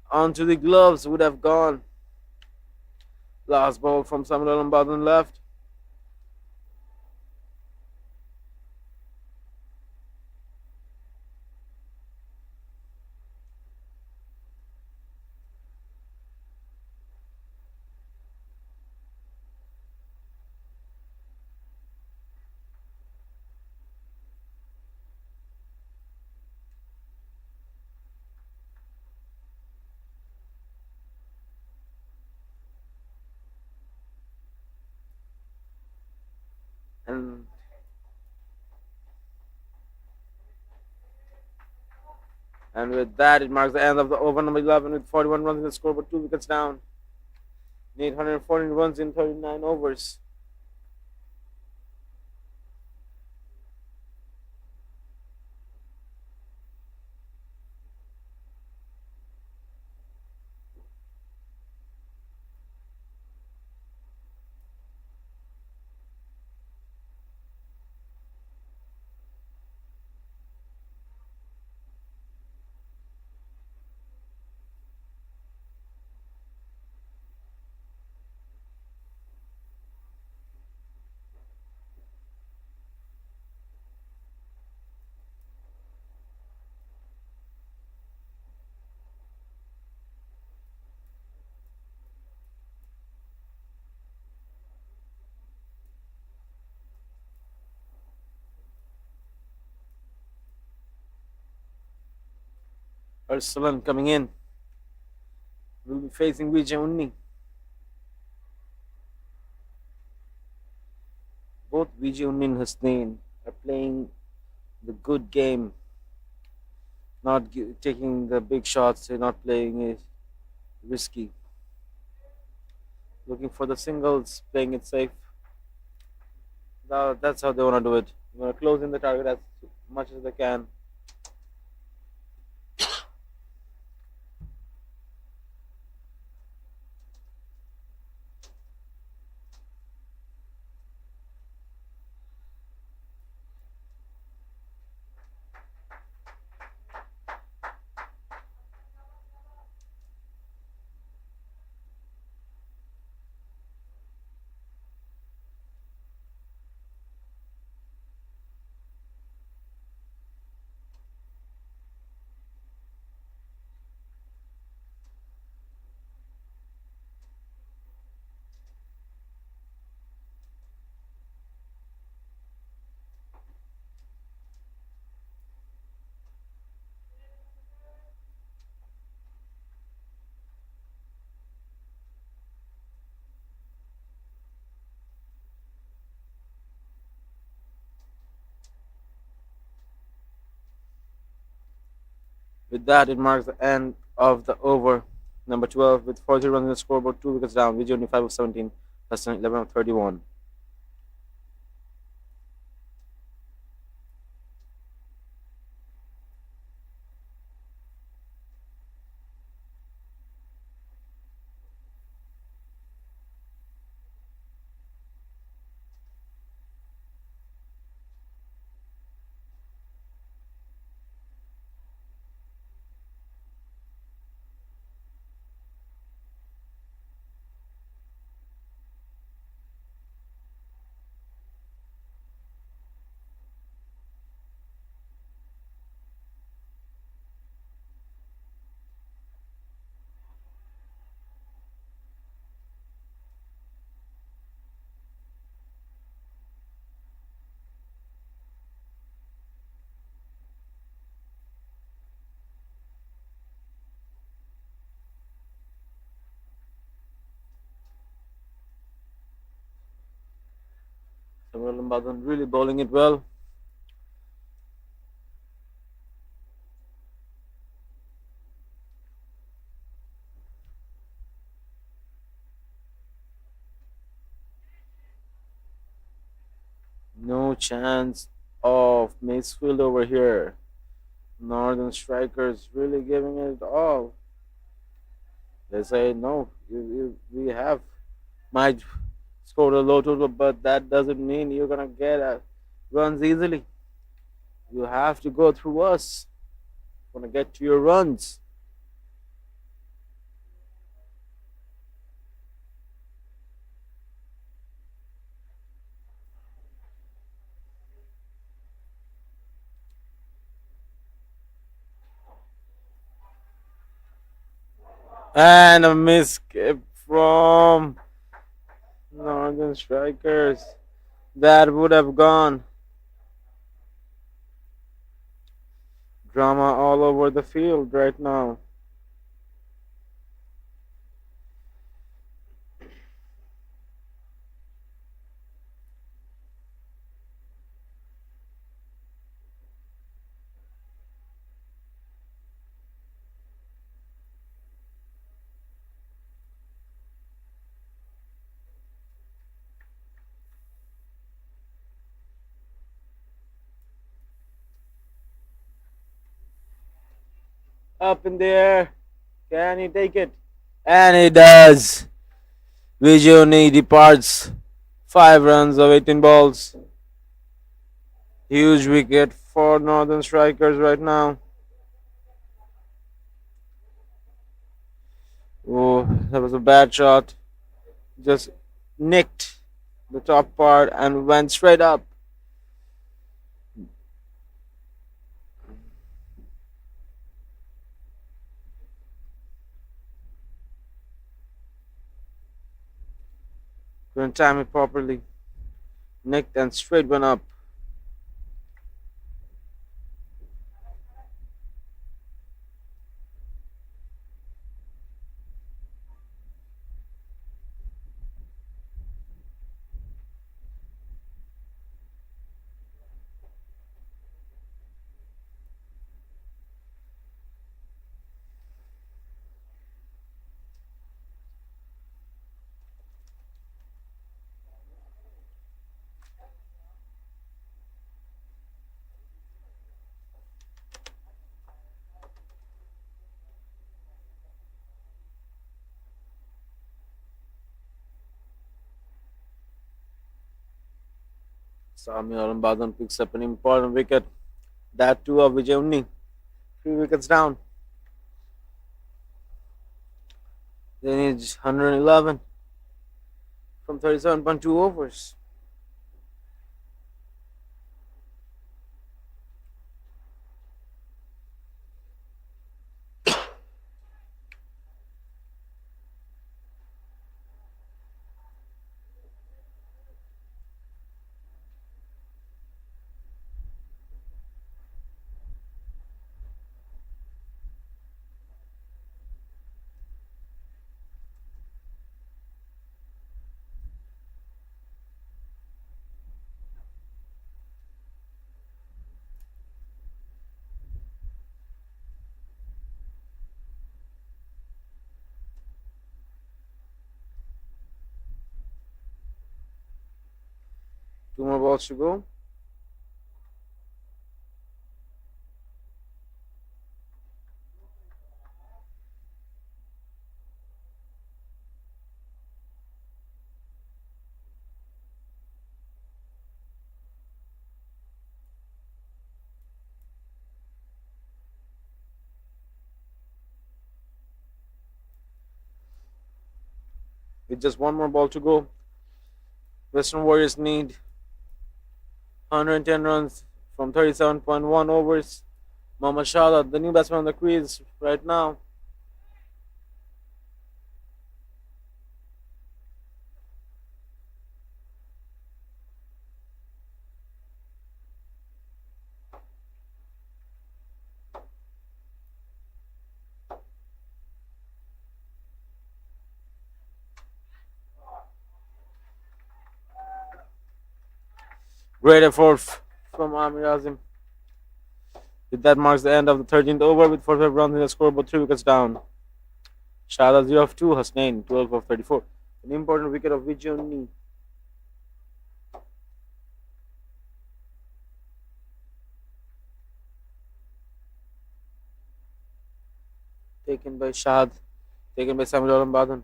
onto the gloves would have gone. Last ball from Samuel Alambadan left. And with that, it marks the end of the over number 11 with 41 runs in the scoreboard, 2 wickets down. Need 114 runs in 39 overs. Arsalan coming in. Will be facing Vijay Unni. Both Vijay Unni and Hasnain are playing the good game, not taking the big shots. They're not playing it risky. Looking for the singles, playing it safe. That's how they want to do it. They want to close in the target as much as they can. With that, it marks the end of the over. Number 12 with 40 runs in the scoreboard, 2 wickets down. Vijay only 5 of 17, plus 11 of 31. Samuel Mbadan really bowling it well. No chance of Macefield over here. Northern strikers really giving it all. They say no, we have might score a low total, but that doesn't mean you're gonna get runs easily. You have to go through us. Want to get to your runs. And a miss from Northern Strikers. That would have gone. Drama all over the field right now. Up in the air. Can he take it? And he does. Vijay departs. 5 runs of 18 balls. Huge wicket for Northern Strikers right now. Oh, that was a bad shot. Just nicked the top part and went straight up. Couldn't time it properly. Nicked and straight went up. Sami Alambadan picks up an important wicket. That too of Vijay. 3 wickets down. They need 111 from 37.2 overs. Two more balls to go. With just one more ball to go, Western Warriors need 110 runs from 37.1 overs. Mohammad Shahid, the new batsman on the crease right now. Great effort from Amir Azim. With that marks the end of the 13th over with 45 runs in the scoreboard, 3 wickets down. Shahid 0 of 2, Hasnain 12 of 34. An important wicket of Vijay. Taken by Shahid, taken by Samuel Alambadan.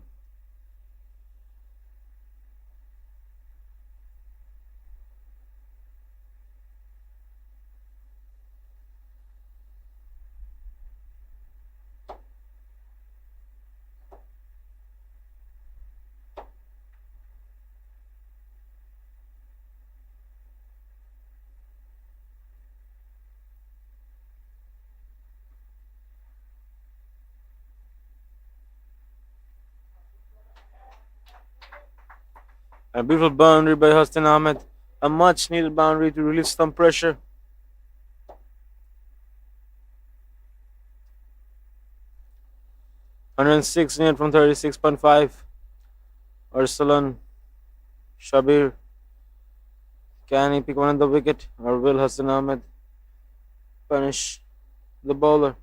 A beautiful boundary by Hussein Ahmed. A much needed boundary to relieve some pressure. (106) needed from 36.5. Arsalan Shabir. Can he pick one of the wicket, or will Hussein Ahmed punish the bowler?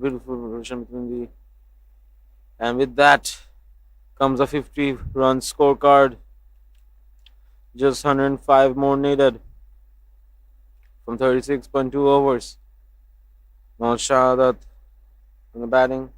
Beautiful relation between the. And with that comes a 50-run scorecard. Just 105 more needed from 36.2 overs. Mohammad Shahadat on the batting.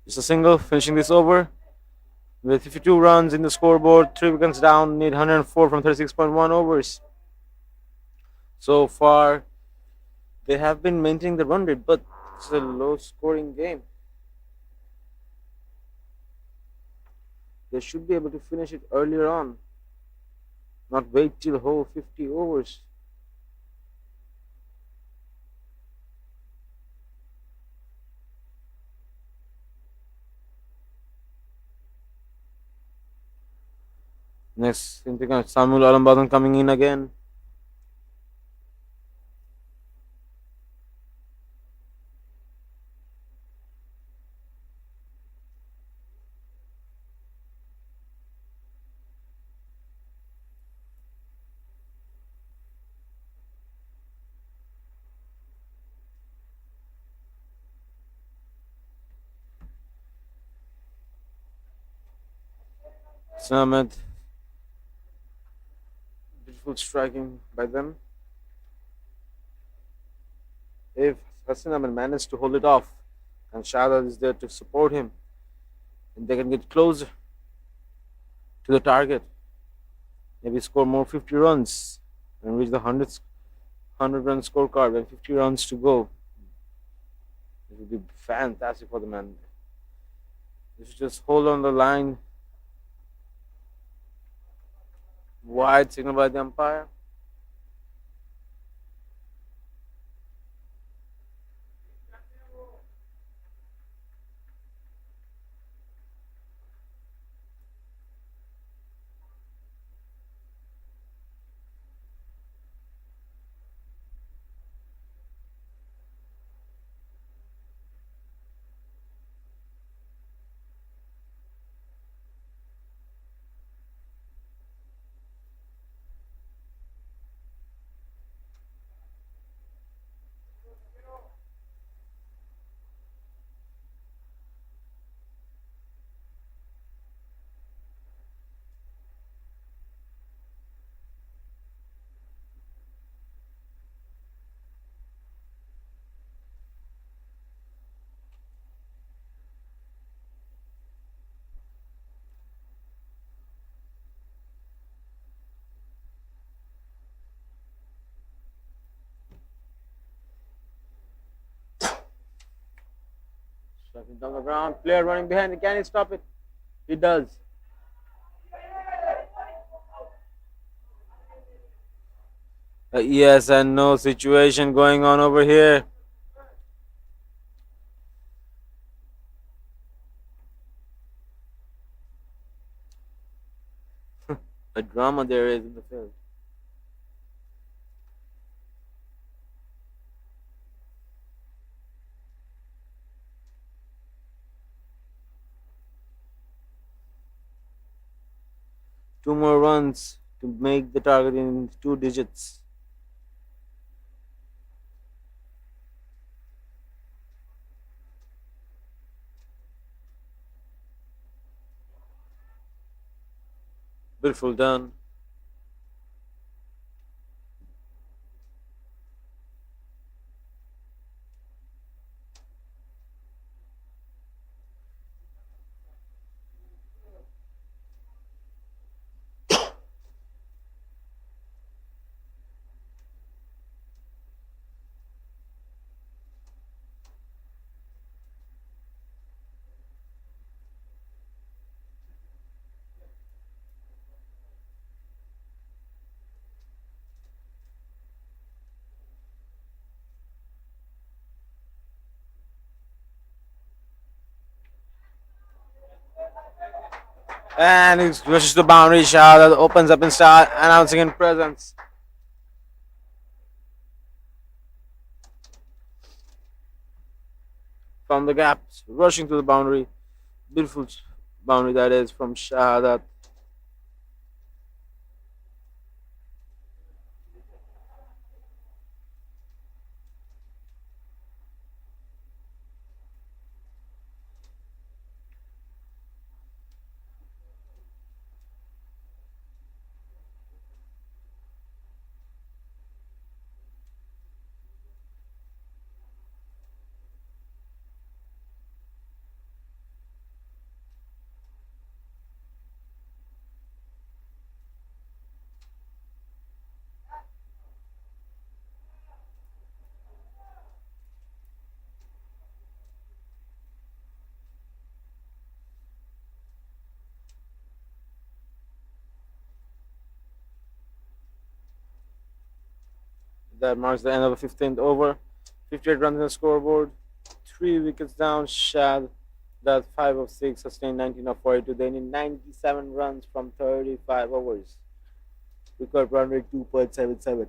Just a single, finishing this over with 52 runs in the scoreboard, 3 wickets down, need 104 from 36.1 overs. So far, they have been maintaining the run rate, but it's a low scoring game. They should be able to finish it earlier on, not wait till whole 50 overs. Next, Samuel Alambadan coming in again. Ahmed, beautiful striking by them. If Hassan Ahmed managed to hold it off and Shahzad is there to support him, and they can get closer to the target, maybe score more 50 runs and reach the 100 run scorecard and 50 runs to go. It would be fantastic for the man. They should just hold on the line. Wide signal by the umpire. Striking down the ground. Player running behind. Can he stop it? He does. Yes and no situation going on over here. A drama there is in the field. Two more runs to make the target in two digits. Beautiful done. And he rushes the boundary shot that opens up and start announcing in presence. From the gaps, rushing to the boundary. Beautiful boundary that is from Shahadat. That marks the end of the 15th over. 58 runs in the scoreboard. 3 wickets down. Shad, that 5 of 6, sustained 19 of 42. They need 97 runs from 35 overs. Record run rate 2.77.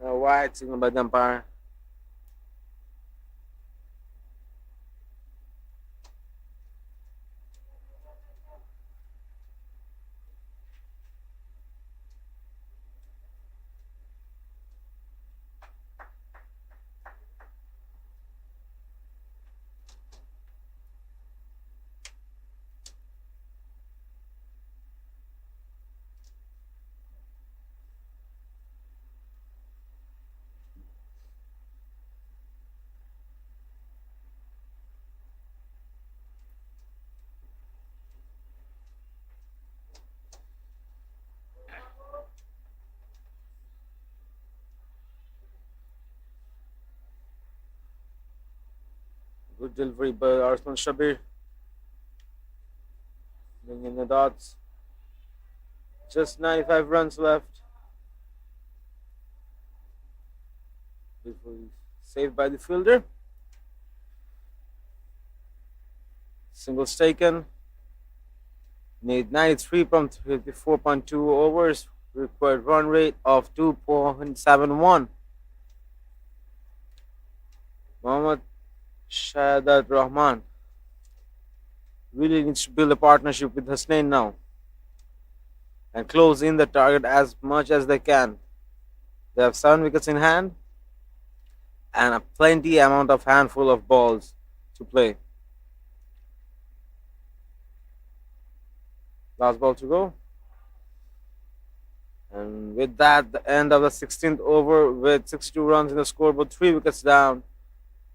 Wide signal by the umpire. Good delivery by Arslan Shabir. Bringing the dots. Just 95 runs left. Beautifully saved by the fielder. Singles taken. Need 93 from 54.2 overs. Required run rate of 2.71. Mohammad Shahadat Rahman really needs to build a partnership with Hasnain now and close in the target as much as they can. They have 7 wickets in hand and a plenty amount of handful of balls to play. Last ball to go. And with that, the end of the 16th over with 62 runs in the scoreboard, 3 wickets down.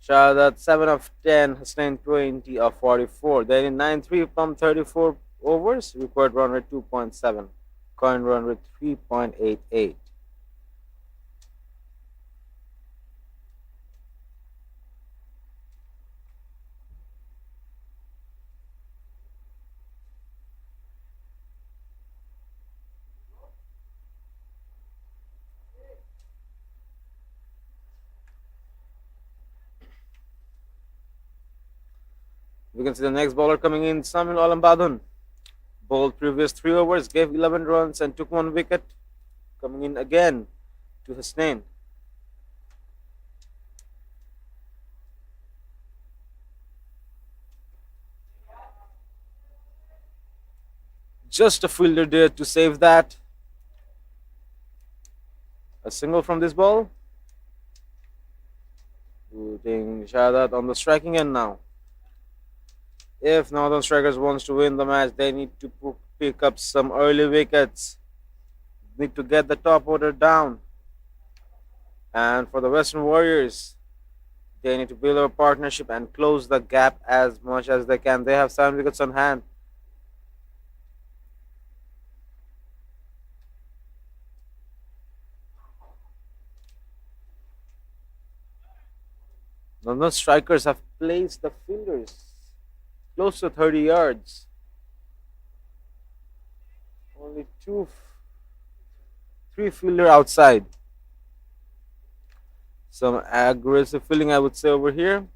Shahadat 7 of 10, Hasnain 20 of 44. They need 93 from 34 overs, required run rate 2.7, current run rate 3.88. We can see the next bowler coming in, Samuel Alambadun. Bowled previous 3 overs, gave 11 runs and took 1 wicket. Coming in again to Hasnain. Just a fielder there to save that. A single from this ball. Putting Shahadat on the striking end now. If Northern Strikers wants to win the match, they need to pick up some early wickets. Need to get the top order down. And for the Western Warriors, they need to build a partnership and close the gap as much as they can. They have 7 wickets on hand. Northern Strikers have placed the fielders close to 30 yards. Only 3 fielder outside. Some aggressive fielding, I would say, over here.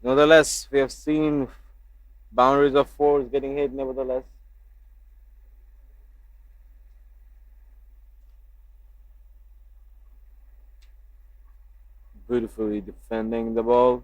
Nevertheless, we have seen boundaries of 4s getting hit, nevertheless. Beautifully defending the ball.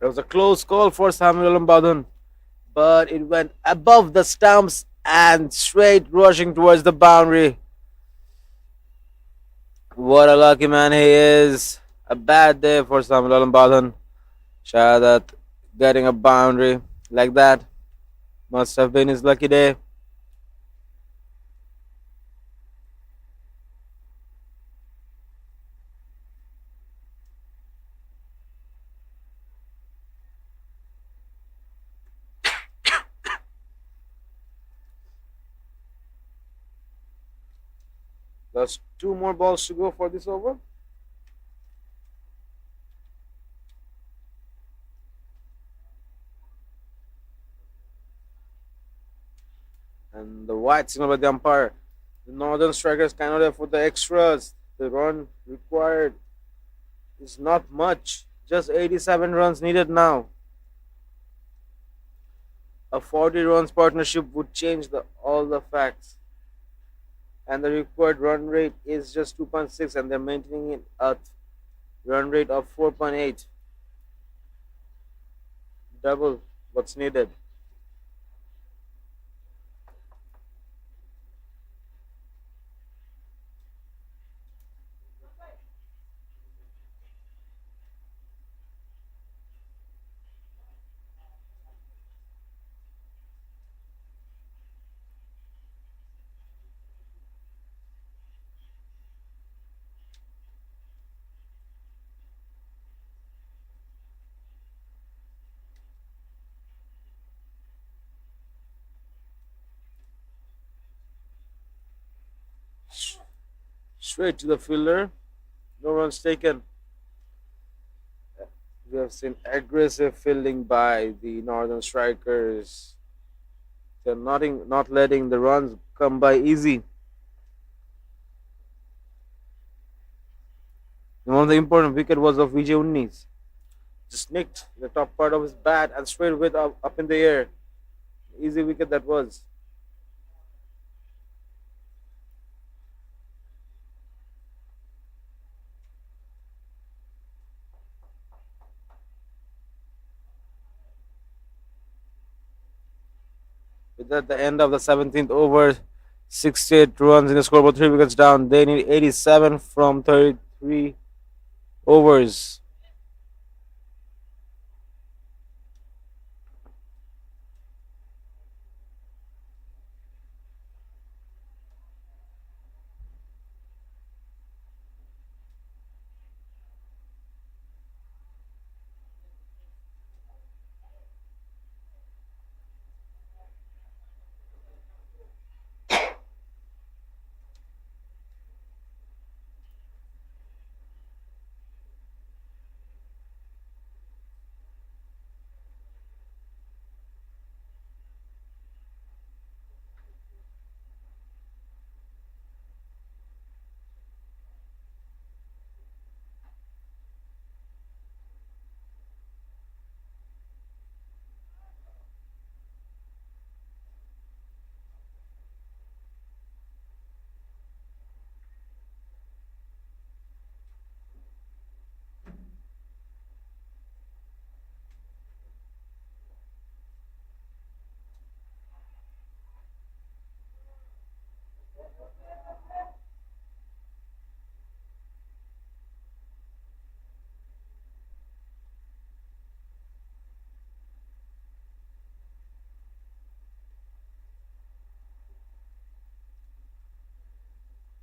It was a close call for Samuel Mbadan, but it went above the stumps and straight rushing towards the boundary. What a lucky man he is. A bad day for Samuel Mbadan. Shahadat getting a boundary like that must have been his lucky day. There's two more balls to go for this over. And the white signal by the umpire. The northern strikers cannot afford the extras. The run required is not much. Just 87 runs needed now. A 40 runs partnership would change all the facts. And the required run rate is just 2.6, and they're maintaining it at run rate of 4.8. Double what's needed. Straight to the fielder. No runs taken. We have seen aggressive fielding by the northern strikers. They're not letting the runs come by easy. And one of the important wicket was of Vijay Unnis. Just nicked the top part of his bat and straight with up in the air. Easy wicket that was. With that, the end of the 17th over, 68 runs in the scoreboard, 3 wickets down. They need 87 from 33 overs.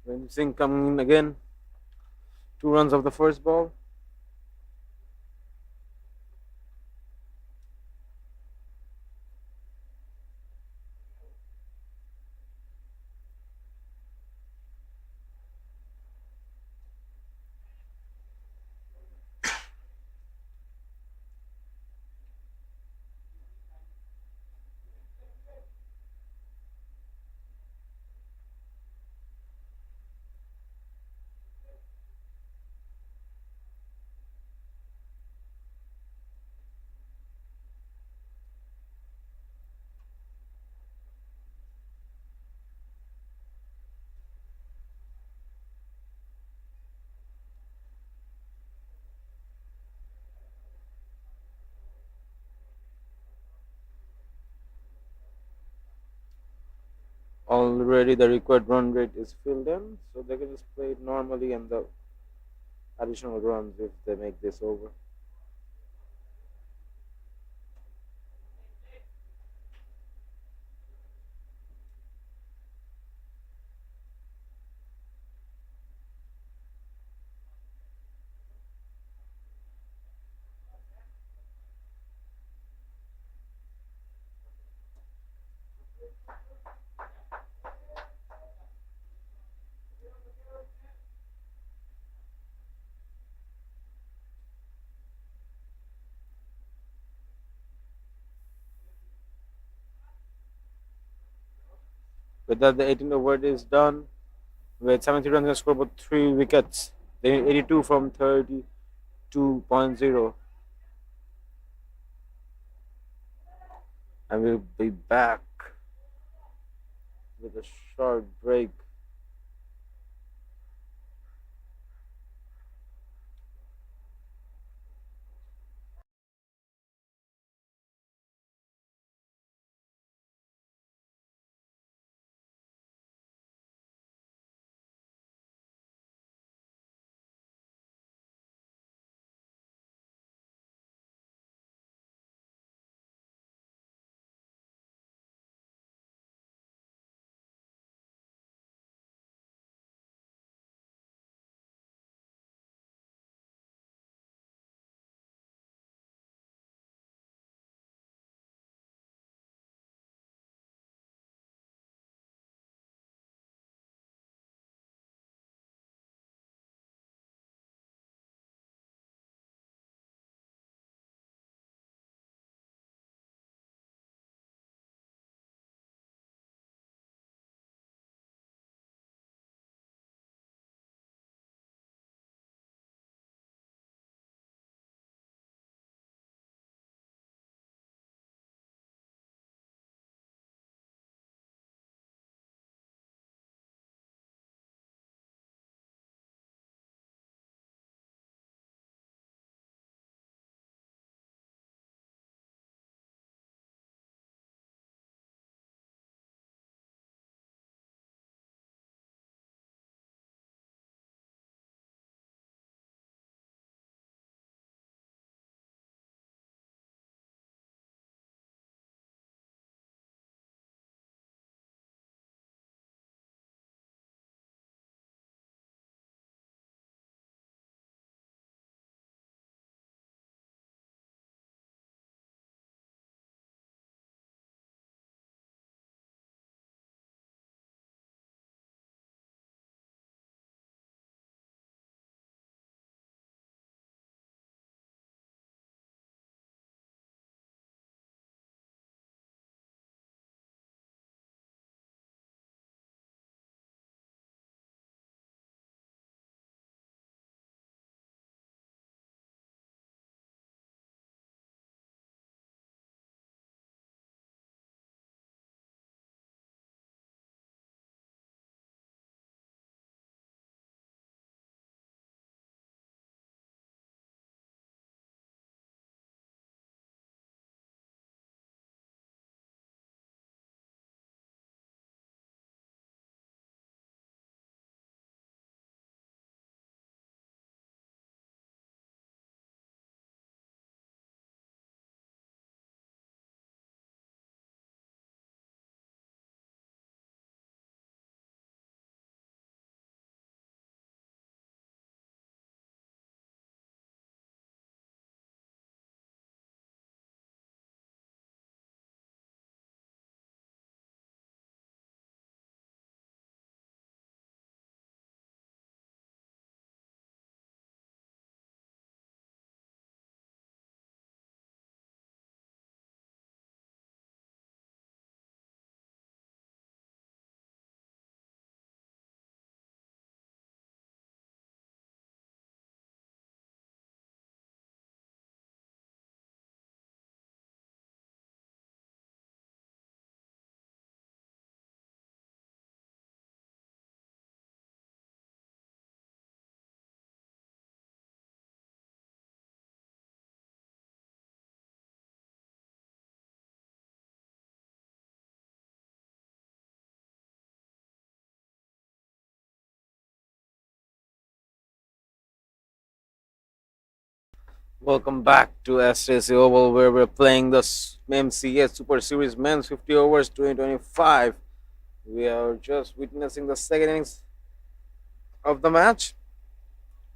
When Singh coming in again, 2 runs of the first ball. already the required run rate is filled in, so they can just play it normally and the additional runs if they make this over. With that, the 18th over is done. With 73 runs, they score about 3 wickets. They need 82 from 32.0. And we'll be back with a short break. Welcome back to SSC Oval, where we're playing the MCS Super Series Men's 50 Overs 2025. We are just witnessing the second innings of the match,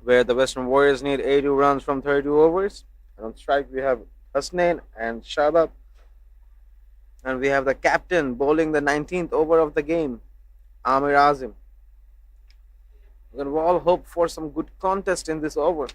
where the Western Warriors need 82 runs from 32 overs. And on strike, we have Hasnain and Shadab, and we have the captain bowling the 19th over of the game, Amir Azim. We can all hope for some good contest in this over.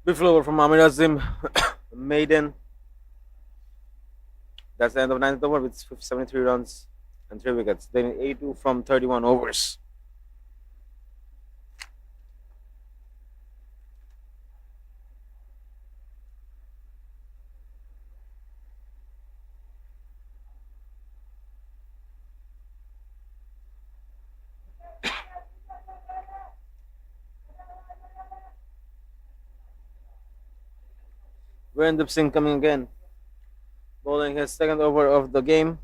Beautiful over from Amir Azim, maiden. That's the end of ninth over with 73 runs and 3 wickets. They need 82 from 31 overs. Virendra Singh coming again, bowling his second over of the game.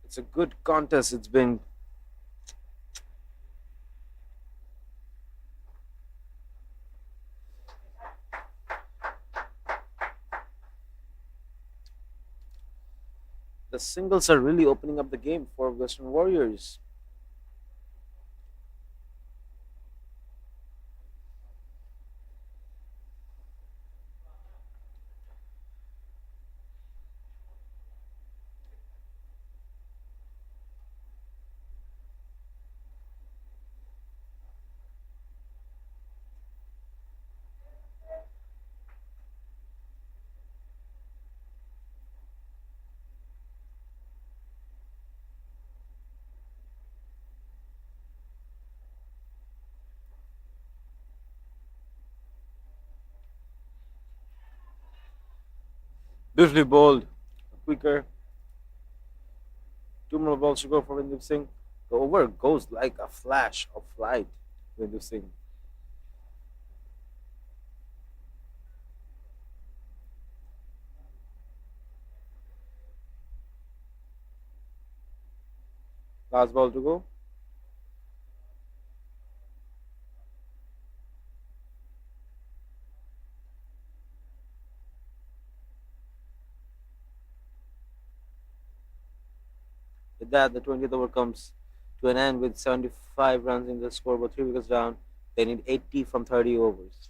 It's a good contest. It's been. The singles are really opening up the game for Western Warriors. Beautifully bowled, quicker. 2 more balls to go for Virendra Singh. The over goes like a flash of light. Virendra Singh. Last ball to go. With that, the 20th over comes to an end with 75 runs in the scoreboard, 3 wickets down. They need 80 from 30 overs.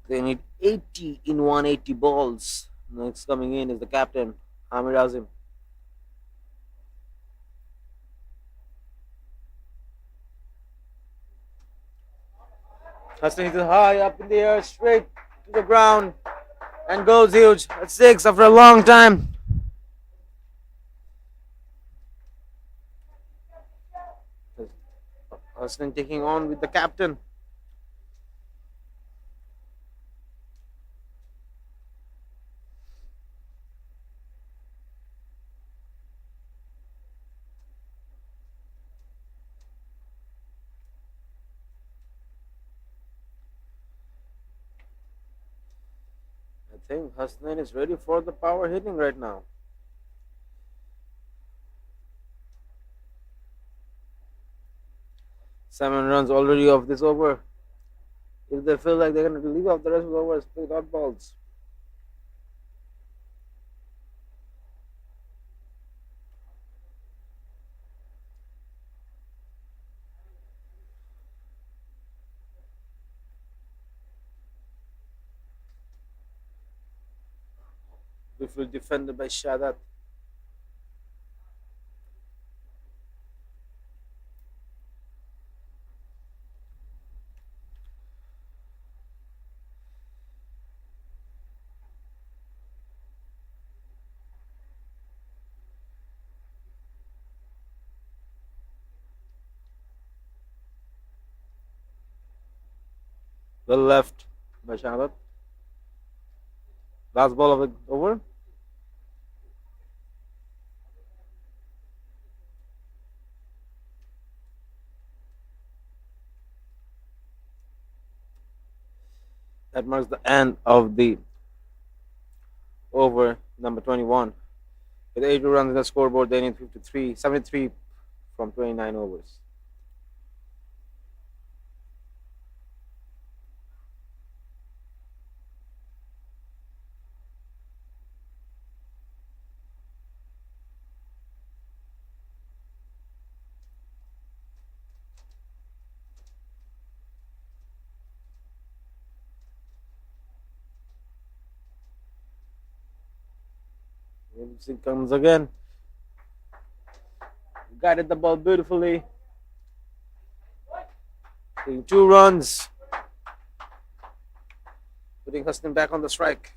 They need 80 in 180 balls. Next coming in is the captain, Amir Azim. Hassan hits it high up in the air, straight to the ground, and goes huge at 6 after a long time. Hassan taking on with the captain. I think Hasnain is ready for the power hitting right now. 7 runs already off this over. If they feel like they're going to leave off the rest of the overs, play dot balls. Beautiful defended by Shadat. Well left by Shadat. Last ball of the over. That marks the end of the over number 21. With 82 runs in the scoreboard, they need 73 from 29 overs. It comes again. Guided the ball beautifully. Taking 2 runs. Putting Huston back on the strike.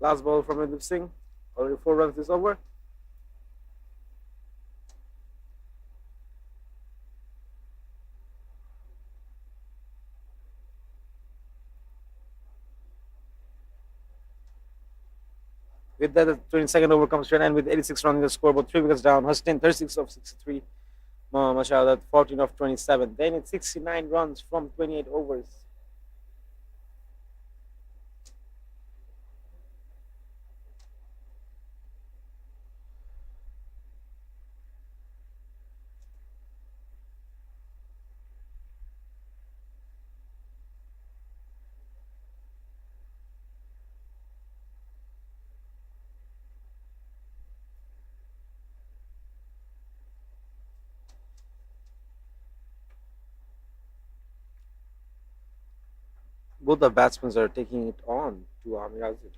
Last ball from Mid Singh. Already 4 runs this over. With that, the 22nd over comes to an end with 86 runs in the scoreboard, 3 wickets down. Hustin 36 of 63. Mashallah 14 of 27. They need 69 runs from 28 overs. Both the batsmen are taking it on to Amir Azir.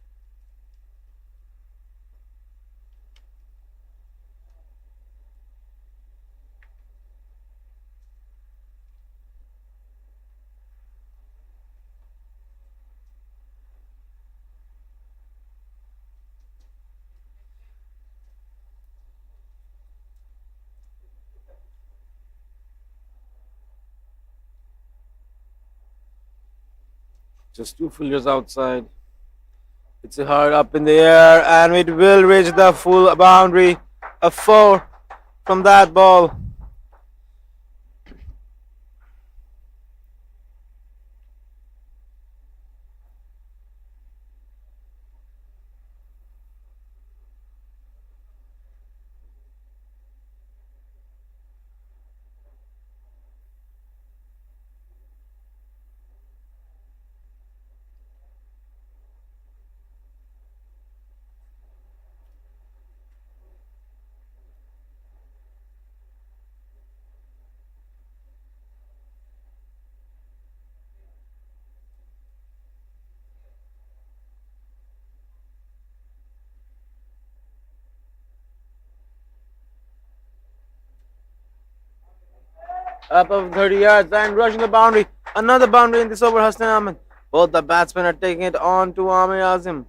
Just 2 fielders outside. It's a hard up in the air, and it will reach the full boundary. A 4 from that ball. Up of 30 yards and rushing the boundary. Another boundary in this over, Hassan Ahmed. Both the batsmen are taking it on to Amir Azim.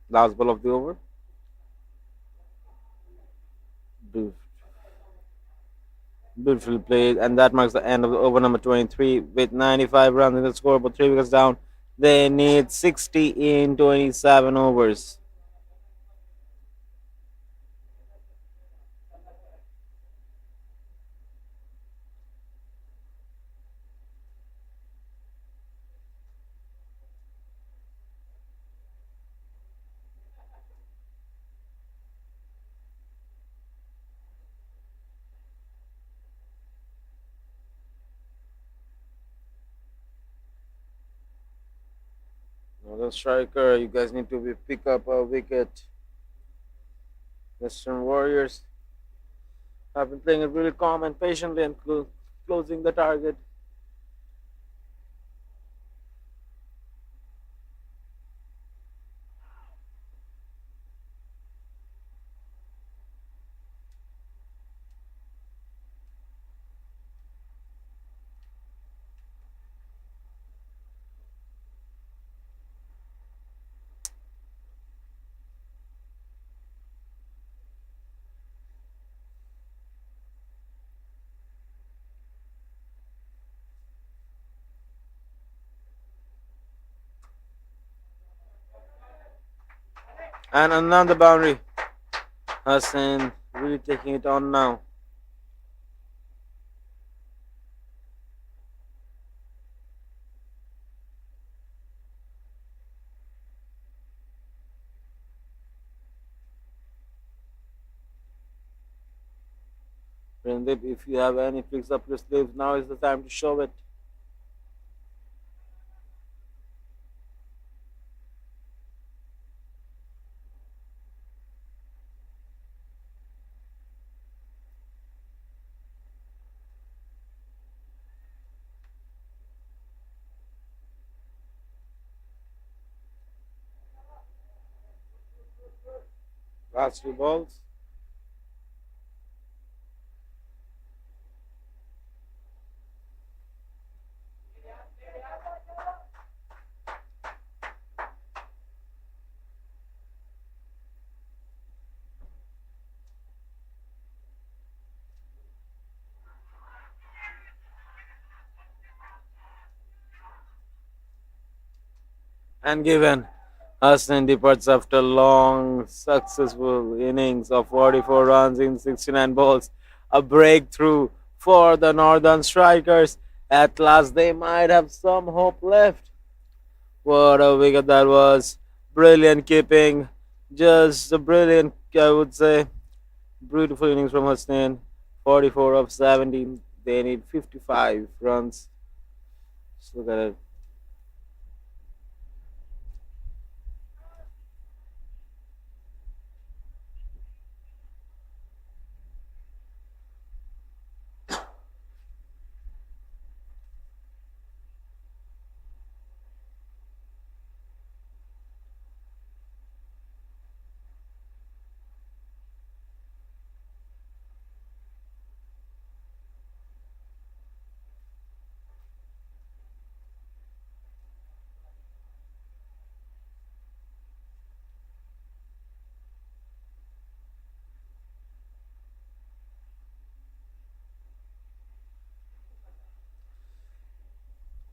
Last ball of the over. Beautifully played, and that marks the end of the over number 23 with 95 runs in the scoreboard, 3 wickets down. They need 60 in 27 overs. Another striker, you guys need to pick up a wicket. Western Warriors have been playing it really calm and patiently and closing the target. And another boundary. Hassan really taking it on now. Prendip, if you have any tricks up your sleeves, now is the time to show it. Last 2 balls. And given. Hassan departs after long, successful innings of 44 runs in 69 balls. A breakthrough for the Northern Strikers. At last, they might have some hope left. What a wicket that was. Brilliant keeping. Just a brilliant, I would say. Beautiful innings from Hassan. 44 of 17. They need 55 runs. Just look at it.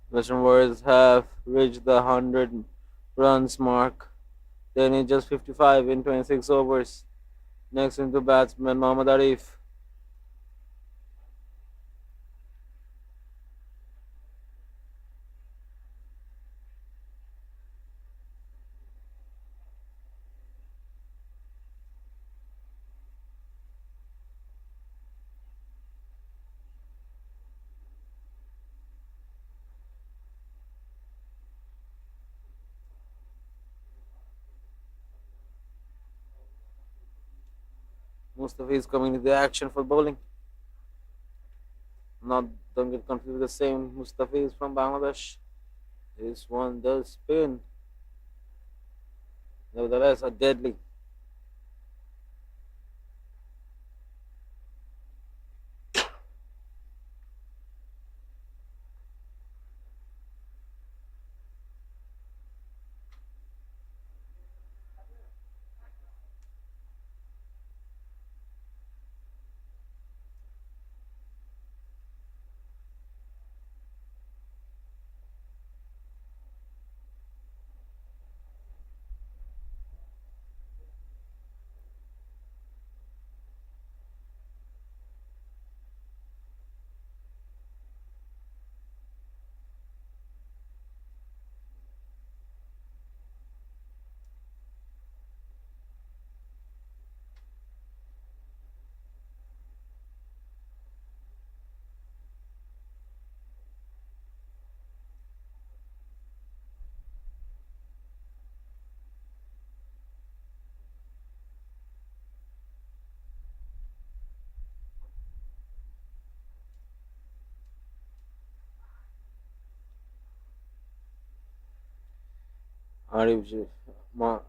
Western Warriors have reached the 100 runs mark. They need just 55 in 26 overs. Next into batsman Mohammad Arif. Mustafi is coming to the action for bowling. Not don't get confused with the same Mustafi is from Bangladesh. This one does spin. Nevertheless, a deadly.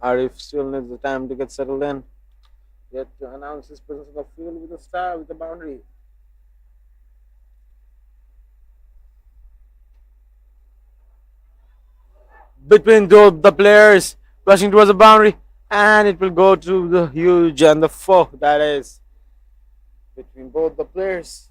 Arif still needs the time to get settled in. Yet to announce his presence on the field with a star with the boundary. Between the players rushing towards the boundary, and it will go to the huge and the four. That is between both the players.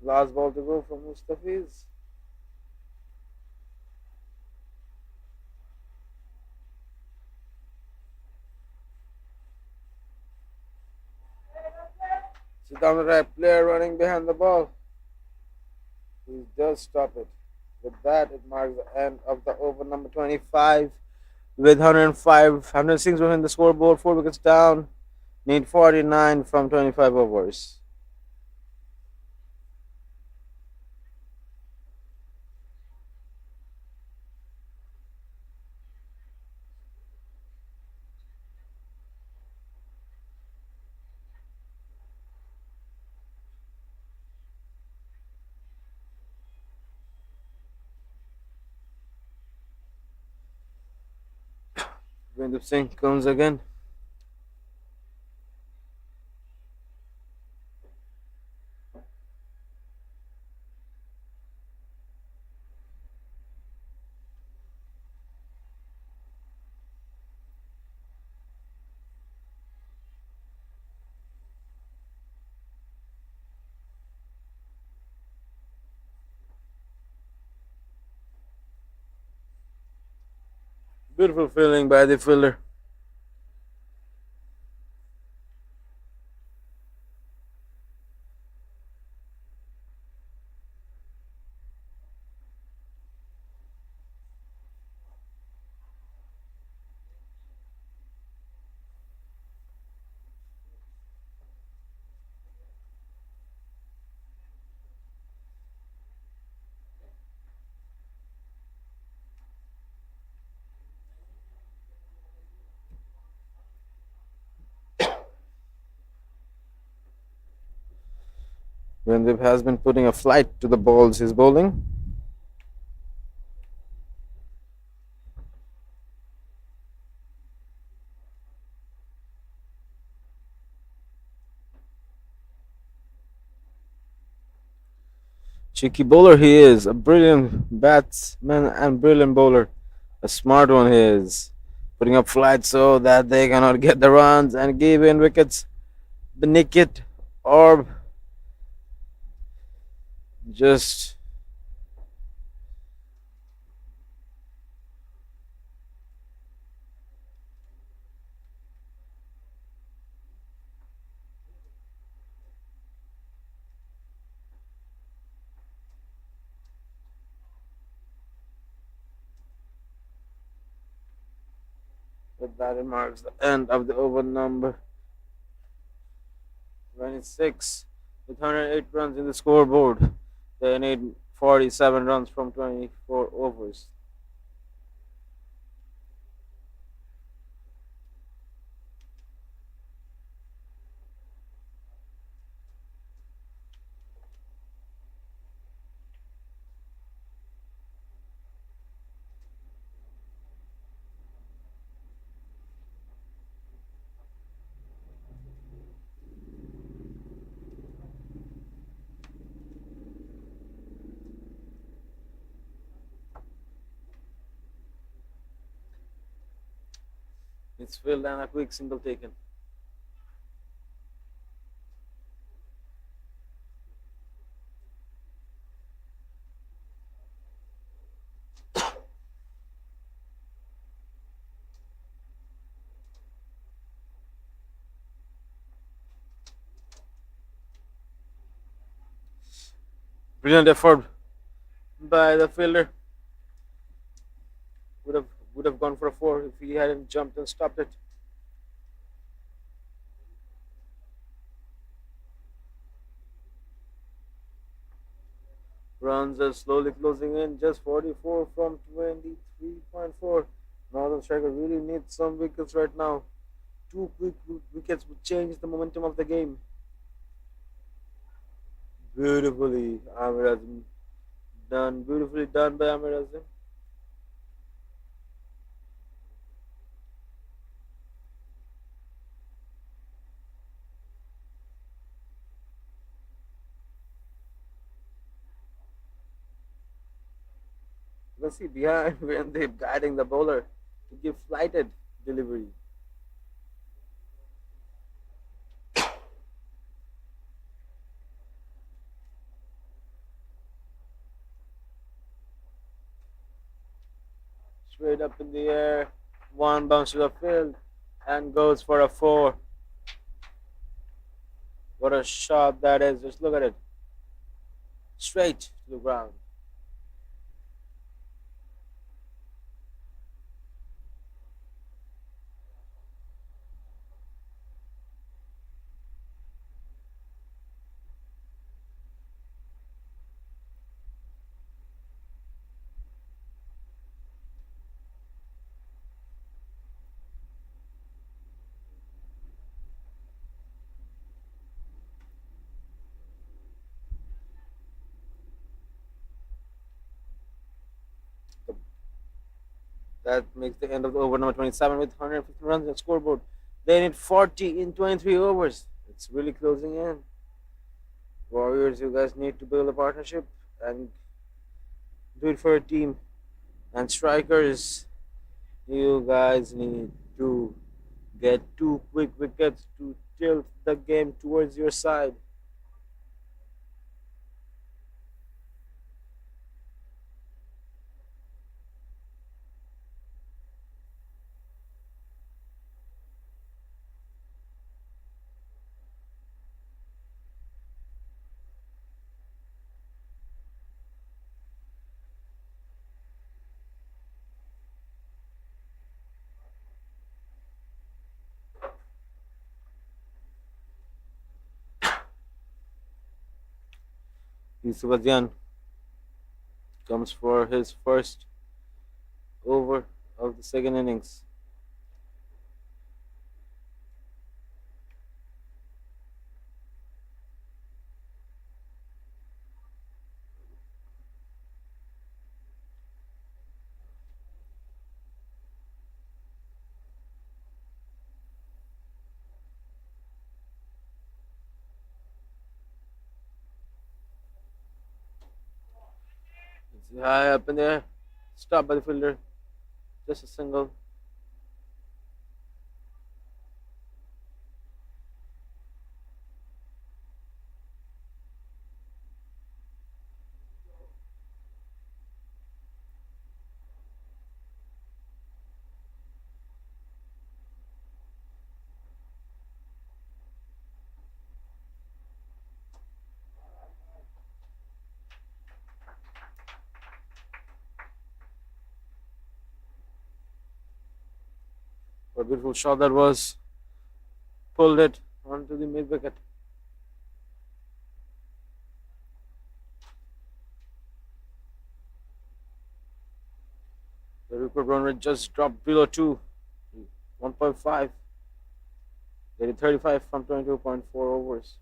Last ball to go from Mustafiz. Sit down the right player running behind the ball. He does stop it. With that, it marks the end of the over number 25 with 105, 106 in the scoreboard, 4 wickets down. Need 49 from 25 overs. Windup Singh comes again. Beautiful feeling by the fielder. Windup has been putting a flight to the balls he's bowling. Cheeky bowler he is, a brilliant batsman and brilliant bowler. A smart one he is. Putting up flights so that they cannot get the runs and give in wickets. Nick it or just that marks the end of the over number 26 with 108 runs in the scoreboard. They need 47 runs from 24 overs. It's filled and a quick single taken. Brilliant effort by the fielder. Would have gone for a four if he hadn't jumped and stopped it. Runs are slowly closing in, just 44 from 23.4. Northern Striker really needs some wickets right now. Two quick wickets would change the momentum of the game. Beautifully, Amir Azim done. Beautifully done by Amir Azim. You can see behind when they're guiding the bowler to give flighted delivery. Straight up in the air, one bounce to the field and goes for a four. What a shot that is, just look at it. Straight to the ground. That makes the end of the over number 27 with 150 runs on scoreboard. They need 40 in 23 overs. It's really closing in. Warriors, you guys need to build a partnership and do it for a team. And strikers, you guys need to get two quick wickets to tilt the game towards your side. Yusuf comes for his first over of the second innings. It's high up in there. Stopped by the fielder. Just a single. A beautiful shot that was pulled it onto the mid wicket. The record run rate just dropped below 2, 1.5. They did 35 from 22.4 overs.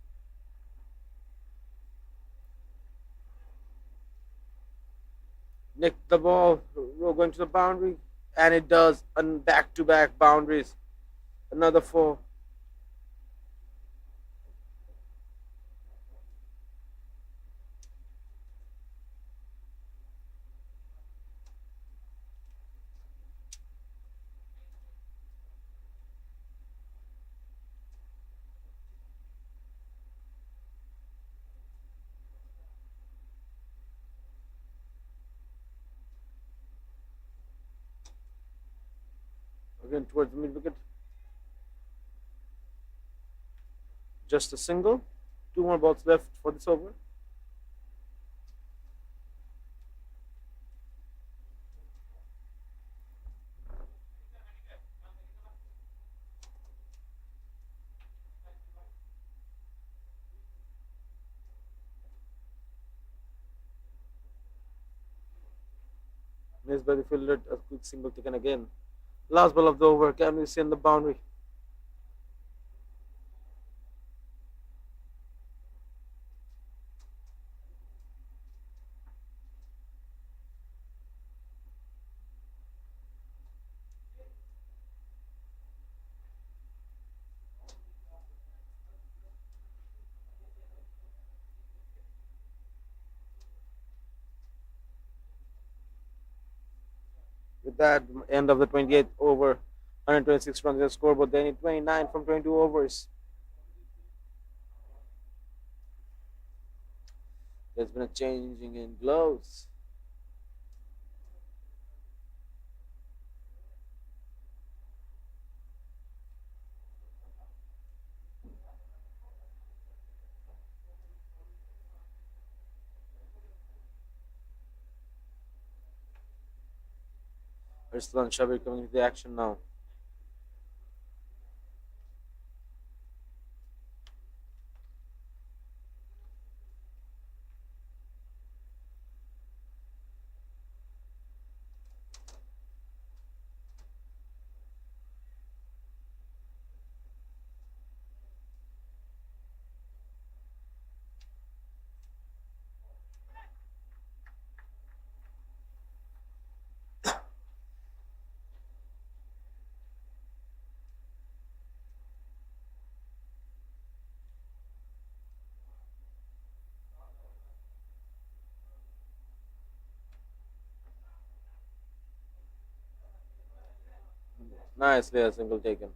Nicked the ball, going to the boundary, and it does. And back-to-back boundaries. Another 4. Again towards the mid wicket. Just a single. 2 more balls left for this over. Missed by the fielder. A quick single taken again. Last ball of the over. Can we see in the boundary? With that, end of the 28th over. 126 runs in the scoreboard. They need 29 from 22 overs. There's been a changing in gloves. Arslan Shabir coming into the action now. Nicely a single taken.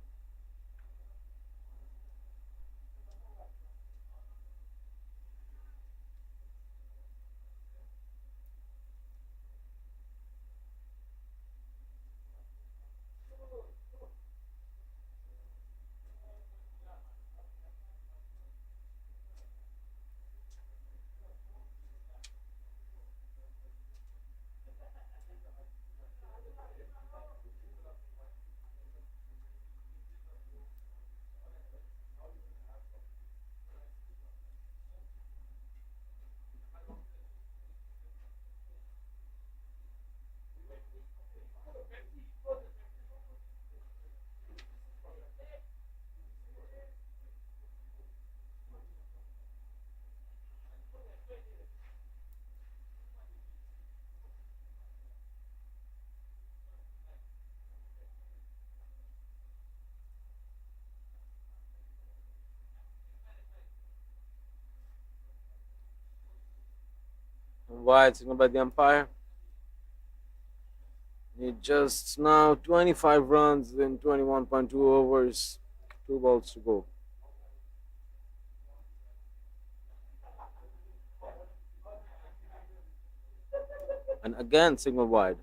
Wide signal by the umpire. Need just now 25 runs in 21.2 overs. 2 balls to go. And again, signal wide.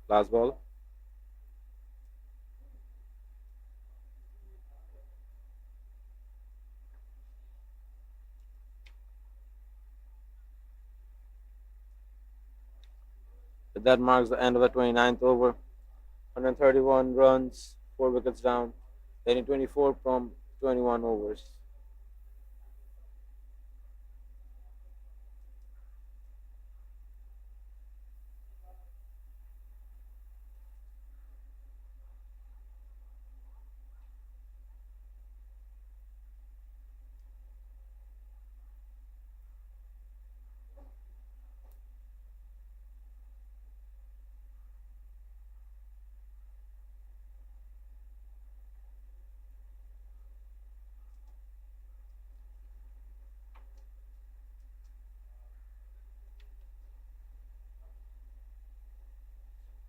Last ball. That marks the end of the 29th over. 131 runs, 4 wickets down. They need 24 from 21 overs.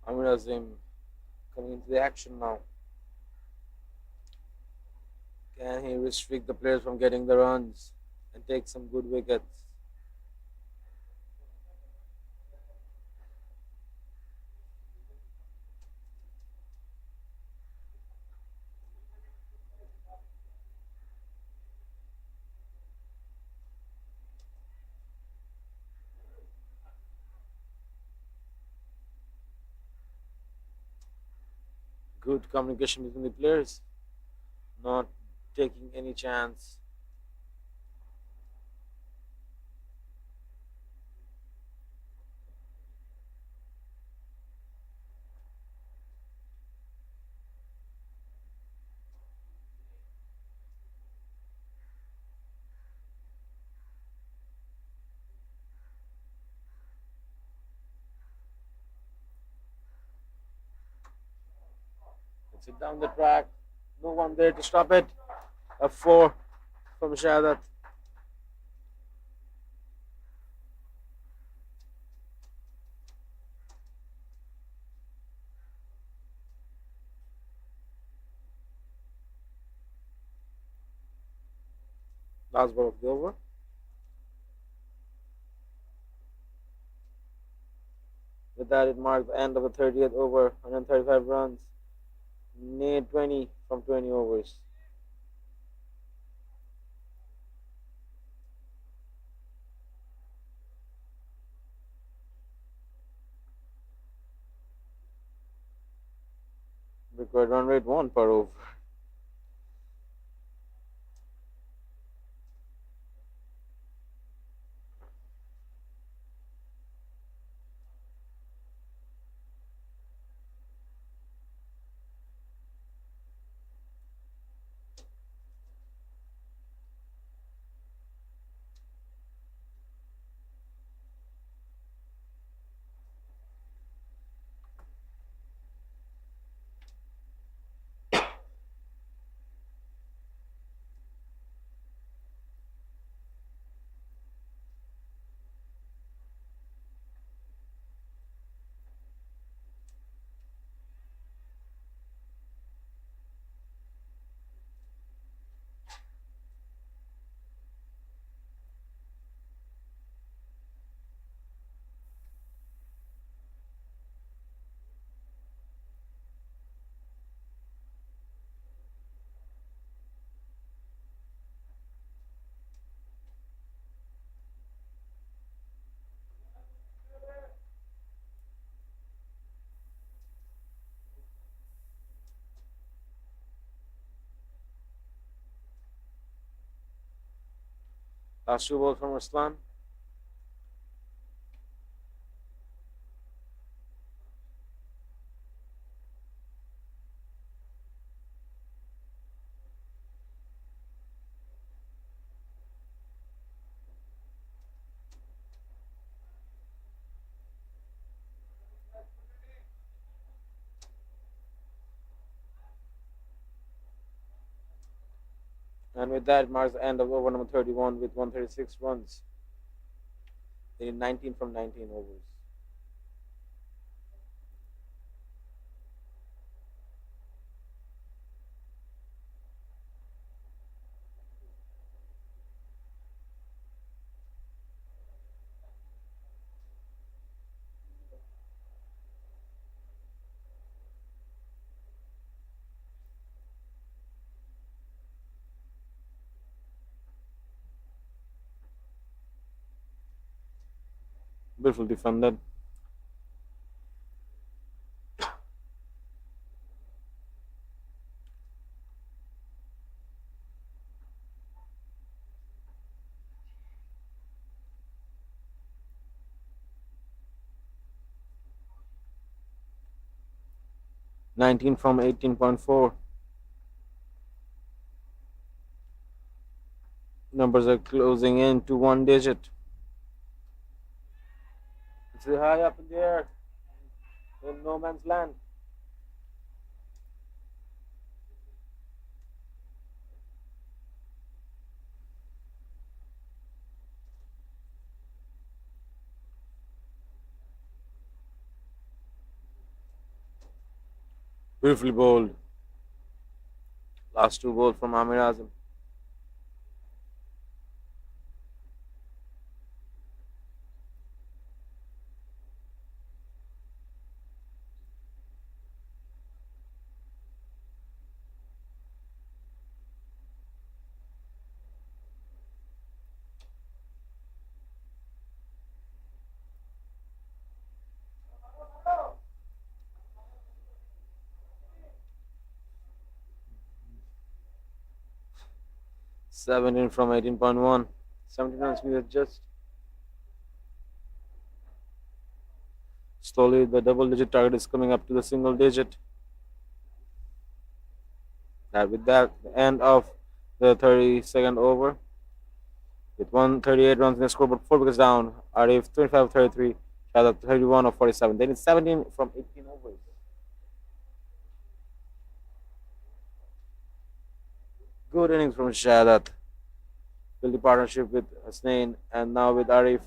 Amir Azim coming into the action now. Can he restrict the players from getting the runs and take some good wickets? Good communication between the players, not taking any chance. It's it down the track. No one there to stop it. A 4 from Shadat. Last ball of the over. With that, it marks the end of the 30th over. 135 runs. Need 20 from 20 overs. Required run rate 1 per over. Last 2 balls from Ruslan. And with that, it marks the end of over number 31 with 136 runs. They need 19 from 19 overs. Beautiful defended. $19 from 18.4. Numbers are closing in to one digit. It's high up in the air in no man's land. Beautifully bowled. Last two balls from Amir Azam. $17 from 18.1. 17 runs needed just. Slowly, the double digit target is coming up to the single digit. With that, the end of the 32nd over. With 138 runs in the scoreboard, 4 wickets down. Arif 25 of 33, Shadab 31 of 47. Then it's 17 from 18 overs. Good innings from Shahadat. Build the partnership with Hasnain and now with Arif.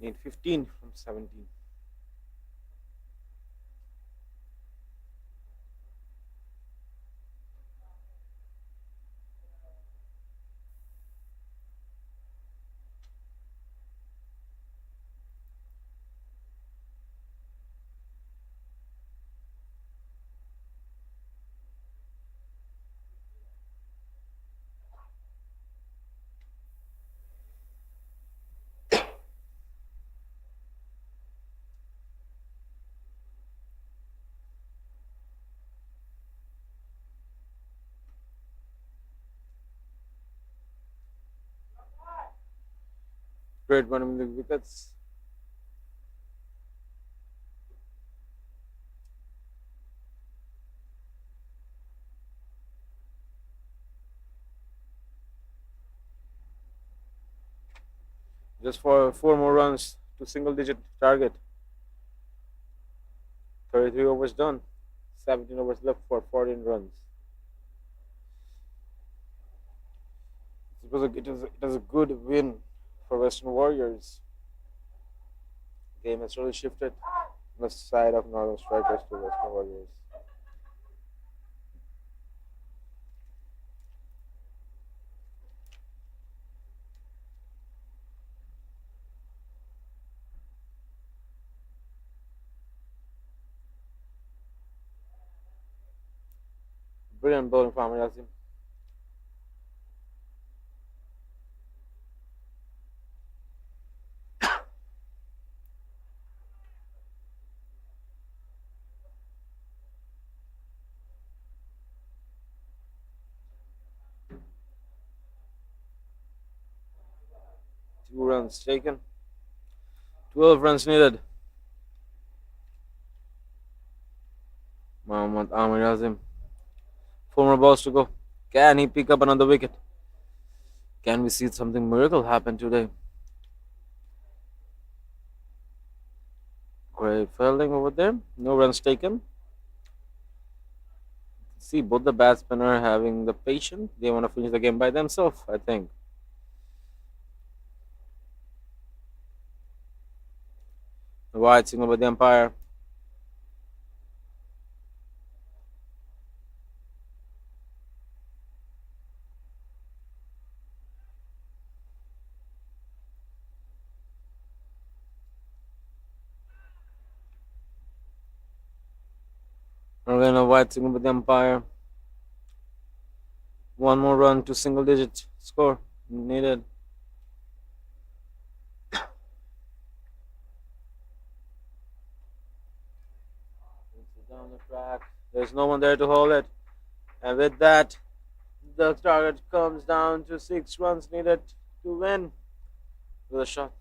Need 15 from 17. Great running with the wickets. Just for 4 more runs to single digit target. 33 overs done. 17 overs left for 14 runs. It was a good win for Western Warriors. Game has really shifted on the side of Northern Strikers to Western Warriors. Brilliant bowling from Amir Azim. Two runs taken. 12 runs needed. Mohammad Amir Azim. 4 more balls to go. Can he pick up another wicket? Can we see something miracle happen today? Great fielding over there. No runs taken. See, both the batsmen are having the patience. They want to finish the game by themselves, I think. The wide signal by the umpire. Again, a wide signal by the umpire. 1 more run to single digit score needed. Down the track. There's no one there to hold it. And with that, the target comes down to 6 runs needed to win with a shot.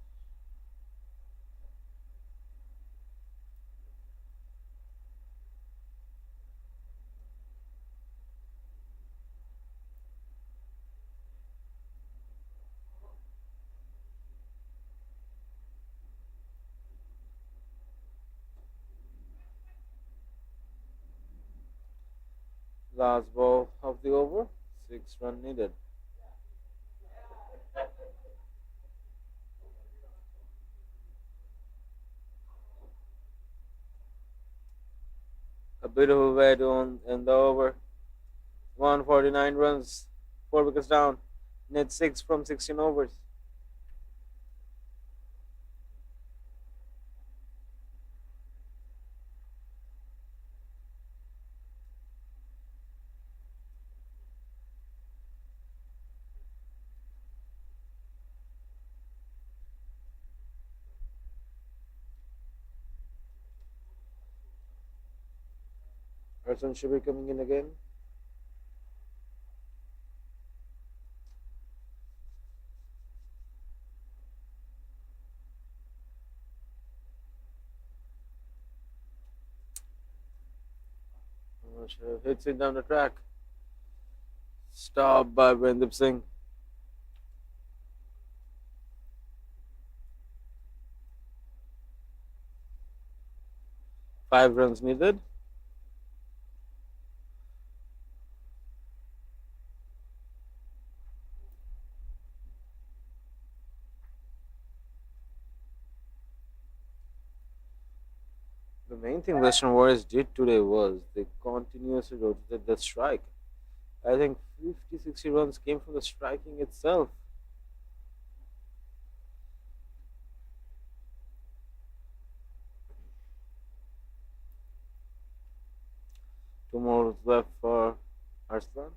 Last ball of the over. 6 runs needed. A bit of a wet on in the over. 149 runs, 4 wickets down. Need 6 from 16 overs. Arson should be coming in again. Hits it down the track. Stopped by Brandip Singh. 5 runs needed. The main thing Western Warriors did today was they continuously rotated the strike. I think 50, 60 runs came from the striking itself. Two more left for Arslan.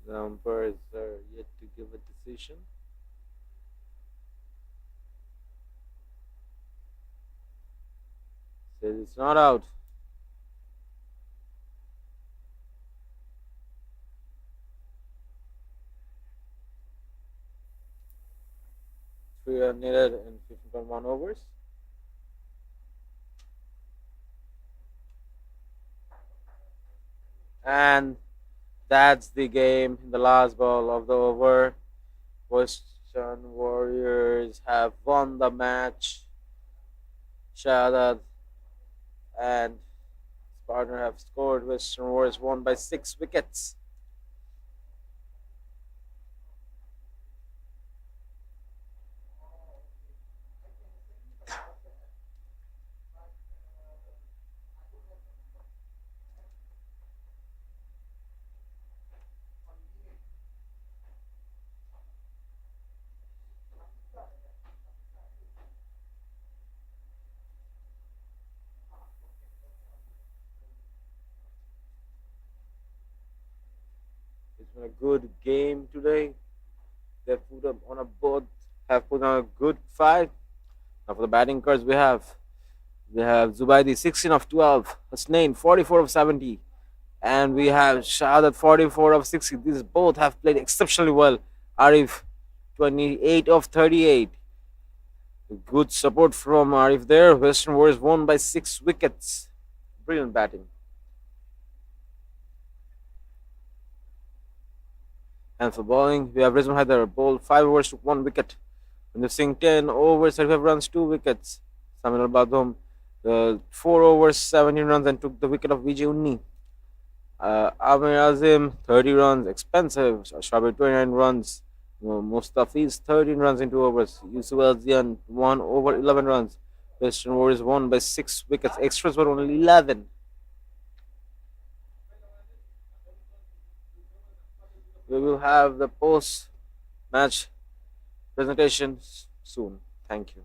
The umpires are yet to give a decision. Says it's not out. 3 run needed in 15.1 overs. And that's the game in the last ball of the over. Western Warriors have won the match. Shahadat and his partner have scored. Western Warriors won by 6 wickets. It's been a good game today. They've put up on a both have put on a good fight. Now for the batting cards we have Zubaidi 16 of 12, Hasnain 44 of 70, and we have Shahadat 44 of 60. These both have played exceptionally well. Arif 28 of 38. Good support from Arif there. Western Warriors won by 6 wickets. Brilliant batting. And for bowling, we have Rizwan Haider bowled 5 overs, took 1 wicket. And they've seen 10 overs, 35 runs, 2 wickets. Samir Al Badhom, 4 overs, 17 runs, and took the wicket of Vijay Unni. Amir Azim, 30 runs, expensive. Shabir, 29 runs. Mustafiz, 13 runs in 2 overs. Yusuf Alzian, 1 over, 11 runs. Western Warriors won by 6 wickets. Extras were only 11. We will have the post match presentation soon. Thank you.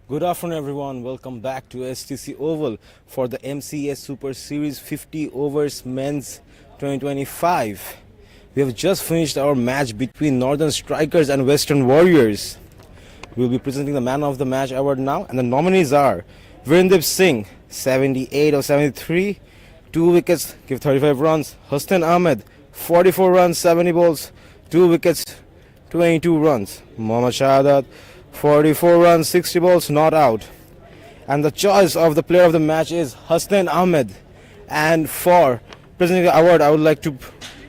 Good afternoon, everyone. Welcome back to STC Oval for the MCS Super Series 50 Overs Men's 2025. We have just finished our match between Northern Strikers and Western Warriors. We'll be presenting the Man of the Match award now, and the nominees are Virendip Singh, 78 of 73, 2 wickets, give 35 runs. Hussain Ahmed, 44 runs, 70 balls, 2 wickets, 22 runs. Mohammad Shahadat, 44 runs, 60 balls, not out. And the choice of the player of the match is Hussain Ahmed. And for presenting the award, I would like to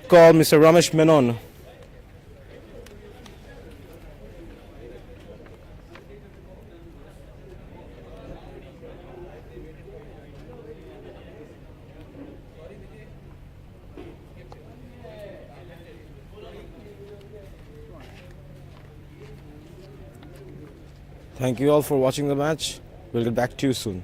call Mr. Ramesh Menon. Thank you all for watching the match. We'll get back to you soon.